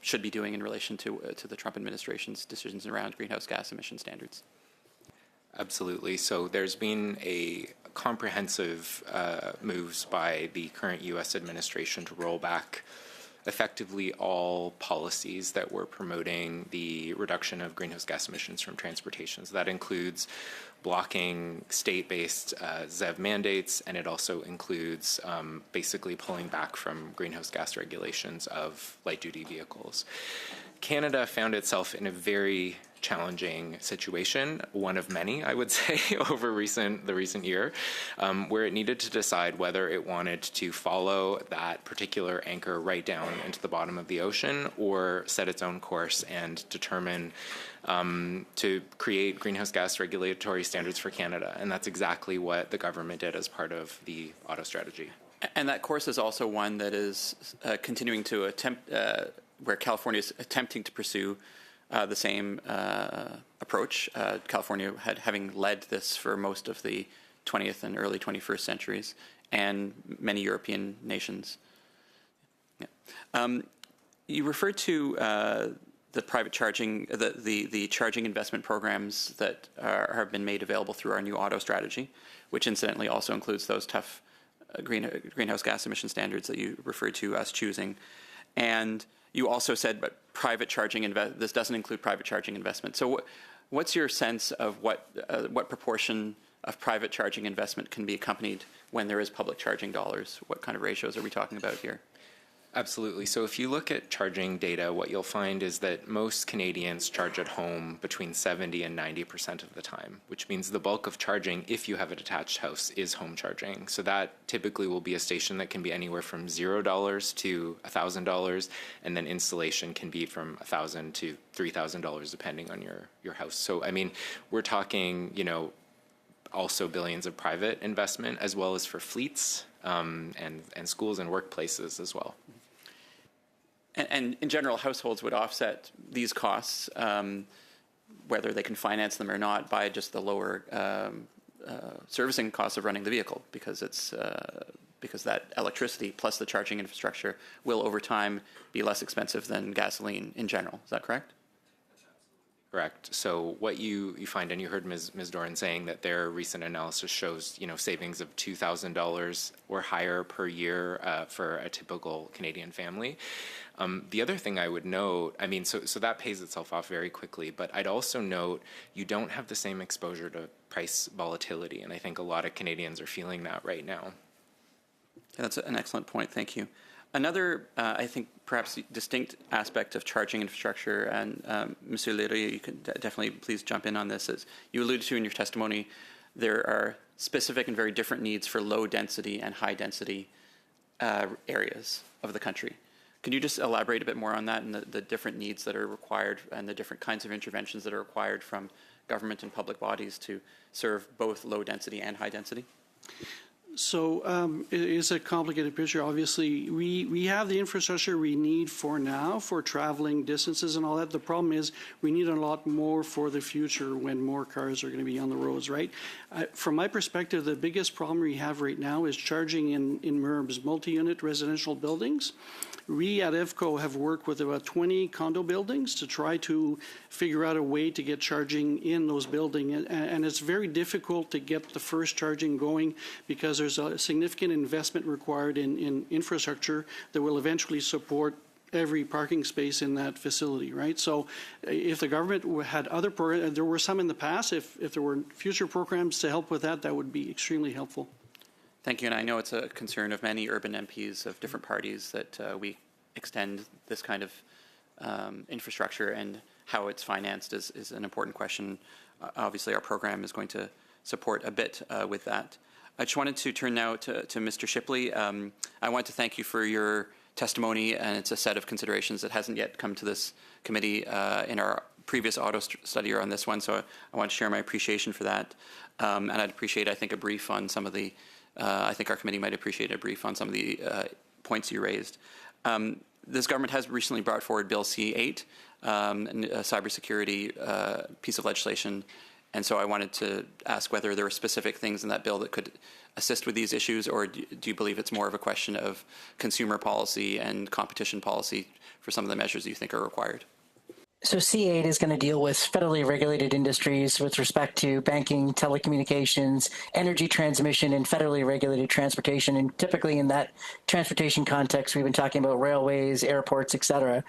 should be doing in relation to the Trump administration's decisions around greenhouse gas emission standards? Absolutely. So there's been a comprehensive moves by the current U.S. administration to roll back effectively all policies that were promoting the reduction of greenhouse gas emissions from transportation. So that includes blocking state-based ZEV mandates, and it also includes basically pulling back from greenhouse gas regulations of light-duty vehicles. Canada found itself in a very challenging situation, one of many, I would say, over the recent year, where it needed to decide whether it wanted to follow that particular anchor right down into the bottom of the ocean or set its own course and determine to create greenhouse gas regulatory standards for Canada. And that's exactly what the government did as part of the auto strategy. And that course is also one that is continuing to attempt, where California is attempting to pursue the same approach. California having led this for most of the 20th and early 21st centuries, and many European nations. Yeah. You referred to the private charging, the charging investment programs that have been made available through our new auto strategy, which incidentally also includes those tough greenhouse gas emission standards that you referred to us choosing. And you also said, but private charging this doesn't include private charging investment. So what's your sense of what proportion of private charging investment can be accompanied when there is public charging dollars? What kind of ratios are we talking about here? Absolutely. So if you look at charging data, what you'll find is that most Canadians charge at home between 70 and 90% of the time, which means the bulk of charging, if you have a detached house, is home charging. So that typically will be a station that can be anywhere from $0 to $1,000, and then installation can be from $1,000 to $3,000 depending on your house. So I mean, we're talking, you know, also billions of private investment as well as for fleets and schools and workplaces as well. And in general, households would offset these costs, whether they can finance them or not, by just the lower servicing costs of running the vehicle, because it's because that electricity plus the charging infrastructure will over time be less expensive than gasoline in general. Is that correct? Correct. So what you find, and you heard Ms. Doran saying that their recent analysis shows, you know, savings of $2,000 or higher per year for a typical Canadian family. The other thing I would note, I mean, so that pays itself off very quickly, but I'd also note you don't have the same exposure to price volatility, and I think a lot of Canadians are feeling that right now. That's an excellent point. Thank you. Another, I think, perhaps distinct aspect of charging infrastructure, and Monsieur Leray, you can definitely please jump in on this, is you alluded to in your testimony, there are specific and very different needs for low density and high density areas of the country. Can you just elaborate a bit more on that and the different needs that are required and the different kinds of interventions that are required from government and public bodies to serve both low density and high density? So it is a complicated picture. Obviously, we have the infrastructure we need for now for traveling distances and all that. The problem is we need a lot more for the future when more cars are going to be on the roads, right? From my perspective, the biggest problem we have right now is charging in MURBs, multi-unit residential buildings. We at EVCO have worked with about 20 condo buildings to try to figure out a way to get charging in those buildings. And it's very difficult to get the first charging going because there's a significant investment required in infrastructure that will eventually support every parking space in that facility, right? So if the government had other programs, there were some in the past, if there were future programs to help with that, that would be extremely helpful. Thank you, and I know it's a concern of many urban MPs of different parties that we extend this kind of infrastructure, and how it's financed is an important question. Obviously, our program is going to support a bit with that. I just wanted to turn now to Mr. Shipley. I want to thank you for your testimony, and it's a set of considerations that hasn't yet come to this committee in our previous auto study or on this one, so I want to share my appreciation for that. And I'd appreciate, I think, a brief on some of the I think our committee might appreciate a brief on some of the points you raised. This government has recently brought forward Bill C-8, a cybersecurity piece of legislation, and so I wanted to ask whether there were specific things in that bill that could assist with these issues, or do you believe it's more of a question of consumer policy and competition policy for some of the measures you think are required? So C8 is going to deal with federally regulated industries with respect to banking, telecommunications, energy transmission, and federally regulated transportation. And typically in that transportation context, we've been talking about railways, airports, et cetera.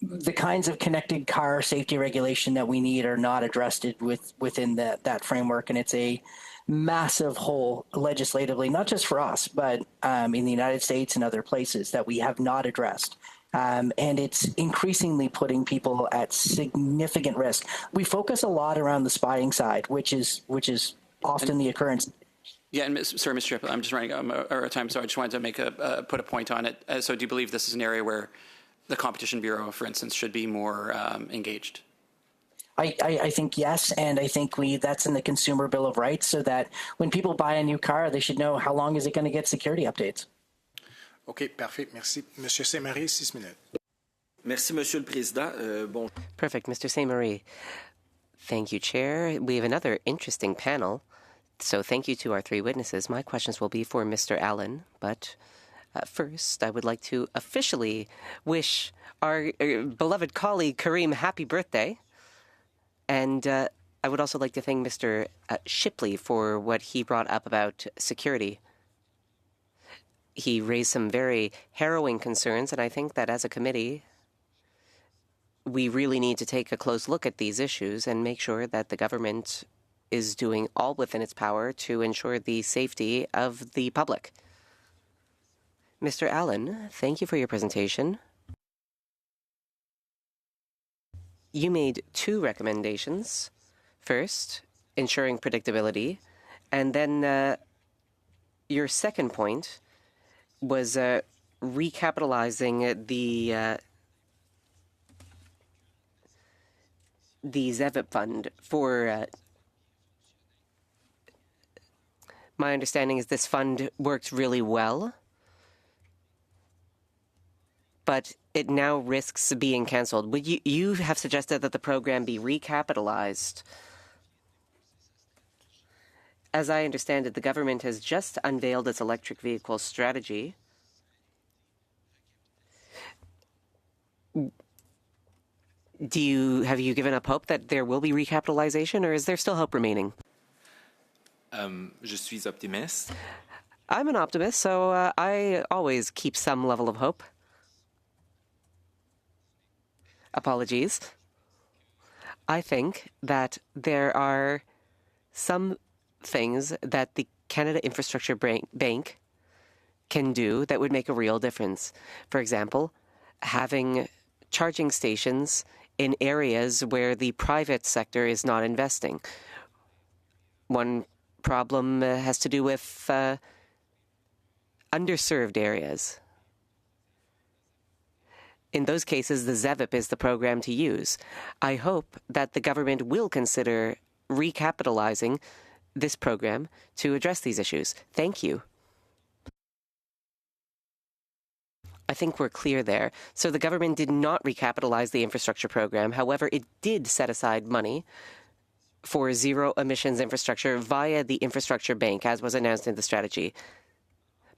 The kinds of connected car safety regulation that we need are not addressed within that framework. And it's a massive hole legislatively, not just for us, but in the United States and other places that we have not addressed. And it's increasingly putting people at significant risk. We focus a lot around the spotting side, which is often the occurrence. Yeah, and sorry, Mr. Triplett, I'm just running out of time, so I just wanted to put a point on it. So do you believe this is an area where the Competition Bureau, for instance, should be more engaged? I think yes, and I think that's in the Consumer Bill of Rights, so that when people buy a new car, they should know how long is it going to get security updates. OK, parfait. Merci. Monsieur Saint-Marie, 6 minutes. Merci, Monsieur le Président. Perfect, Mr. Saint-Marie. Thank you, Chair. We have another interesting panel So thank you to our three witnesses. My questions will be for Mr. Allen, but first I would like to officially wish our beloved colleague Kareem happy birthday. And I would also like to thank Mr. Shipley for what he brought up about security. He raised some very harrowing concerns, and I think that as a committee, we really need to take a close look at these issues and make sure that the government is doing all within its power to ensure the safety of the public. Mr. Allen, thank you for your presentation. You made two recommendations. First, ensuring predictability, and then your second point was recapitalizing the ZEVIP fund for my understanding is this fund worked really well, but it now risks being canceled. Would you have suggested that the program be recapitalized? As I understand it, the government has just unveiled its electric vehicle strategy. Have you given up hope that there will be recapitalization, or is there still hope remaining? Je suis optimiste. I'm an optimist, so I always keep some level of hope. Apologies. I think that there are some things that the Canada Infrastructure Bank can do that would make a real difference. For example, having charging stations in areas where the private sector is not investing. One problem has to do with underserved areas. In those cases, the ZEVIP is the program to use. I hope that the government will consider recapitalizing this program to address these issues. Thank you. I think we're clear there. So the government did not recapitalize the infrastructure program. However, it did set aside money for zero emissions infrastructure via the infrastructure bank, as was announced in the strategy.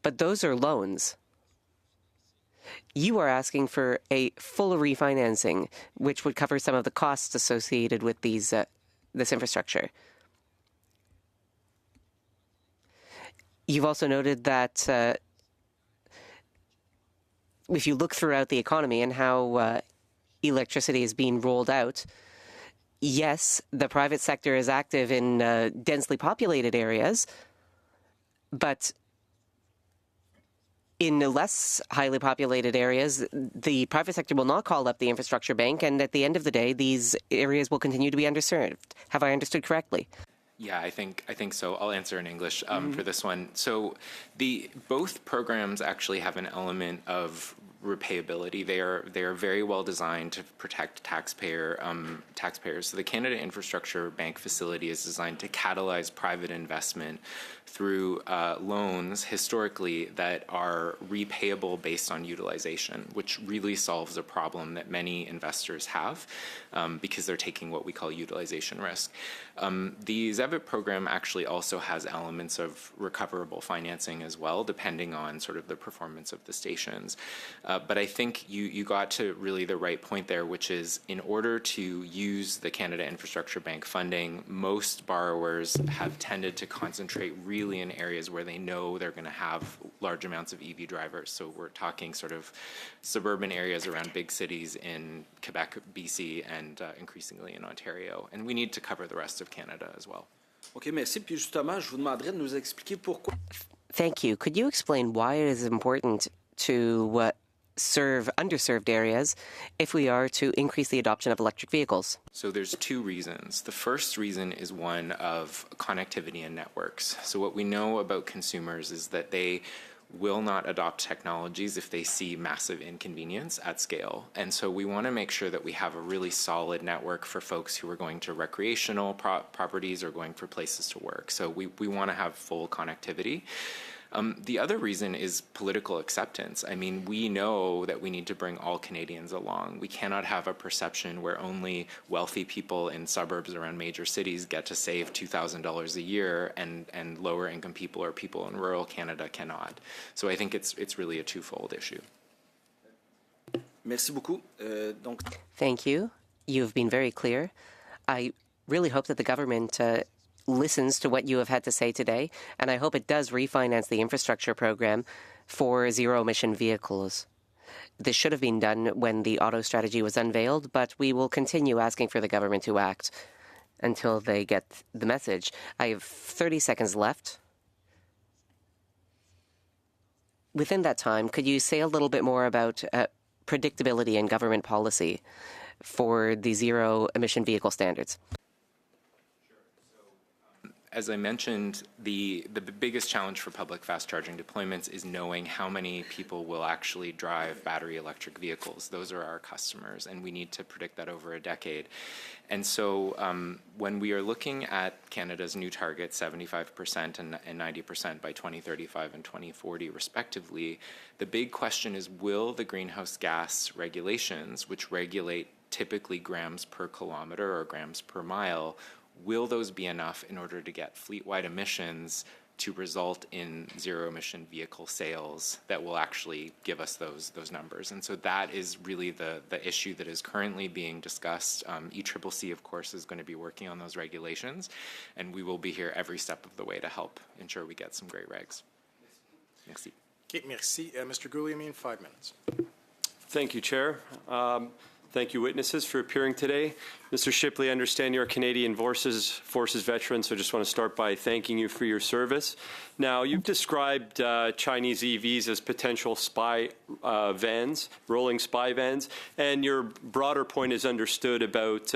But those are loans. You are asking for a full refinancing, which would cover some of the costs associated with this infrastructure. You've also noted that if you look throughout the economy and how electricity is being rolled out, yes, the private sector is active in densely populated areas, but in less highly populated areas, the private sector will not call up the infrastructure bank, and at the end of the day, these areas will continue to be underserved. Have I understood correctly? Yeah, I think so. I'll answer in English for this one. So both programs actually have an element of repayability. They are very well designed to protect taxpayers. So the Canada Infrastructure Bank facility is designed to catalyze private investment through loans historically that are repayable based on utilization, which really solves a problem that many investors have because they're taking what we call utilization risk. The ZEVIP program actually also has elements of recoverable financing as well, depending on sort of the performance of the stations. But I think you got to really the right point there, which is in order to use the Canada Infrastructure Bank funding, most borrowers have tended to concentrate really in areas where they know they're going to have large amounts of EV drivers. So we're talking sort of suburban areas around big cities in Quebec, BC, and increasingly in Ontario. And we need to cover the rest of Canada as well. OK, merci. Puis justement, je vous demanderais de nous expliquer pourquoi. Thank you. Could you explain why it is important to serve underserved areas if we are to increase the adoption of electric vehicles? So there's two reasons. The first reason is one of connectivity and networks. So what we know about consumers is that they will not adopt technologies if they see massive inconvenience at scale. And so we want to make sure that we have a really solid network for folks who are going to recreational properties or going for places to work. So we want to have full connectivity. The other reason is political acceptance. I mean, we know that we need to bring all Canadians along. We cannot have a perception where only wealthy people in suburbs around major cities get to save $2,000 a year and lower income people or people in rural Canada cannot. So I think it's really a twofold issue. Merci beaucoup. Thank you. You've been very clear. I really hope that the government listens to what you have had to say today, and I hope it does refinance the infrastructure program for zero-emission vehicles. This should have been done when the auto strategy was unveiled, but we will continue asking for the government to act until they get the message. I have 30 seconds left. Within that time, could you say a little bit more about predictability in government policy for the zero-emission vehicle standards? As I mentioned, the biggest challenge for public fast charging deployments is knowing how many people will actually drive battery electric vehicles. Those are our customers, and we need to predict that over a decade. And so when we are looking at Canada's new targets, 75% and 90% by 2035 and 2040 respectively, the big question is, will the greenhouse gas regulations, which regulate typically grams per kilometer or grams per mile, will those be enough in order to get fleet-wide emissions to result in zero-emission vehicle sales that will actually give us those numbers? And so that is really the issue that is currently being discussed. ECCC, of course, is going to be working on those regulations, and we will be here every step of the way to help ensure we get some great regs. Merci. Okay, merci. Mr. Guglielmin, 5 minutes. Thank you, Chair. Thank you, witnesses, for appearing today. Mr. Shipley, I understand you're a Canadian Forces veteran, so I just want to start by thanking you for your service. Now, you've described Chinese EVs as potential spy vans, rolling spy vans, and your broader point is understood about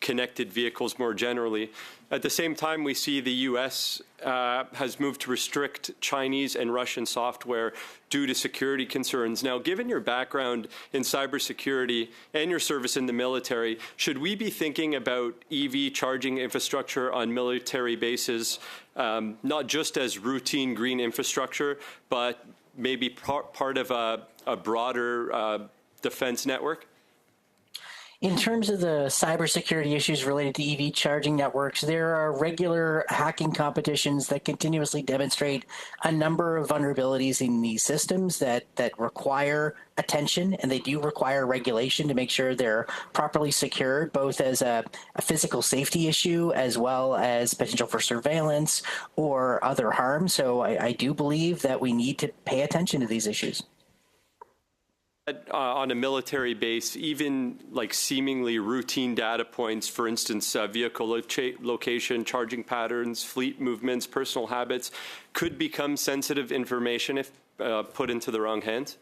connected vehicles more generally. At the same time, we see the U.S. Has moved to restrict Chinese and Russian software due to security concerns. Now, given your background in cybersecurity and your service in the military, should we be thinking about EV charging infrastructure on military bases, not just as routine green infrastructure, but maybe part of a broader defense network? In terms of the cybersecurity issues related to EV charging networks, there are regular hacking competitions that continuously demonstrate a number of vulnerabilities in these systems that require attention, and they do require regulation to make sure they're properly secured, both as a physical safety issue as well as potential for surveillance or other harm. So I do believe that we need to pay attention to these issues. On a military base, even like seemingly routine data points, for instance, vehicle location, charging patterns, fleet movements, personal habits, could become sensitive information if put into the wrong hands?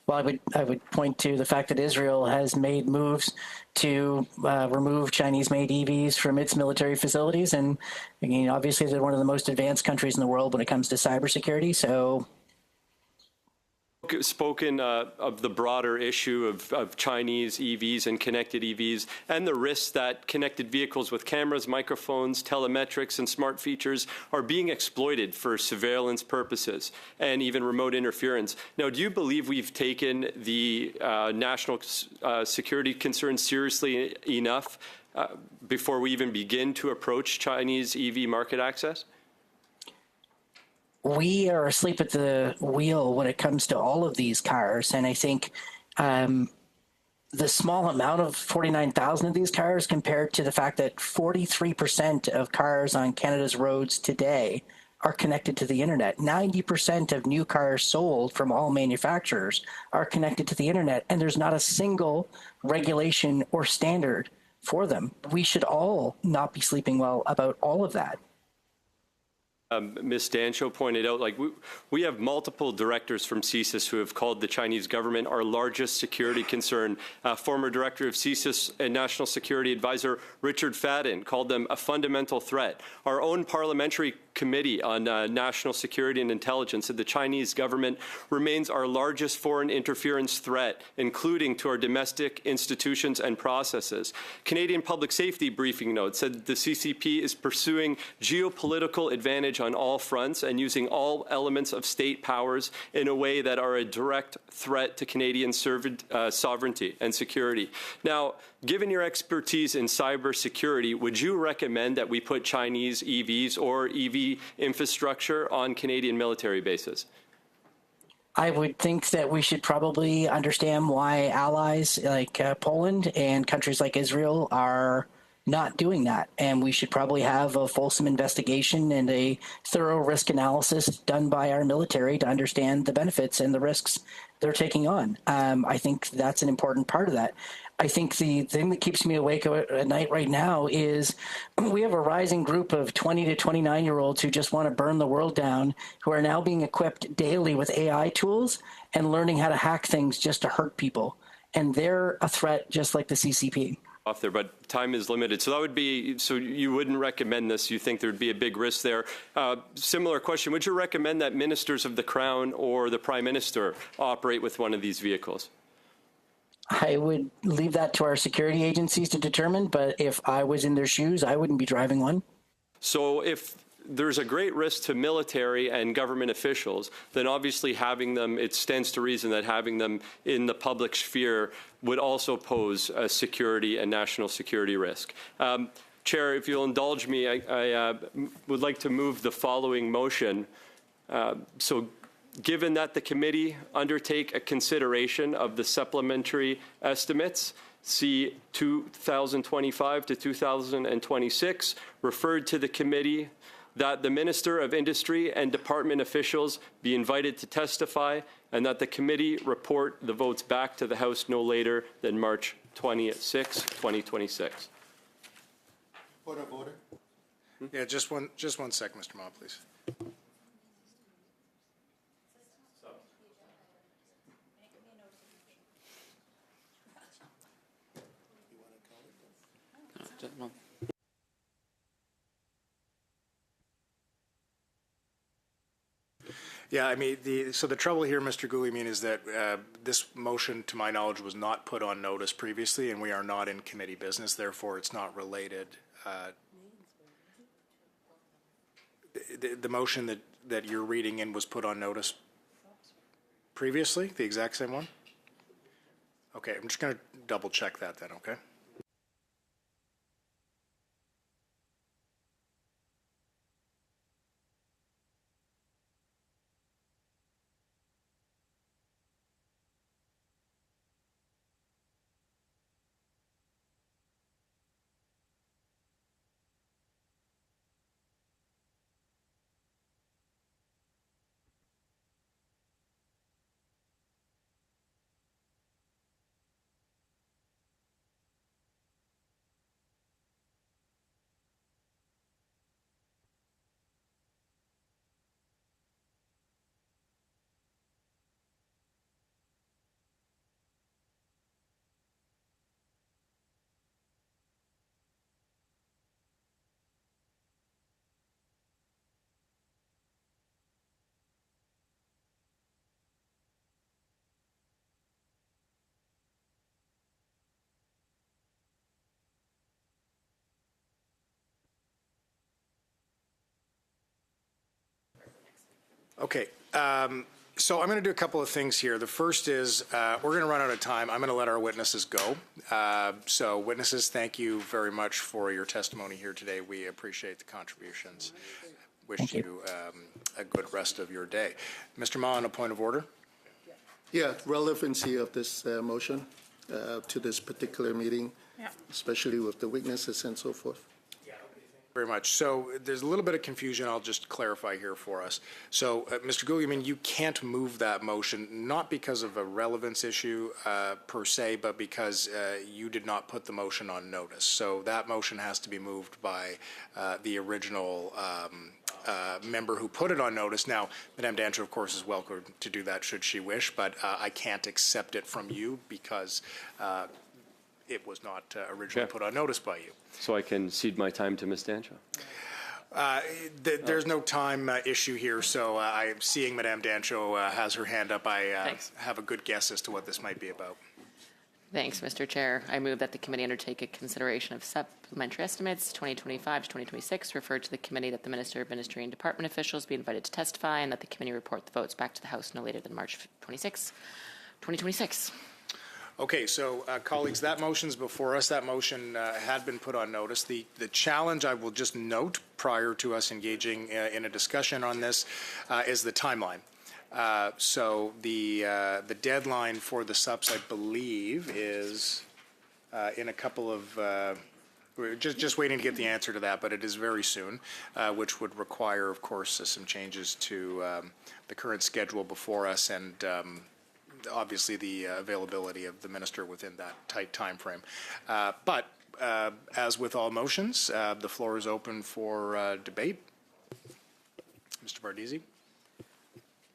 Well, I would point to the fact that Israel has made moves to remove Chinese-made EVs from its military facilities, and again, obviously they're one of the most advanced countries in the world when it comes to cybersecurity. So. Spoken of the broader issue of Chinese EVs and connected EVs and the risks that connected vehicles with cameras, microphones, telemetrics, and smart features are being exploited for surveillance purposes and even remote interference. Now, do you believe we've taken the national security concerns seriously enough before we even begin to approach Chinese EV market access? We are asleep at the wheel when it comes to all of these cars, and I think the small amount of 49,000 of these cars compared to the fact that 43% of cars on Canada's roads today are connected to the internet. 90% of new cars sold from all manufacturers are connected to the internet, and there's not a single regulation or standard for them. We should all not be sleeping well about all of that. Ms. Dancho pointed out, like we have multiple directors from CSIS who have called the Chinese government our largest security concern. Former director of CSIS and National Security Advisor Richard Fadden called them a fundamental threat. Our own parliamentary committee on national security and intelligence said the Chinese government remains our largest foreign interference threat, including to our domestic institutions and processes. Canadian Public Safety briefing note said the CCP is pursuing geopolitical advantage advantage on all fronts and using all elements of state powers in a way that are a direct threat to Canadian sovereignty and security. Now, given your expertise in cybersecurity, would you recommend that we put Chinese EVs or EV infrastructure on Canadian military bases? I would think that we should probably understand why allies like Poland and countries like Israel are not doing that. And we should probably have a fulsome investigation and a thorough risk analysis done by our military to understand the benefits and the risks they're taking on. I think that's an important part of that. I think the thing that keeps me awake at night right now is we have a rising group of 20 to 29-year-olds who just want to burn the world down, who are now being equipped daily with AI tools and learning how to hack things just to hurt people. And they're a threat just like the CCP. Off there, but time is limited. So that would be, so you wouldn't recommend this. You think there'd be a big risk there. Similar question, would you recommend that ministers of the Crown or the Prime Minister operate with one of these vehicles? I would leave that to our security agencies to determine, but if I was in their shoes, I wouldn't be driving one. So if there's a great risk to military and government officials, then obviously having them, it stands to reason that having them in the public sphere would also pose a security and national security risk. Chair, if you'll indulge me, I would like to move the following motion. So given that the committee undertake a consideration of the supplementary estimates, C 2025 to 2026, referred to the committee, that the Minister of Industry and department officials be invited to testify, and that the committee report the votes back to the House no later than March 26, 2026. Point of order. Yeah, just one sec, Mr. Ma, please. Yeah, I mean, so the trouble here, Mr. Gouliamine, is that this motion, to my knowledge, was not put on notice previously, and we are not in committee business. Therefore, it's not related. The motion that you're reading in was put on notice previously, the exact same one? Okay, I'm just going to double check that then, okay? Okay, so I'm going to do a couple of things here. The first is we're going to run out of time. I'm going to let our witnesses go. So witnesses, thank you very much for your testimony here today. We appreciate the contributions. Wish you a good rest of your day. Mr. Ma, on a point of order. Yeah, relevancy of this motion to this particular meeting, especially with the witnesses and so forth. Very much. So there's a little bit of confusion. I'll just clarify here for us. So, Mr. Gouliamine, you can't move that motion, not because of a relevance issue per se, but because you did not put the motion on notice. So that motion has to be moved by the original member who put it on notice. Now, Madame Dancho, of course, is welcome to do that should she wish, but I can't accept it from you because it was not originally put on notice by you. So I can cede my time to Ms. Dancho. There's no time issue here, so I'm seeing Madame Dancho has her hand up. I have a good guess as to what this might be about. Thanks, Mr. Chair. I move that the committee undertake a consideration of supplementary estimates 2025 to 2026, refer to the committee, that the Minister of Ministry and Department officials be invited to testify, and that the committee report the votes back to the House no later than March 26, 2026. Okay, so colleagues, that motion's before us. That motion had been put on notice. The challenge, I will just note prior to us engaging in a discussion on this, is the timeline. So the deadline for the subs, I believe, is in a couple of. We're just waiting to get the answer to that, but it is very soon, which would require, of course, some changes to the current schedule before us, and obviously the availability of the minister within that tight time frame. But as with all motions, the floor is open for debate. Mr. Bardisi.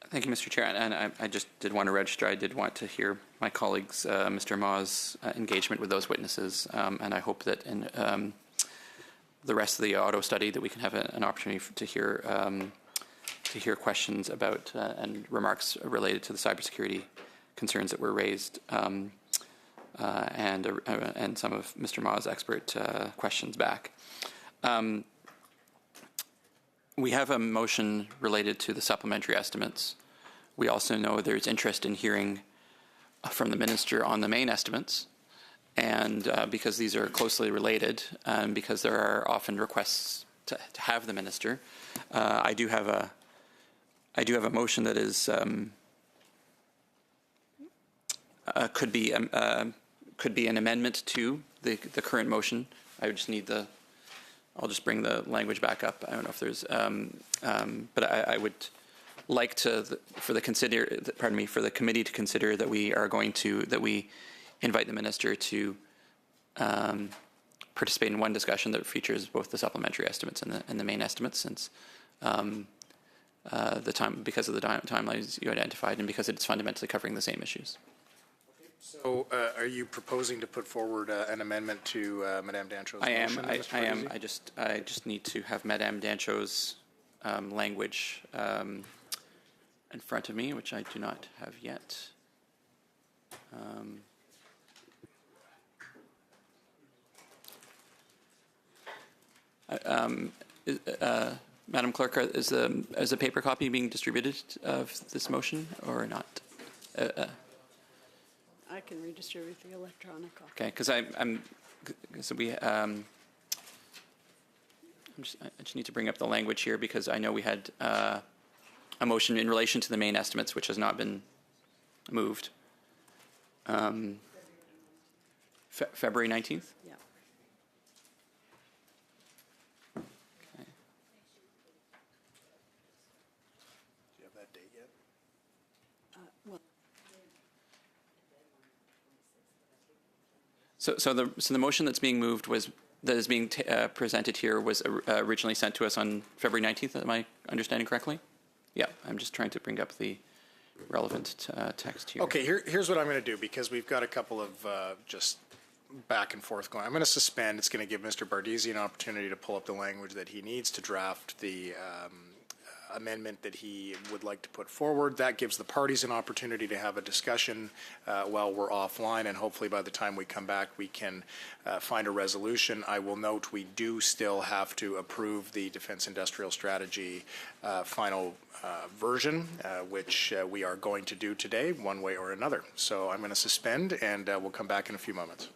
Thank you, Mr. Chair. And I just did want to register. I did want to hear my colleagues, Mr. Ma's engagement with those witnesses, and I hope that in the rest of the auto study that we can have an opportunity to hear questions about and remarks related to the cybersecurity concerns that were raised, and some of Mr. Ma's expert questions back. We have a motion related to the supplementary estimates. We also know there's interest in hearing from the minister on the main estimates, and because these are closely related, and because there are often requests to have the minister, I do have a motion that is could be an amendment to the current motion. I would just need I'll just bring the language back up. I don't know if there's, but I would like for the committee to consider that we invite the minister to participate in one discussion that features both the supplementary estimates and the main estimates, since because of the timelines you identified, and because it's fundamentally covering the same issues. So, are you proposing to put forward an amendment to Madame Dancho's motion? I am. I just need to have Madame Dancho's language in front of me, which I do not have yet. Madam Clerk, is a paper copy being distributed of this motion or not? I can redistribute the electronic copy. Okay, because I just need to bring up the language here, because I know we had a motion in relation to the main estimates, which has not been moved. February 19th? Yeah. Okay. Do you have that date yet? Well, So the motion that's being moved that is being presented here was originally sent to us on February 19th. Am I understanding correctly? Yeah, I'm just trying to bring up the relevant text here. Okay, here's what I'm going to do, because we've got a couple of just back and forth going. I'm going to suspend. It's going to give Mr. Bardisi an opportunity to pull up the language that he needs to draft the amendment that he would like to put forward. That gives the parties an opportunity to have a discussion while we're offline, and hopefully by the time we come back we can find a resolution. I will note we do still have to approve the Defense Industrial Strategy final version, which we are going to do today one way or another. So I'm going to suspend, and we'll come back in a few moments.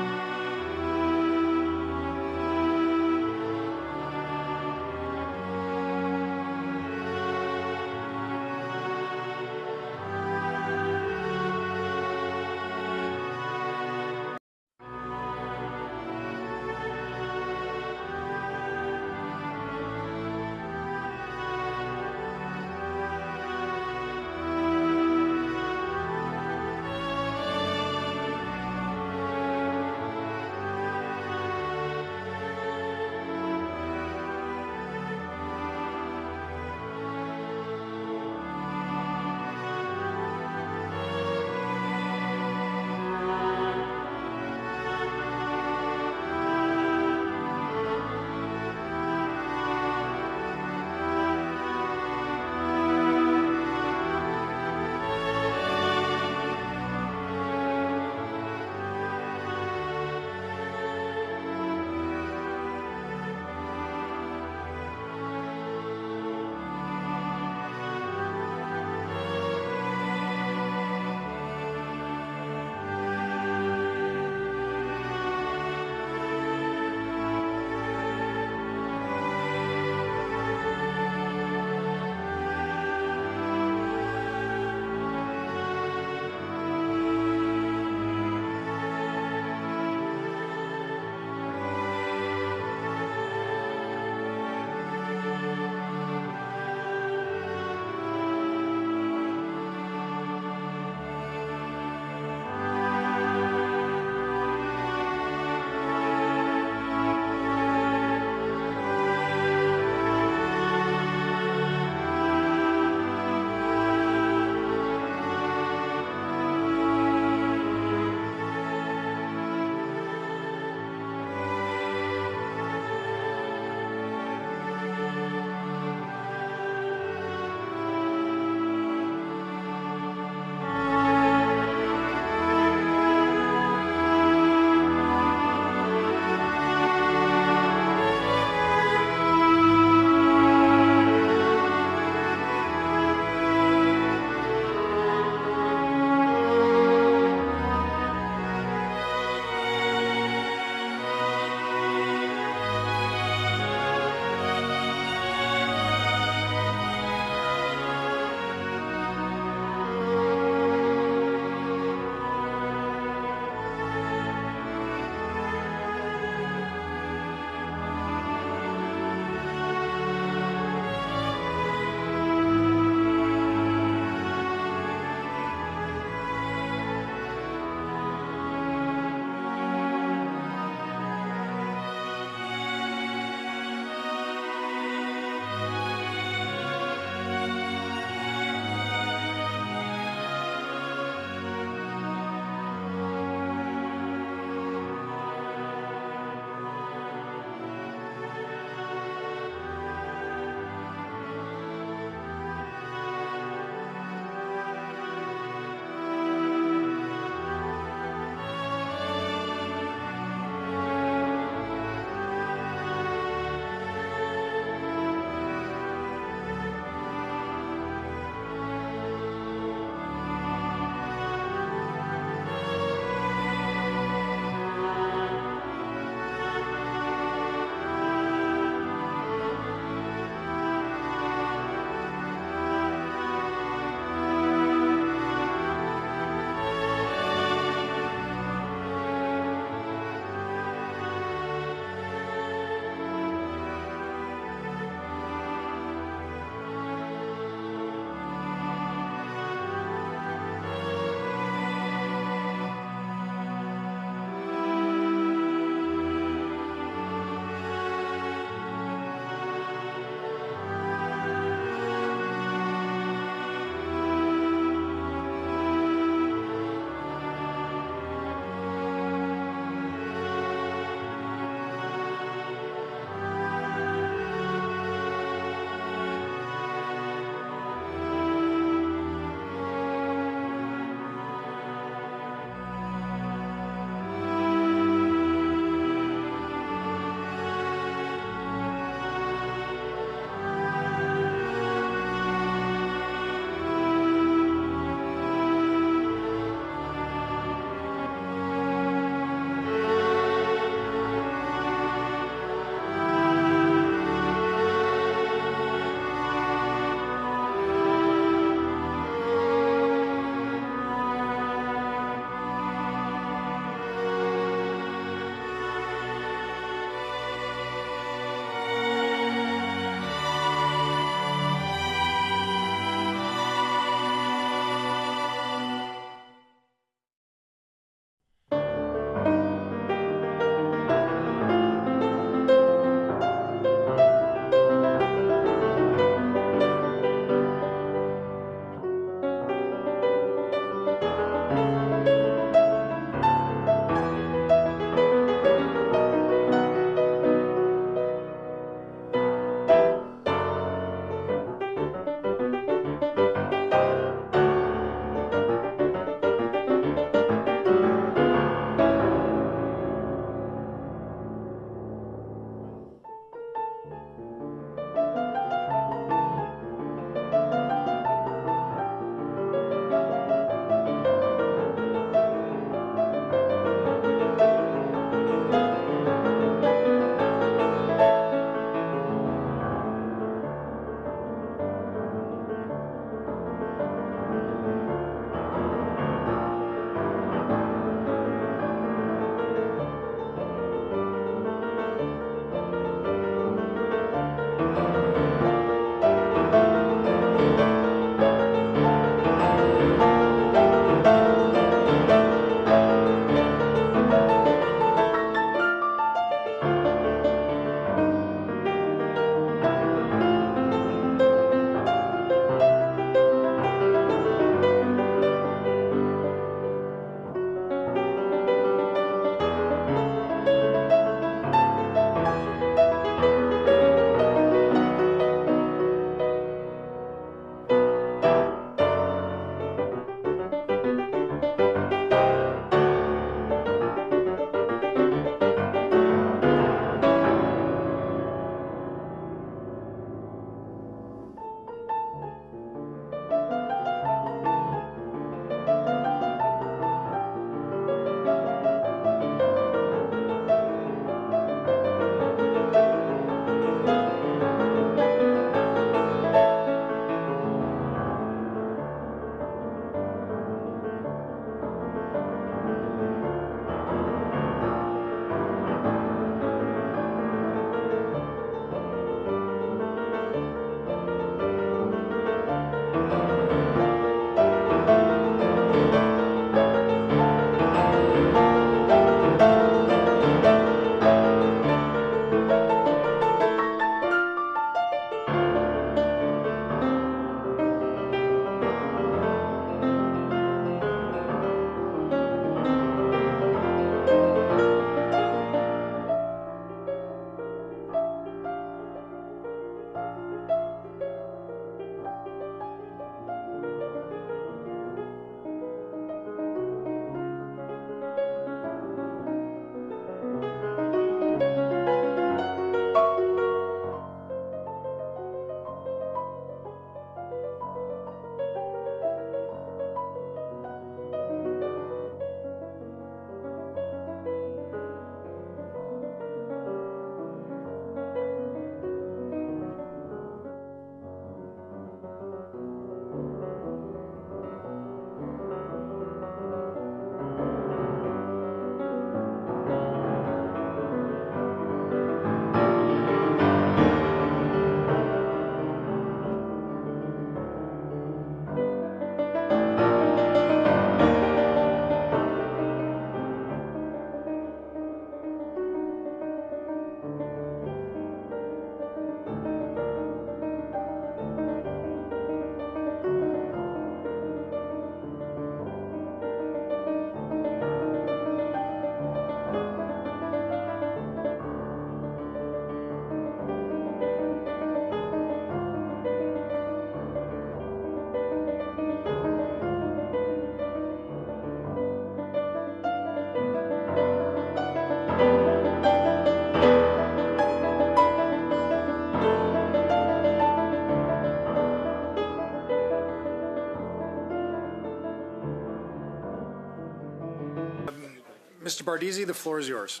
Mr. Bardisi, the floor is yours.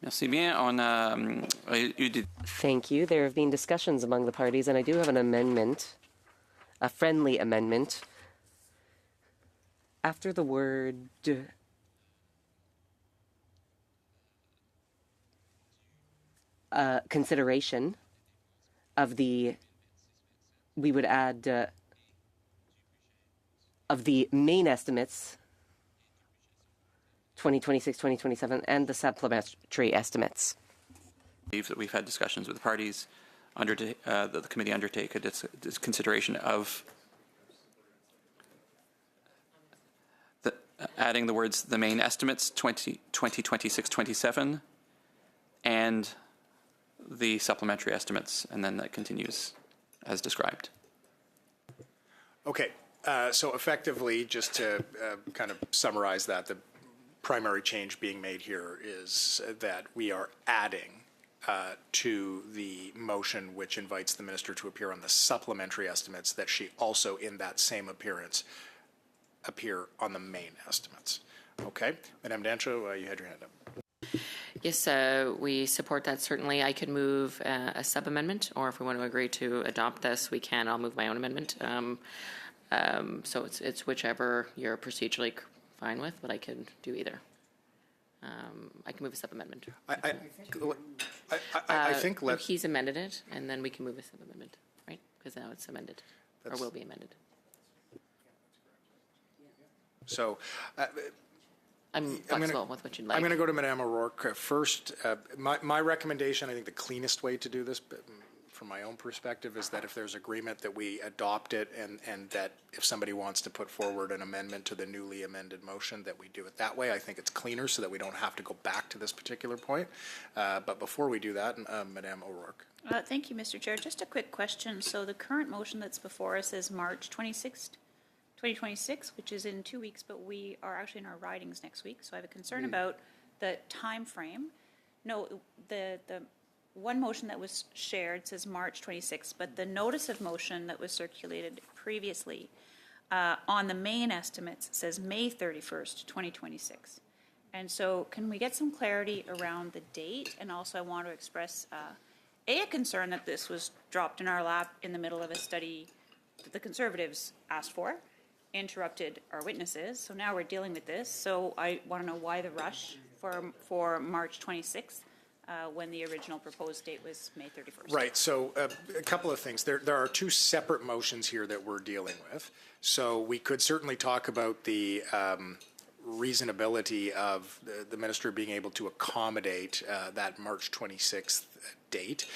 Merci bien. On a eu des... Thank you. There have been discussions among the parties, and I do have an amendment, a friendly amendment. After the word consideration of the, we would add of the main estimates 2026, 2027, and the supplementary estimates. I believe that we've had discussions with the parties that the committee undertake a consideration of adding the words the main estimates 2026, 27 and the supplementary estimates, and then that continues as described. Okay, so effectively, just to kind of summarize that, the primary change being made here is that we are adding to the motion which invites the minister to appear on the supplementary estimates that she also, in that same appearance, appear on the main estimates. Okay, Madame Dancho, you had your hand up. Yes, we support that. Certainly, I could move a sub-amendment, or if we want to agree to adopt this, we can. I'll move my own amendment. So it's whichever you're procedurally fine with, but I can do either. I can move a sub-amendment. I think he's amended it, and then we can move a sub-amendment, right? Because now it's amended, or will be amended. So I'm flexible with what you'd like. I'm going to go to Madame O'Rourke first. My recommendation, I think the cleanest way to do this, from my own perspective, is that if there's agreement that we adopt it, and that if somebody wants to put forward an amendment to the newly amended motion, that we do it that way. I think it's cleaner so that we don't have to go back to this particular point. But before we do that, Madame O'Rourke. Thank you, Mr. Chair. Just a quick question. So the current motion that's before us is March 26th, 2026, which is in 2 weeks, but we are actually in our ridings next week. So I have a concern about the time frame. No, the one motion that was shared says March 26th, but the notice of motion that was circulated previously on the main estimates says May 31st, 2026. And so can we get some clarity around the date? And also I want to express a concern that this was dropped in our lap in the middle of a study that the Conservatives asked for, interrupted our witnesses. So now we're dealing with this. So I want to know why the rush for March 26th. When the original proposed date was May 31st. Right. So a couple of things. There are two separate motions here that we're dealing with. So we could certainly talk about the reasonability of the minister being able to accommodate that March 26th date.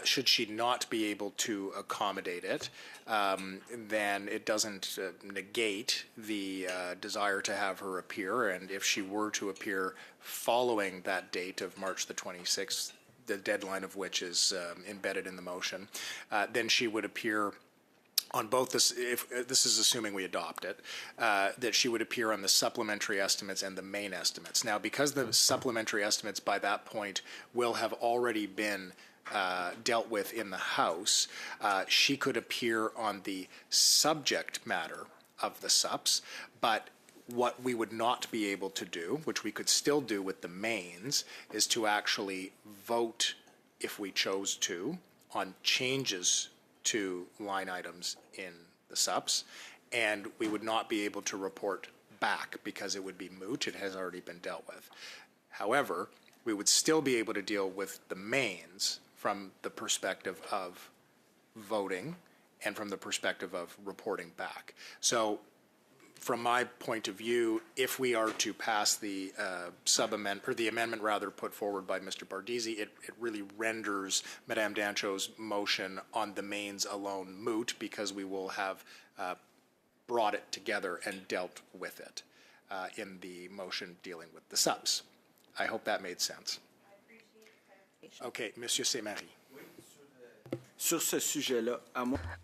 Should she not be able to accommodate it, then it doesn't negate the desire to have her appear. And if she were to appear following that date of March the 26th, the deadline of which is embedded in the motion, then she would appear on both this, if this is assuming we adopt it, that she would appear on the supplementary estimates and the main estimates. Now, because the supplementary estimates by that point will have already been dealt with in the House, she could appear on the subject matter of the SUPs, but what we would not be able to do, which we could still do with the mains, is to actually vote, if we chose to, on changes to line items in the SUPs, and we would not be able to report back because it would be moot. It has already been dealt with. However, we would still be able to deal with the mains from the perspective of voting and from the perspective of reporting back. So from my point of view, if we are to pass the sub-amendment, or the amendment rather put forward by Mr. Bardisi, it really renders Madame Dancho's motion on the mains alone moot, because we will have brought it together and dealt with it in the motion dealing with the subs. I hope that made sense. Okay, Monsieur Saint-Marie.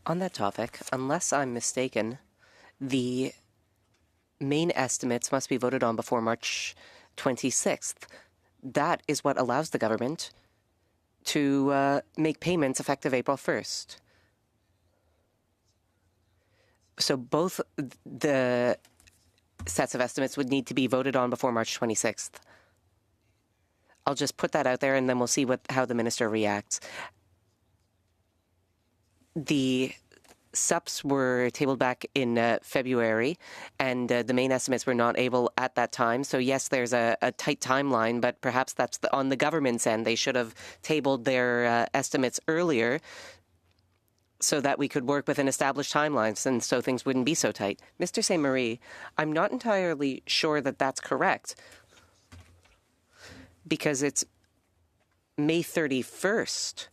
On that topic, unless I'm mistaken, the main estimates must be voted on before March 26th. That is what allows the government to make payments effective April 1st. So both the sets of estimates would need to be voted on before March 26th. I'll just put that out there, and then we'll see how the minister reacts. The SUPs were tabled back in February, and the main estimates were not able at that time. So yes, there's a tight timeline, but perhaps that's on the government's end. They should have tabled their estimates earlier so that we could work within established timelines, and so things wouldn't be so tight. Mr. St. Marie, I'm not entirely sure that that's correct, because it's May 31st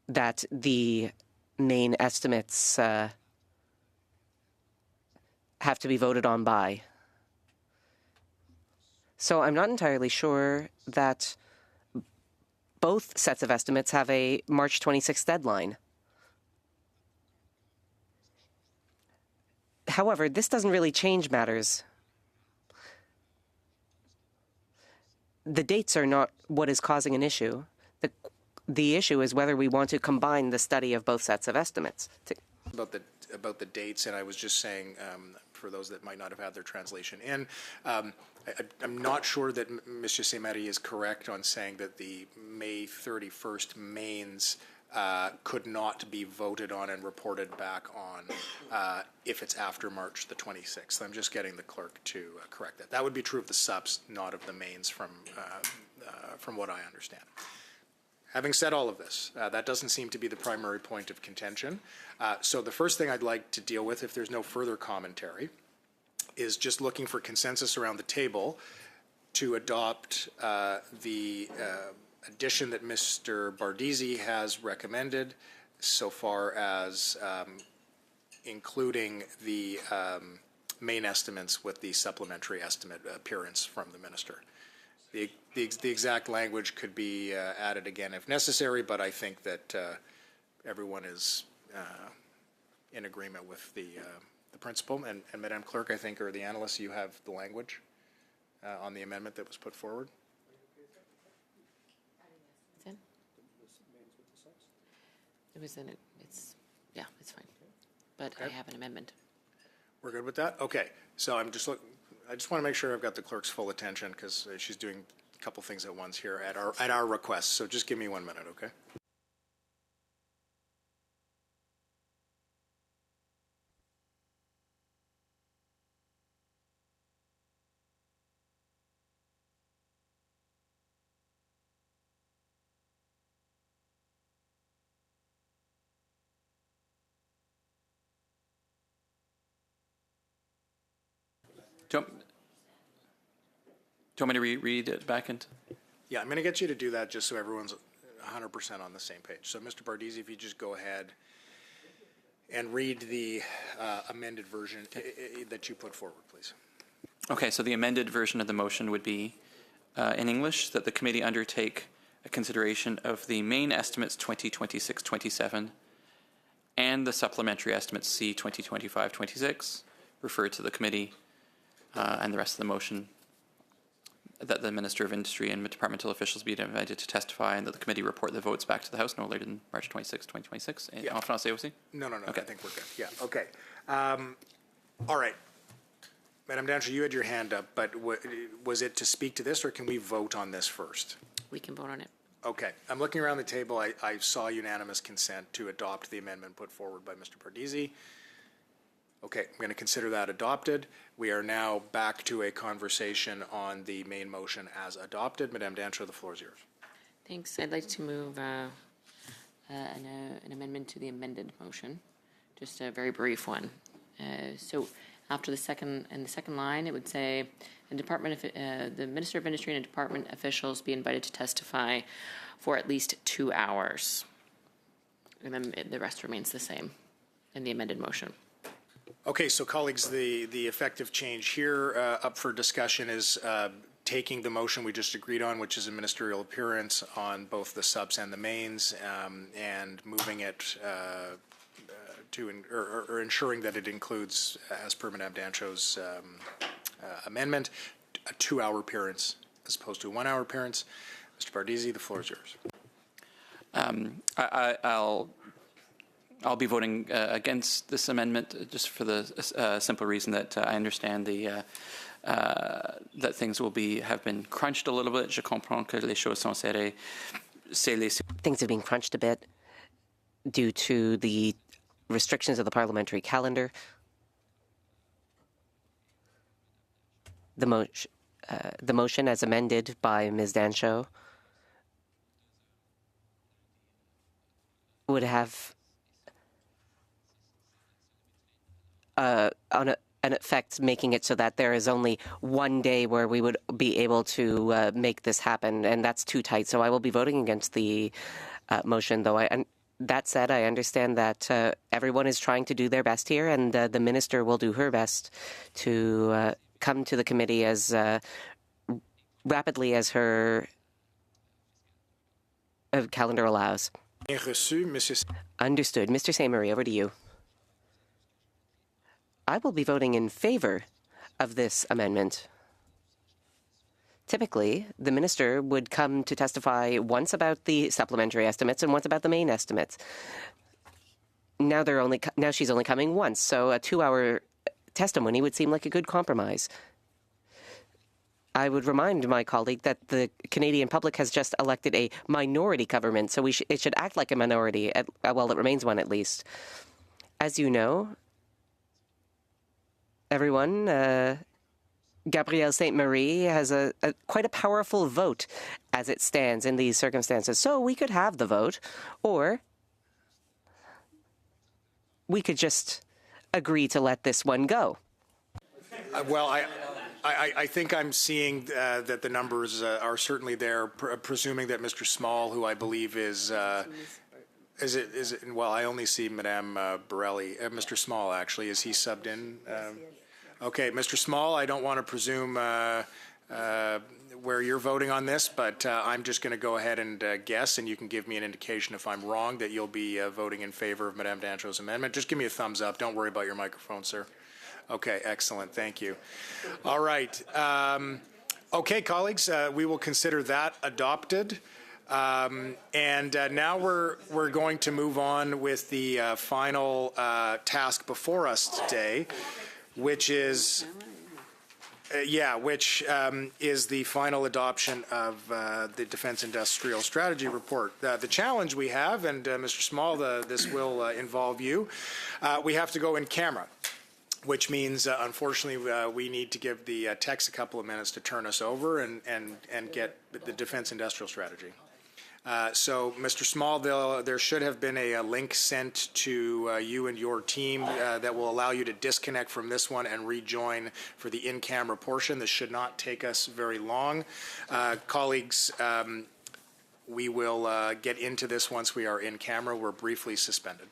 that the main estimates have to be voted on by. So I'm not entirely sure that both sets of estimates have a March 26th deadline. However, this doesn't really change matters. The dates are not what is causing an issue. The issue is whether we want to combine the study of both sets of estimates. About the dates, and I was just saying, for those that might not have had their translation in, I'm not sure that Mr. St. Marie is correct on saying that the May 31st mains could not be voted on and reported back on if it's after March the 26th. I'm just getting the clerk to correct that. That would be true of the SUPs, not of the mains, from what I understand. Having said all of this, that doesn't seem to be the primary point of contention. So the first thing I'd like to deal with, if there's no further commentary, is just looking for consensus around the table to adopt the addition that Mr. Bardizzi has recommended, so far as including the main estimates with the supplementary estimate appearance from the minister. The exact language could be added again if necessary, but I think that everyone is in agreement with the principle. And Madam Clerk, I think, or the analysts, you have the language on the amendment that was put forward. It's in. It was in it. Yeah, it's fine. But okay. I have an amendment. We're good with that? Okay. So I just want to make sure I've got the clerk's full attention, because she's doing a couple things at once here at our request. So just give me 1 minute, okay? Do you want me to read it back into? Yeah, I'm going to get you to do that just so everyone's 100% on the same page. So, Mr. Bardizzi, if you just go ahead and read the amended version that you put forward, please. Okay, so the amended version of the motion would be, in English, that the committee undertake a consideration of the main estimates 2026-27 and the supplementary estimates C 2025-26, referred to the committee, and the rest of the motion, that the Minister of Industry and departmental officials be invited to testify, and that the committee report the votes back to the House no later than March 26, 2026. Yeah. En français aussi? No. Okay. I think we're good. Yeah, okay. All right. Madam Dancher, you had your hand up, but was it to speak to this, or can we vote on this first? We can vote on it. Okay. I'm looking around the table. I saw unanimous consent to adopt the amendment put forward by Mr. Bardizzi. Okay, I'm going to consider that adopted. We are now back to a conversation on the main motion as adopted. Madame Dancher, the floor is yours. Thanks. I'd like to move an amendment to the amended motion, just a very brief one. So after the second line, it would say, the Minister of Industry and department officials be invited to testify for at least 2 hours. And then the rest remains the same in the amended motion. Okay, so colleagues, the effective change here up for discussion is taking the motion we just agreed on, which is a ministerial appearance on both the subs and the mains, and moving it or ensuring that it includes, as per Madame Dancho's amendment, a 2-hour appearance as opposed to a 1-hour appearance. Mr. Bardizzi, the floor is yours. I'll be voting against this amendment just for the simple reason that I understand that things have been crunched a little bit. Je comprends que les choses sont serrées. Things have been crunched a bit due to the restrictions of the parliamentary calendar. The motion as amended by Ms. Dancho would have an effect making it so that there is only one day where we would be able to make this happen, and that's too tight. So I will be voting against the motion, though. That said, I understand that everyone is trying to do their best here, and the minister will do her best to come to the committee as rapidly as her calendar allows. Understood. Mr. St. Marie, over to you. I will be voting in favor of this amendment. Typically, the minister would come to testify once about the supplementary estimates and once about the main estimates. Now she's only coming once, so a 2-hour testimony would seem like a good compromise. I would remind my colleague that the Canadian public has just elected a minority government, so it should act like a minority, well, it remains one at least. As you know, everyone, Gabrielle St. Marie has quite a powerful vote as it stands in these circumstances. So we could have the vote, or we could just agree to let this one go. Well, I think I'm seeing that the numbers are certainly there, presuming that Mr. Small, who I believe is it? Well, I only see Madame Borelli. Mr. Small, actually, is he subbed in? Okay, Mr. Small, I don't want to presume where you're voting on this, but I'm just going to go ahead and guess, and you can give me an indication if I'm wrong that you'll be voting in favor of Madame Dancho's amendment. Just give me a thumbs up. Don't worry about your microphone, sir. Okay, excellent. Thank you. All right. Okay, colleagues, we will consider that adopted. And now we're going to move on with the final task before us today, which is is the final adoption of the Defense Industrial Strategy Report. The challenge we have, and Mr. Small, this will involve you, we have to go in camera, which means, unfortunately, we need to give the techs a couple of minutes to turn us over and get the Defense Industrial Strategy. So, Mr. Small, there should have been a link sent to you and your team that will allow you to disconnect from this one and rejoin for the in-camera portion. This should not take us very long. Colleagues, we will get into this once we are in camera. We're briefly suspended.